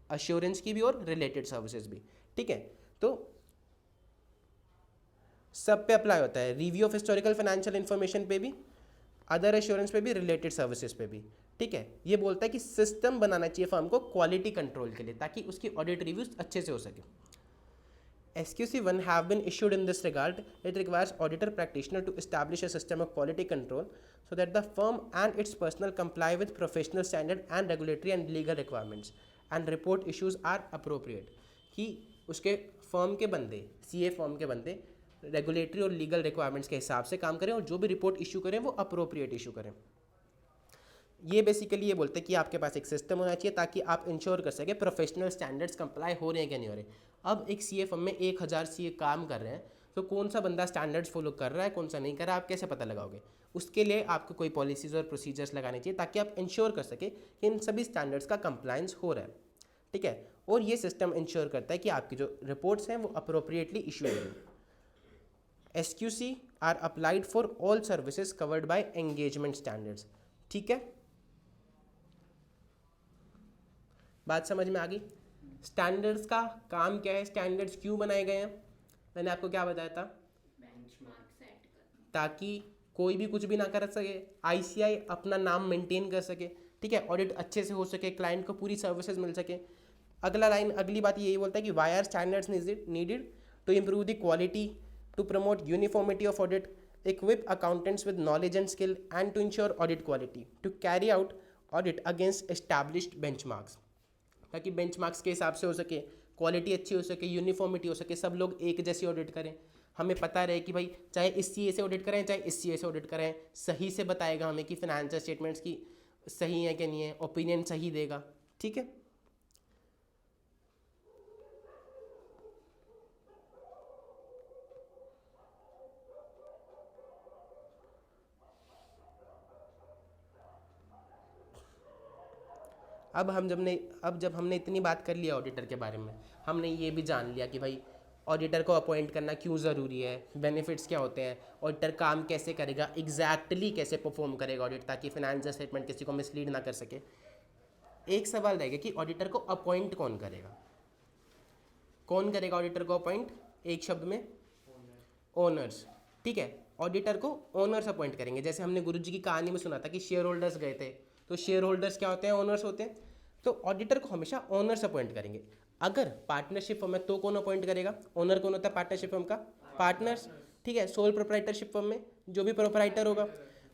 अश्योरेंस की भी और रिलेटेड सर्विसेज भी, ठीक है। तो सब पे अप्लाई होता है, review of historical financial information पे भी, अदर एश्योरेंस पे भी, रिलेटेड सर्विसेज पे भी, ठीक है। ये बोलता है कि सिस्टम बनाना चाहिए फर्म को क्वालिटी कंट्रोल के लिए ताकि उसकी ऑडिट रिव्यूज अच्छे से हो सके। SQC1 have been issued in this regard. It requires auditor practitioner to establish a system of quality control so that the firm and its personnel comply with professional standard and regulatory and legal requirements and report issues are appropriate। कि उसके firm के बंदे, CA firm के बंदे regulatory और legal requirements के हिसाब से काम करें और जो भी रिपोर्ट इशू करें वो अप्रोप्रिएट इशू करें। ये बेसिकली ये बोलते हैं कि आपके पास एक सिस्टम होना चाहिए ताकि आप इंश्योर कर सकें प्रोफेशनल स्टैंडर्ड्स कंप्लाई हो रहे हैं क्या नहीं हो रहे। अब एक सीए फर्म में 1000 सीए काम कर रहे हैं तो कौन सा बंदा स्टैंडर्ड्स फॉलो कर रहा है, कौन सा नहीं कर रहा है, आप कैसे पता लगाओगे। उसके लिए आपको कोई पॉलिसीज़ और प्रोसीजर्स लगाने चाहिए ताकि आप इंश्योर कर सकें कि इन सभी स्टैंडर्ड्स का कंप्लायंस हो रहा है, ठीक है। और ये सिस्टम इंश्योर करता है कि आपकी जो रिपोर्ट्स हैं वो अप्रोप्रिएटली इशू होंगी। SQC are applied for all services covered by engagement standards, ठीक है। बात समझ में आ गई। स्टैंडर्ड्स का काम क्या है, स्टैंडर्ड्स क्यों बनाए गए हैं, मैंने आपको क्या बताया था, बेंचमार्क सेट करना, ताकि कोई भी कुछ भी ना कर सके, ICI अपना नाम मेंटेन कर सके, ठीक है, ऑडिट अच्छे से हो सके, क्लाइंट को पूरी सर्विसेज मिल सके। अगला लाइन, अगली बात यही बोलता है कि why are standards needed to improve the quality, to promote uniformity of audit, equip accountants with knowledge and skill and to ensure audit quality, to carry out audit against established benchmarks, ताकि benchmarks के हिसाब से हो सके, quality अच्छी हो सके, uniformity हो सके, सब लोग एक जैसी ऑडिट करें। हमें पता रहे कि भाई चाहे इस सीए से ऑडिट करें चाहे इस सीए से ऑडिट करें, सही से बताएगा हमें कि फाइनेंशियल स्टेटमेंट्स की सही है कि नहीं है, ओपिनियन सही देगा, ठीक है। अब जब हमने इतनी बात कर लिया ऑडिटर के बारे में, हमने ये भी जान लिया कि भाई ऑडिटर को अपॉइंट करना क्यों ज़रूरी है, बेनिफिट्स क्या होते हैं, ऑडिटर काम कैसे करेगा, एग्जैक्टली कैसे परफॉर्म करेगा ऑडिट ताकि फाइनेंशियल स्टेटमेंट किसी को मिसलीड ना कर सके। एक सवाल रहेगा कि ऑडिटर को अपॉइंट कौन करेगा, कौन करेगा ऑडिटर को अपॉइंट, एक शब्द में ओनर्स, ठीक है। ऑडिटर को ओनर्स अपॉइंट करेंगे। जैसे हमने गुरुजी की कहानी में सुना था कि शेयर होल्डर्स गए थे, तो शेयर होल्डर्स क्या होते हैं, ओनर्स होते हैं। तो ऑडिटर को हमेशा ओनर्स अपॉइंट करेंगे। अगर पार्टनरशिप फर्म है तो कौन अपॉइंट करेगा, ओनर कौन होता है पार्टनरशिप फर्म का, पार्टनर्स, ठीक है। सोल प्रोप्राइटरशिप फर्म में जो भी प्रोप्राइटर होगा,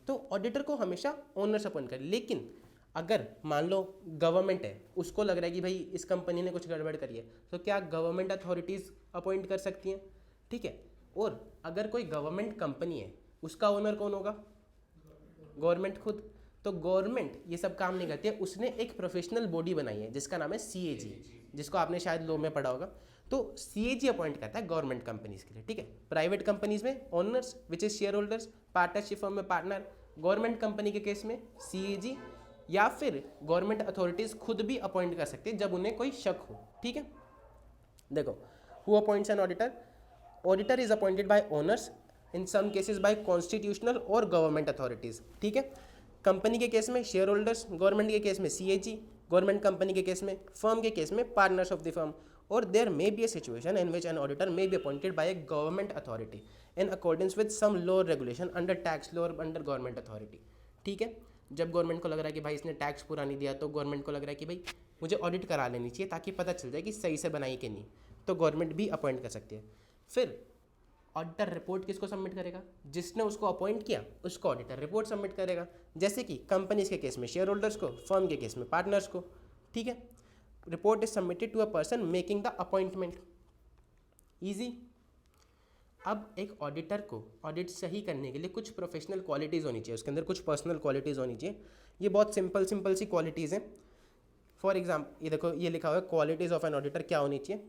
तो ऑडिटर को हमेशा ओनर्स अपॉइंट करें। लेकिन अगर मान लो गवर्नमेंट है, उसको लग रहा है कि भाई इस कंपनी ने कुछ गड़बड़ करी है, तो क्या गवर्नमेंट अथॉरिटीज़ अपॉइंट कर सकती हैं, ठीक है। और अगर कोई गवर्नमेंट कंपनी है उसका ओनर कौन होगा, गवर्नमेंट खुद। तो गवर्नमेंट ये सब काम नहीं करती है, उसने एक प्रोफेशनल बॉडी बनाई है जिसका नाम है CAG, जिसको आपने शायद लॉ में पढ़ा होगा। तो CAG अपॉइंट करता है गवर्नमेंट कंपनीज के लिए, ठीक है। प्राइवेट कंपनीज में owners which is share holders, partnership firm में पार्टनर, गवर्नमेंट कंपनी के केस में CAG, या फिर गवर्नमेंट अथॉरिटीज़ खुद भी अपॉइंट कर सकते हैं जब उन्हें कोई शक हो, ठीक है। देखो, who appoints an auditor? Auditor is appointed by owners, in some cases by constitutional और गवर्नमेंट अथॉरिटीज़, ठीक है। कंपनी के केस में शेयर होल्डर्स, गवर्नमेंट के केस में सीएजी, गवर्नमेंट कंपनी के केस में, फर्म के केस में पार्टनर्स ऑफ द फर्म, और there may be a situation in which an auditor may be appointed by a government authority in accordance with some law regulation under tax law और under government authority, ठीक है। जब government को लग रहा है कि भाई इसने टैक्स पूरा नहीं दिया, तो गवर्नमेंट को लग रहा है कि भाई मुझे ऑडिट करा लेनी चाहिए ताकि पता चल जाए कि सही से बनाई कि नहीं, तो गवर्नमेंट भी अपॉइंट कर सकती है। फिर ऑडिटर रिपोर्ट किसको सबमिट करेगा? जिसने उसको अपॉइंट किया उसको ऑडिटर रिपोर्ट सबमिट करेगा, जैसे कि कंपनीज के केस में शेयर होल्डर्स को, फर्म के केस में पार्टनर्स को, ठीक है। Report is submitted to a person making the appointment. Easy. अब एक ऑडिटर को ऑडिट सही करने के लिए कुछ प्रोफेशनल क्वालिटीज़ होनी चाहिए, उसके अंदर कुछ पर्सनल क्वालिटीज़ होनी चाहिए। ये बहुत सिंपल सी क्वालिटीज़ हैं। फॉर एग्जाम्पल ये देखो, ये लिखा हुआ है क्वालिटीज़ ऑफ एन ऑडिटर क्या होनी चाहिए।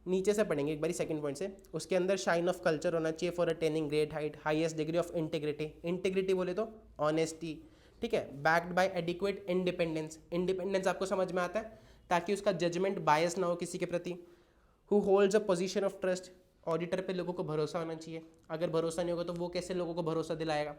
नीचे से पढ़ेंगे एक बारी सेकंड पॉइंट से। उसके अंदर शाइन ऑफ कल्चर होना चाहिए for attaining great height, highest degree of integrity, integrity बोले तो ऑनेस्टी, ठीक है। Backed by adequate independence, independence आपको समझ में आता है ताकि उसका जजमेंट बायस ना हो किसी के प्रति। Who holds a position of trust, auditor पे लोगों को भरोसा होना चाहिए, अगर भरोसा नहीं होगा तो वो कैसे लोगों को भरोसा दिलाएगा।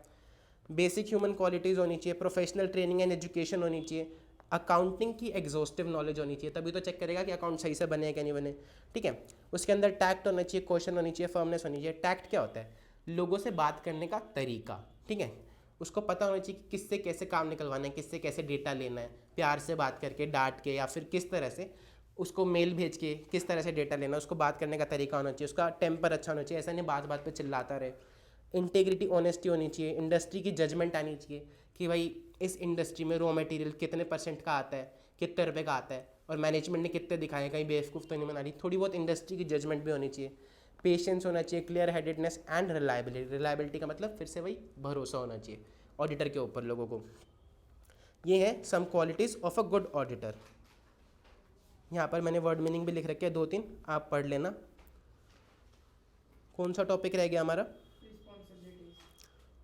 बेसिक ह्यूमन क्वालिटीज़ होनी चाहिए, प्रोफेशनल ट्रेनिंग एंड एजुकेशन होनी चाहिए, अकाउंटिंग की एग्जॉस्टिव नॉलेज होनी चाहिए, तभी तो चेक करेगा कि अकाउंट सही से बने या नहीं बने, ठीक है। उसके अंदर टैक्ट होना चाहिए, क्वेश्चन होनी चाहिए, फर्मनेस होनी चाहिए। टैक्ट क्या होता है? लोगों से बात करने का तरीका, ठीक है। उसको पता होना चाहिए कि किससे कैसे काम निकलवाना है, किससे कैसे डेटा लेना है, प्यार से बात करके, डांट के, या फिर किस तरह से उसको मेल भेज के किस तरह से डेटा लेना, उसको बात करने का तरीका होना चाहिए, उसका टेम्पर अच्छा होना चाहिए, ऐसा नहीं बात बात पे चिल्लाता रहे। इंटीग्रिटी, ऑनेस्टी होनी चाहिए, इंडस्ट्री की जजमेंट आनी चाहिए कि भाई इस इंडस्ट्री में रॉ मटेरियल कितने % का आता है, कितने रुपए का आता है, और मैनेजमेंट ने कितने दिखाए, कहीं बेवकूफ़ तो नहीं बना रही। थोड़ी बहुत इंडस्ट्री की जजमेंट भी होनी चाहिए। पेशेंस होना चाहिए, clear headedness and reliability. Reliability का मतलब फिर से वही भरोसा होना चाहिए ऑडिटर के ऊपर लोगों को। ये है some qualities of a good auditor. यहाँ पर मैंने वर्ड मीनिंग भी लिख रखे हैं 2-3, आप पढ़ लेना। कौन सा टॉपिक रह गया हमारा?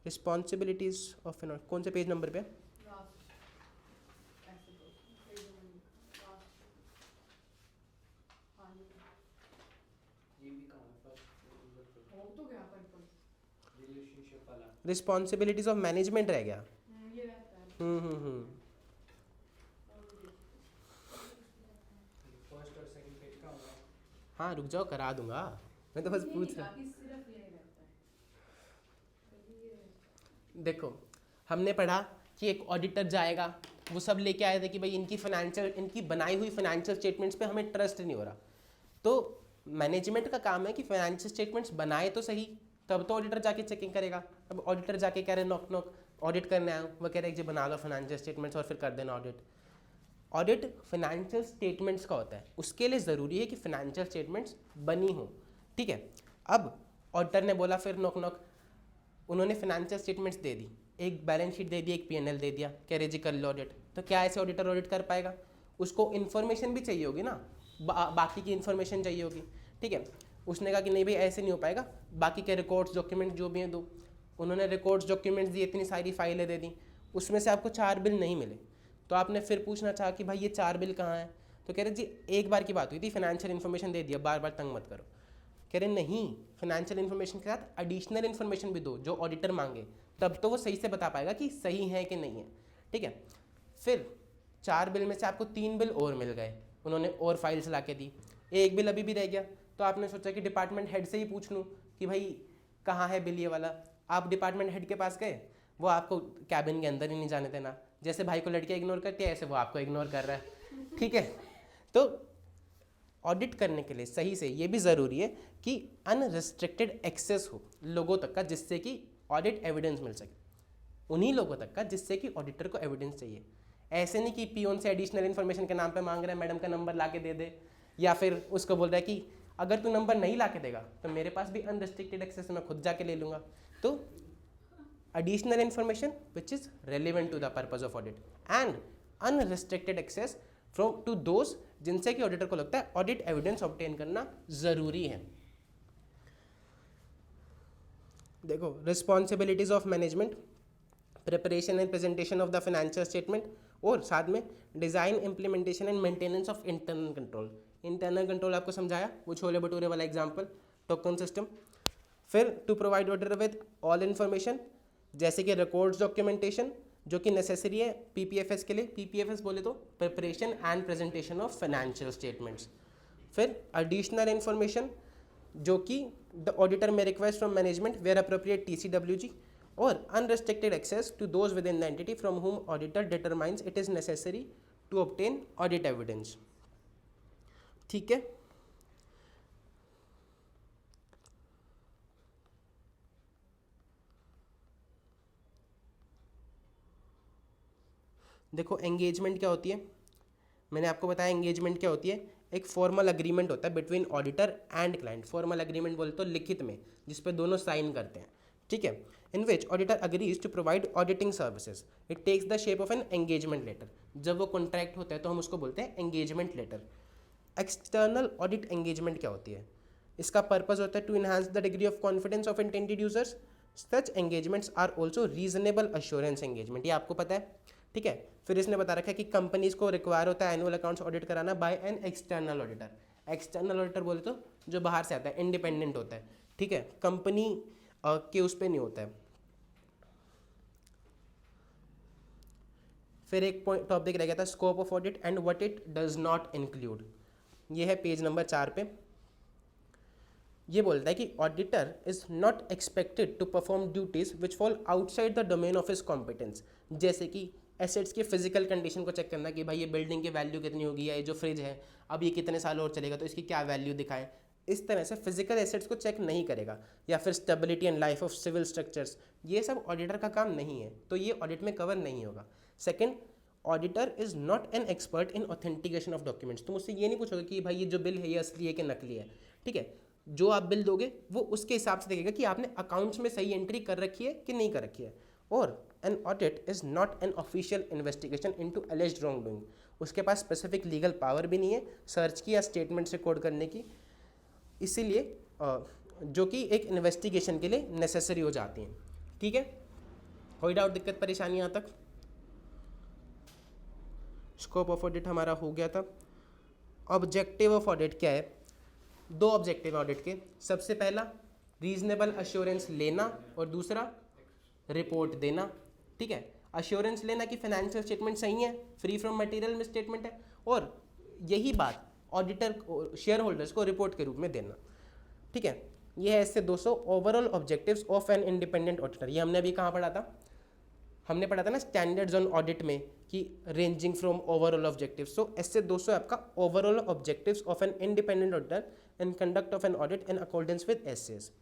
रिस्पॉन्सिबिलिटीज़ ऑफ एन, कौन से पेज नंबर पे? ये भी कहाँ है? फर्स्ट हो तो गया पर रिलेशनशिप वाला। रिस्पॉन्सिबिलिटीज़ ऑफ मैनेजमेंट रह गया। ये रहता है। फर्स्ट और सेकंड पेज का होगा। हाँ रुक जाओ, करा दूंगा, मैं तो बस पूछ रहा। सिर्फ ये रहता है। देखो, हमने पढ़ा कि एक ऑडिटर जाएगा, वो सब लेके आए थे कि भाई इनकी बनाई हुई फाइनेंशियल स्टेटमेंट्स पे हमें ट्रस्ट नहीं हो रहा, तो मैनेजमेंट का काम है कि फाइनेंशियल स्टेटमेंट्स बनाए तो सही, तब तो ऑडिटर जाके चेकिंग करेगा। अब ऑडिटर जाके कह रहे नॉक नॉक ऑडिट करने आया, वो कह रहे जी बना लो फाइनेंशियल स्टेटमेंट्स और फिर कर देना ऑडिट। ऑडिट फाइनेंशियल स्टेटमेंट्स का होता है, उसके लिए ज़रूरी है कि फाइनेंशियल स्टेटमेंट्स बनी हो, ठीक है। अब ऑडिटर ने बोला फिर नॉक नॉक, उन्होंने फाइनेंशियल स्टेटमेंट्स दे दी, एक बैलेंस शीट दे दी, एक P&L दे दिया, कह रहे जी कर लो ऑडिट। तो क्या ऐसे ऑडिटर ऑडिट कर पाएगा? उसको इन्फॉर्मेशन भी चाहिए होगी ना, बाकी की इन्फॉर्मेशन चाहिए होगी, ठीक है। उसने कहा कि नहीं भाई ऐसे नहीं हो पाएगा, बाकी के रिकॉर्ड्स डॉक्यूमेंट जो भी हैं दो। उन्होंने रिकॉर्ड्स डॉक्यूमेंट्स दी, इतनी सारी फाइलें दे दी, उसमें से आपको 4 बिल नहीं मिले, तो आपने फिर पूछना चाहा कि भाई ये 4 बिल कहाँ हैं, तो कह रहे जी एक बार की बात हुई थी, फाइनेंशियल इन्फॉर्मेशन दे दिया, बार बार तंग मत करो। कह रहे नहीं, फाइनेंशियल इन्फॉर्मेशन के साथ एडिशनल इन्फॉर्मेशन भी दो जो ऑडिटर मांगे, तब तो वो सही से बता पाएगा कि सही है कि नहीं है, ठीक है। फिर 4 बिल में से आपको 3 बिल और मिल गए, उन्होंने और फाइल्स ला के दी, एक बिल अभी भी रह गया, तो आपने सोचा कि डिपार्टमेंट हेड से ही पूछ लूँ कि भाई कहाँ है बिल ये वाला। आप डिपार्टमेंट हेड के पास गए, वो आपको कैबिन के अंदर ही नहीं जाने देना, जैसे भाई को लड़कियाँ इग्नोर करती है ऐसे वो आपको इग्नोर कर रहा है, ठीक है। तो ऑडिट करने के लिए सही से ये भी ज़रूरी है कि अनरिस्ट्रिक्टेड एक्सेस हो लोगों तक का, जिससे कि ऑडिट एविडेंस मिल सके, उन्हीं लोगों तक का जिससे कि ऑडिटर को एविडेंस चाहिए। ऐसे नहीं कि पियोन से एडिशनल इन्फॉर्मेशन के नाम पे मांग रहा है मैडम का नंबर ला के दे दे, या फिर उसको बोल रहा है कि अगर तू नंबर नहीं ला के देगा तो मेरे पास भी अनरिस्ट्रिक्टेड एक्सेस, मैं खुद जाके ले लूँगा। तो additional information which is relevant to the purpose of audit and unrestricted access to those जिनसे कि ऑडिटर को लगता है ऑडिट एविडेंस ऑब्टेन करना ज़रूरी है। देखो, responsibilities of management, preparation and presentation of the financial statement, और साथ में design, implementation and maintenance of internal control. Internal control आपको समझाया, वो छोले भटूरे वाला एग्जाम्पल, टोकन सिस्टम। फिर to provide auditor with all information, जैसे कि रिकॉर्ड्स डॉक्यूमेंटेशन जो कि नेसेसरी है पीपीएफएस के लिए। पीपीएफएस बोले तो preparation and presentation of financial statements. फिर एडिशनल इन्फॉर्मेशन जो कि the auditor may request from management where appropriate TCWG, और unrestricted access to those within the entity from whom auditor determines it is necessary to obtain audit evidence. ठीक है, देखो engagement क्या होती है, मैंने आपको बताया एंगेजमेंट क्या होती है। एक फॉर्मल अग्रीमेंट होता है between auditor and client. Formal agreement बोले तो लिखित में, जिस पे दोनों साइन करते हैं, ठीक है। In which auditor agrees to provide auditing services, it takes the shape of an engagement letter. जब वो कॉन्ट्रैक्ट होता है तो हम उसको बोलते हैं engagement letter. External audit engagement क्या होती है, इसका पर्पज होता है to enhance the degree of confidence of intended users. Such engagements are also reasonable assurance engagement, ये आपको पता है, ठीक है। फिर इसने बता रखा है कि कंपनीज को रिक्वायर होता है एनुअल अकाउंट्स ऑडिट कराना by an external auditor. External auditor बोले तो जो बाहर से आता है, इंडिपेंडेंट होता है, ठीक है, कंपनी के उस पर नहीं होता है। फिर एक पॉइंट टॉपिक रह गया था scope of audit and what it does not include. ये है पेज नंबर 4 पे। ये बोलता है कि auditor is not expected to perform duties which fall outside the domain of his competence. जैसे कि एसेट्स की फिजिकल कंडीशन को चेक करना कि भाई ये बिल्डिंग की वैल्यू कितनी होगी, या ये जो फ्रिज है अब ये कितने साल और चलेगा तो इसकी क्या वैल्यू दिखाएं। इस तरह से फिजिकल एसेट्स को चेक नहीं करेगा। या फिर stability and life of civil structures, ये सब ऑडिटर का काम नहीं है, तो ये ऑडिट में कवर नहीं होगा। Second, auditor is not an expert in authentication of documents. तुम उससे ये नहीं पूछोगे कि भाई ये जो बिल है ये असली है कि नकली है, ठीक है। जो आप बिल दोगे वो उसके हिसाब से देखेगा कि आपने अकाउंट्स में सही एंट्री कर रखी है कि नहीं कर रखी है। और N audit is not an official investigation into एलिज्ड wrong doing. उसके पास स्पेसिफिक लीगल पावर भी नहीं है सर्च की या स्टेटमेंट्स रिकॉर्ड करने की, इसीलिए जो कि एक इन्वेस्टिगेशन के लिए नेसेसरी हो जाती हैं, ठीक है। कोई डाउट, दिक्कत, परेशानी यहाँ तक? स्कोप ऑफ ऑडिट हमारा हो गया था। ऑब्जेक्टिव ऑफ ऑडिट क्या है? 2 ऑब्जेक्टिव ऑडिट के। सबसे पहला रीजनेबल अश्योरेंस लेना और दूसरा रिपोर्ट देना, ठीक है। अश्योरेंस लेना कि फाइनेंशियल स्टेटमेंट सही है, free from material miss statement है, और यही बात ऑडिटर को, शेयर होल्डर्स को रिपोर्ट के रूप में देना, ठीक है। ये है इससे 200 overall objectives of an independent auditor. ये हमने अभी कहाँ पढ़ा था? हमने पढ़ा था ना स्टैंडर्ड्स ऑन ऑडिट में कि ranging from overall objectives. So इससे 200 आपका overall objectives of an independent auditor and conduct of an audit in accordance with SAs.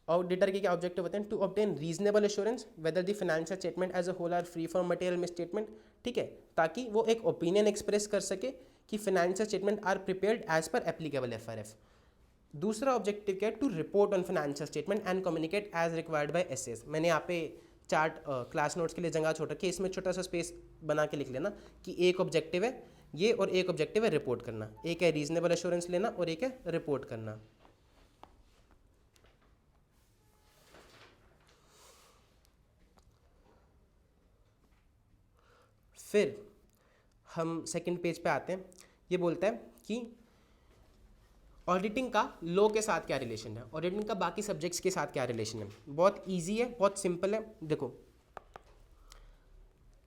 Auditor के क्या ऑब्जेक्टिव होते हैं? To obtain reasonable assurance whether the financial statement as a whole are free from material misstatement, ठीक है, ताकि वो एक opinion express कर सके कि financial statement are prepared as per applicable FRF. दूसरा ऑब्जेक्टिव क्या है? To report on financial statement and communicate as required by SAs. मैंने यहाँ पे चार्ट क्लास नोट्स के लिए जगह छोड़ रखी है, इसमें छोटा सा स्पेस बना के लिख लेना कि एक ऑब्जेक्टिव है ये और एक ऑब्जेक्टिव है रिपोर्ट करना। एक है रीजनेबल एश्योरेंस लेना और एक है रिपोर्ट करना। फिर हम सेकंड पेज पे आते हैं। ये बोलता है कि ऑडिटिंग का लॉ के साथ क्या रिलेशन है, ऑडिटिंग का बाकी सब्जेक्ट्स के साथ क्या रिलेशन है। बहुत इजी है, बहुत सिंपल है। देखो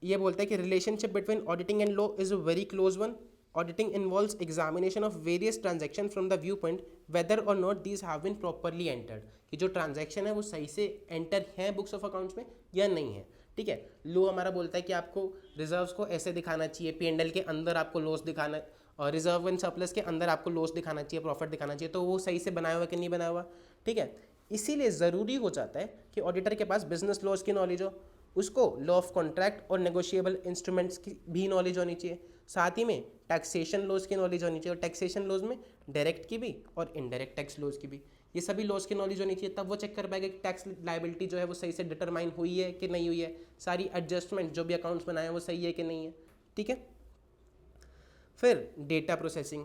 ये बोलता है कि relationship between auditing and law is a very close one. Auditing involves examination of various transaction from the view point whether or not these have been properly entered, कि जो ट्रांजैक्शन है वो सही से एंटर है बुक्स ऑफ अकाउंट्स में या नहीं है, ठीक है। लॉ हमारा बोलता है कि आपको रिजर्व्स को ऐसे दिखाना चाहिए, पी&एल के अंदर आपको लॉस दिखाना, और रिजर्व एंड सरप्लस के अंदर आपको लॉस दिखाना चाहिए, प्रॉफिट दिखाना चाहिए, तो वो सही से बनाया हुआ कि नहीं बनाया हुआ, ठीक है। इसीलिए ज़रूरी हो जाता है कि ऑडिटर के पास बिजनेस लॉज की नॉलेज हो, उसको लॉ ऑफ कॉन्ट्रैक्ट और नेगोशिएबल इंस्ट्रूमेंट्स की भी नॉलेज होनी चाहिए, साथ ही में टैक्सेशन लॉज की नॉलेज होनी चाहिए, और टैक्सेशन लॉज में डायरेक्ट की भी और इनडायरेक्ट टैक्स लॉज की भी, ये सभी लॉज की नॉलेज होनी चाहिए। तब वो चेक कर पाएगा कि टैक्स लायबिलिटी जो है वो सही से डिटरमाइन हुई है कि नहीं हुई है, सारी एडजस्टमेंट जो भी अकाउंट्स बनाए हैं वो सही है कि नहीं है, ठीक है। फिर डेटा प्रोसेसिंग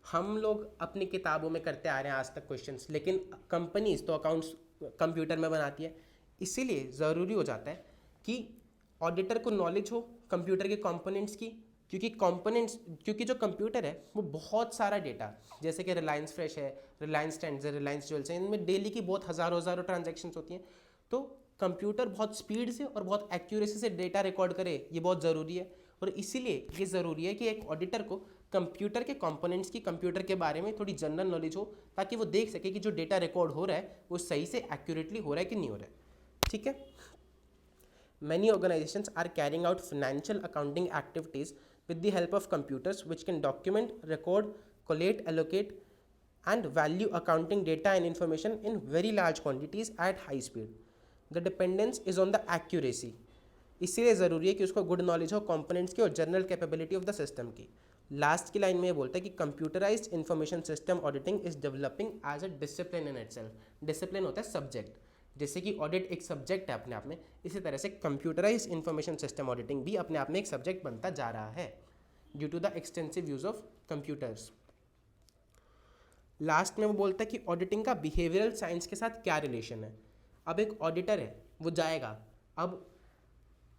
हम लोग अपनी किताबों में करते आ रहे हैं आज तक क्वेश्चंस, लेकिन कंपनीज तो अकाउंट्स कंप्यूटर में बनाती है, इसीलिए ज़रूरी हो जाता है कि ऑडिटर को नॉलेज हो कंप्यूटर के कंपोनेंट्स की, क्योंकि कंपोनेंट्स, क्योंकि जो कंप्यूटर है वो बहुत सारा डेटा, जैसे कि रिलायंस फ्रेश है, रिलायंस ट्रेंड्स है, रिलायंस ज्वेल्स है, इनमें डेली की बहुत हज़ारों हज़ारों ट्रांजैक्शंस होती हैं। तो कंप्यूटर बहुत स्पीड से और बहुत एक्यूरेसी से डेटा रिकॉर्ड करे, ये बहुत ज़रूरी है। और इसीलिए ये ज़रूरी है कि एक ऑडिटर को कंप्यूटर के कंपोनेंट्स की, कंप्यूटर के बारे में थोड़ी जनरल नॉलेज हो, ताकि वो देख सके कि जो डेटा रिकॉर्ड हो रहा है वो सही से एक्यूरेटली हो रहा है कि नहीं हो रहा है। ठीक है। Many organizations are carrying out financial accounting activities with the help of computers, which can document, record, collate, allocate, and value accounting data and information in very large quantities at high speed. The dependence is on the accuracy. इसीलिए ज़रूरी है कि उसको good knowledge हो components की और general capability of the system की। Last की लाइन में ये बोलता है कि computerised information system auditing is developing as a discipline in itself. Discipline होता है सब्जेक्ट, जैसे कि ऑडिट एक सब्जेक्ट है अपने आप में, इसी तरह से कंप्यूटराइज्ड इंफॉर्मेशन सिस्टम ऑडिटिंग भी अपने आप में एक सब्जेक्ट बनता जा रहा है due to the extensive use of computers. Last में वो बोलता है कि ऑडिटिंग का बिहेवियरल साइंस के साथ क्या रिलेशन है। अब एक ऑडिटर है, वो जाएगा, अब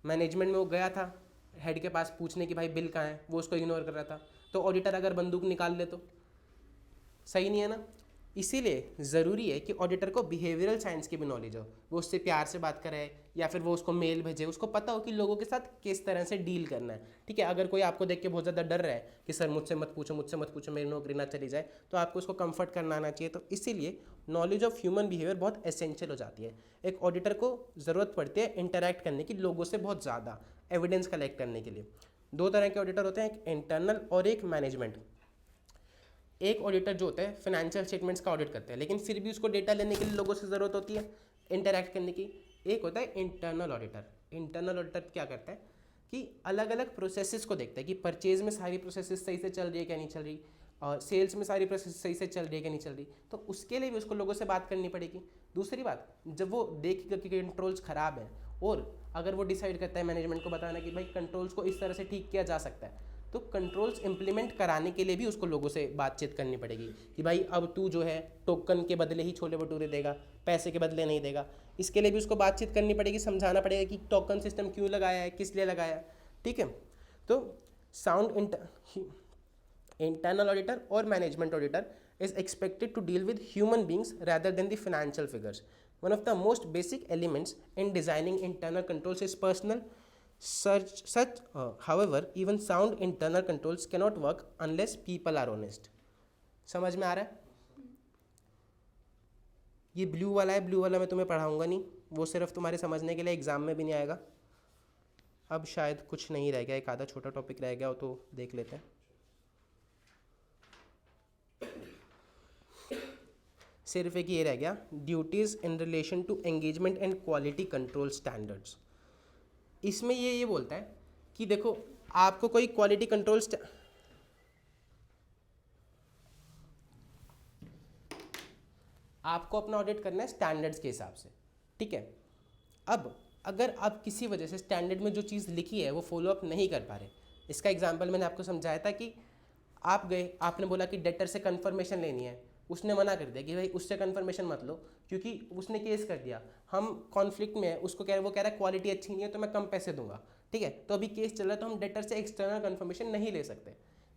मैनेजमेंट में वो गया था हेड के पास पूछने कि भाई बिल कहाँ है, वो उसको इग्नोर कर रहा था, तो ऑडिटर अगर बंदूक निकाल ले तो सही नहीं है ना। इसीलिए ज़रूरी है कि ऑडिटर को बिहेवियरल साइंस की भी नॉलेज हो, वो उससे प्यार से बात करे या फिर वो उसको मेल भेजे, उसको पता हो कि लोगों के साथ किस तरह से डील करना है। ठीक है, अगर कोई आपको देख के बहुत ज़्यादा डर रहा है कि सर मुझसे मत पूछो मेरी नौकरी ना चली जाए, तो आपको उसको कंफर्ट करना आना चाहिए। तो इसीलिए नॉलेज ऑफ ह्यूमन बिहेवियर बहुत एसेंशियल हो जाती है। एक ऑडिटर को ज़रूरत पड़ती है इंटरैक्ट करने की लोगों से बहुत ज़्यादा, एविडेंस कलेक्ट करने के लिए। दो तरह के ऑडिटर होते हैं, एक इंटरनल और एक मैनेजमेंट। एक ऑडिटर जो होता है फाइनेंशियल स्टेटमेंट्स का ऑडिट करता है, लेकिन फिर भी उसको डेटा लेने के लिए लोगों से ज़रूरत होती है इंटरैक्ट करने की। एक होता है इंटरनल ऑडिटर। इंटरनल ऑडिटर क्या करता है कि अलग अलग प्रोसेसेस को देखता है कि परचेज में सारी प्रोसेसेस सही से चल रही है क्या नहीं चल रही, और सेल्स में सारी प्रोसेस सही से चल रही है क्या नहीं चल रही, तो उसके लिए भी उसको लोगों से बात करनी पड़ेगी। दूसरी बात, जब वो देखेगा कि कंट्रोल्स ख़राब हैं और अगर वो डिसाइड करता है मैनेजमेंट को बताना कि भाई कंट्रोल्स को इस तरह से ठीक किया जा सकता है, तो कंट्रोल्स इंप्लीमेंट कराने के लिए भी उसको लोगों से बातचीत करनी पड़ेगी कि भाई अब तू जो है टोकन के बदले ही छोले भटूरे देगा, पैसे के बदले नहीं देगा। इसके लिए भी उसको बातचीत करनी पड़ेगी, समझाना पड़ेगा कि टोकन सिस्टम क्यों लगाया है, किस लिए लगाया है। ठीक है, तो साउंड इंटरनल ऑडिटर और management auditor is expected to deal with human beings rather than the financial figures. One of the most basic elements in designing internal controls is personal. However, even sound internal controls cannot work unless people are honest. समझ में आ रहा है? ये blue वाला है, blue वाला मैं तुम्हें पढ़ाऊंगा नहीं, वो सिर्फ तुम्हारे समझने के लिए, एग्जाम में भी नहीं आएगा। अब शायद कुछ नहीं रह गया, एक आधा छोटा टॉपिक रह गया हो तो देख लेते हैं। सिर्फ एक ये रह गया, duties in relation to engagement and quality control standards. इसमें ये बोलता है कि देखो आपको कोई क्वालिटी कंट्रोल आपको अपना ऑडिट करना है स्टैंडर्ड्स के हिसाब से। ठीक है, अब अगर आप किसी वजह से स्टैंडर्ड में जो चीज़ लिखी है वो फॉलो अप नहीं कर पा रहे, इसका एग्जांपल मैंने आपको समझाया था कि आप गए, आपने बोला कि डेटर से कंफर्मेशन लेनी है, उसने मना कर दिया कि भाई उससे कंफर्मेशन मत लो क्योंकि उसने केस कर दिया, हम कॉन्फ्लिक्ट में है, उसको वो कह रहा है क्वालिटी अच्छी नहीं है तो मैं कम पैसे दूंगा। ठीक है, तो अभी केस चल रहा है तो हम डेटर से एक्सटर्नल कंफर्मेशन नहीं ले सकते,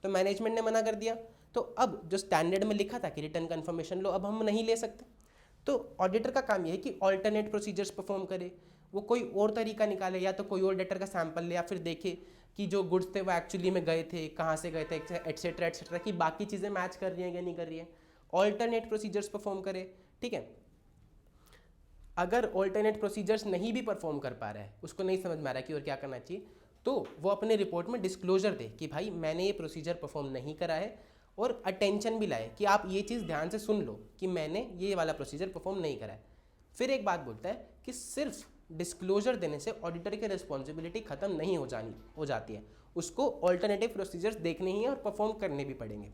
तो मैनेजमेंट ने मना कर दिया। तो अब जो स्टैंडर्ड में लिखा था कि रिटर्न कंफर्मेशन लो, अब हम नहीं ले सकते। तो ऑडिटर का काम यह है कि ऑल्टरनेट प्रोसीजर्स परफॉर्म करे, वो कोई और तरीका निकाले, या तो कोई और डेटर का सैंपल ले, या फिर देखे कि जो गुड्स थे वो एक्चुअली में गए थे, कहाँ से गए थे, एटसेट्रा एटसेट्रा, कि बाकी चीज़ें मैच कर रही हैं या नहीं कर रही है, ऑल्टरनेट प्रोसीजर्स परफॉर्म करे। ठीक है, अगर ऑल्टरनेट प्रोसीजर्स नहीं भी परफॉर्म कर पा रहा है, उसको नहीं समझ में आ रहा है कि और क्या करना चाहिए, तो वो अपने रिपोर्ट में डिस्क्लोजर दे कि भाई मैंने ये प्रोसीजर परफॉर्म नहीं करा है, और अटेंशन भी लाए कि आप ये चीज़ ध्यान से सुन लो कि मैंने ये वाला प्रोसीजर परफॉर्म नहीं करा है। फिर एक बात बोलता है कि सिर्फ डिस्क्लोजर देने से ऑडिटर की रिस्पॉन्सिबिलिटी खत्म नहीं हो जाती है, उसको ऑल्टरनेटिव प्रोसीजर्स देखने ही हैं और परफॉर्म करने भी पड़ेंगे।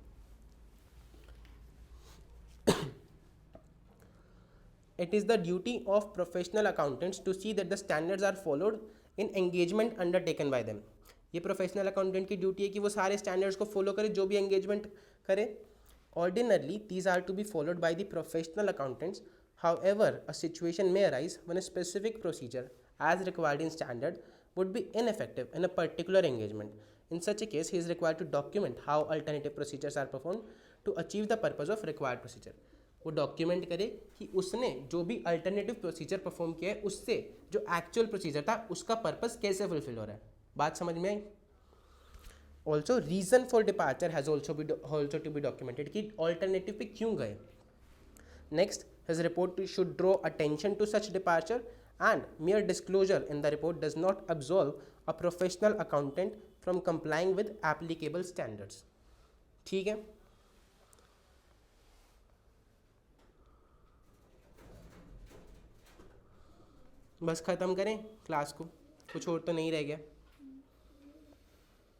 It is the duty of professional accountants to see that the standards are followed in engagement undertaken by them. ये प्रोफेशनल अकाउंटेंट की ड्यूटी है कि वो सारे स्टैंडर्ड्स को फॉलो करे जो भी एंगेजमेंट करे। Ordinarily, these are to be followed by the professional accountants. However, a situation may arise when a specific procedure, as required in standard, would be ineffective in a particular engagement. In such a case, he is required to document how alternative procedures are performed to achieve the purpose of required procedure. वो document करे कि उसने जो भी alternative procedure perform किया है उससे जो एक्चुअल प्रोसीजर था उसका पर्पस कैसे फुलफिल हो रहा है. बात समझ में आई. Also reason for departure has also to be documented कि ऑल्टरनेटिव पे क्यों गए. Next, his report should draw attention to such departure, and mere disclosure in the report does not absolve a professional accountant from complying with applicable standards. ठीक है. बस ख़त्म करें class को, कुछ और तो नहीं रह गया.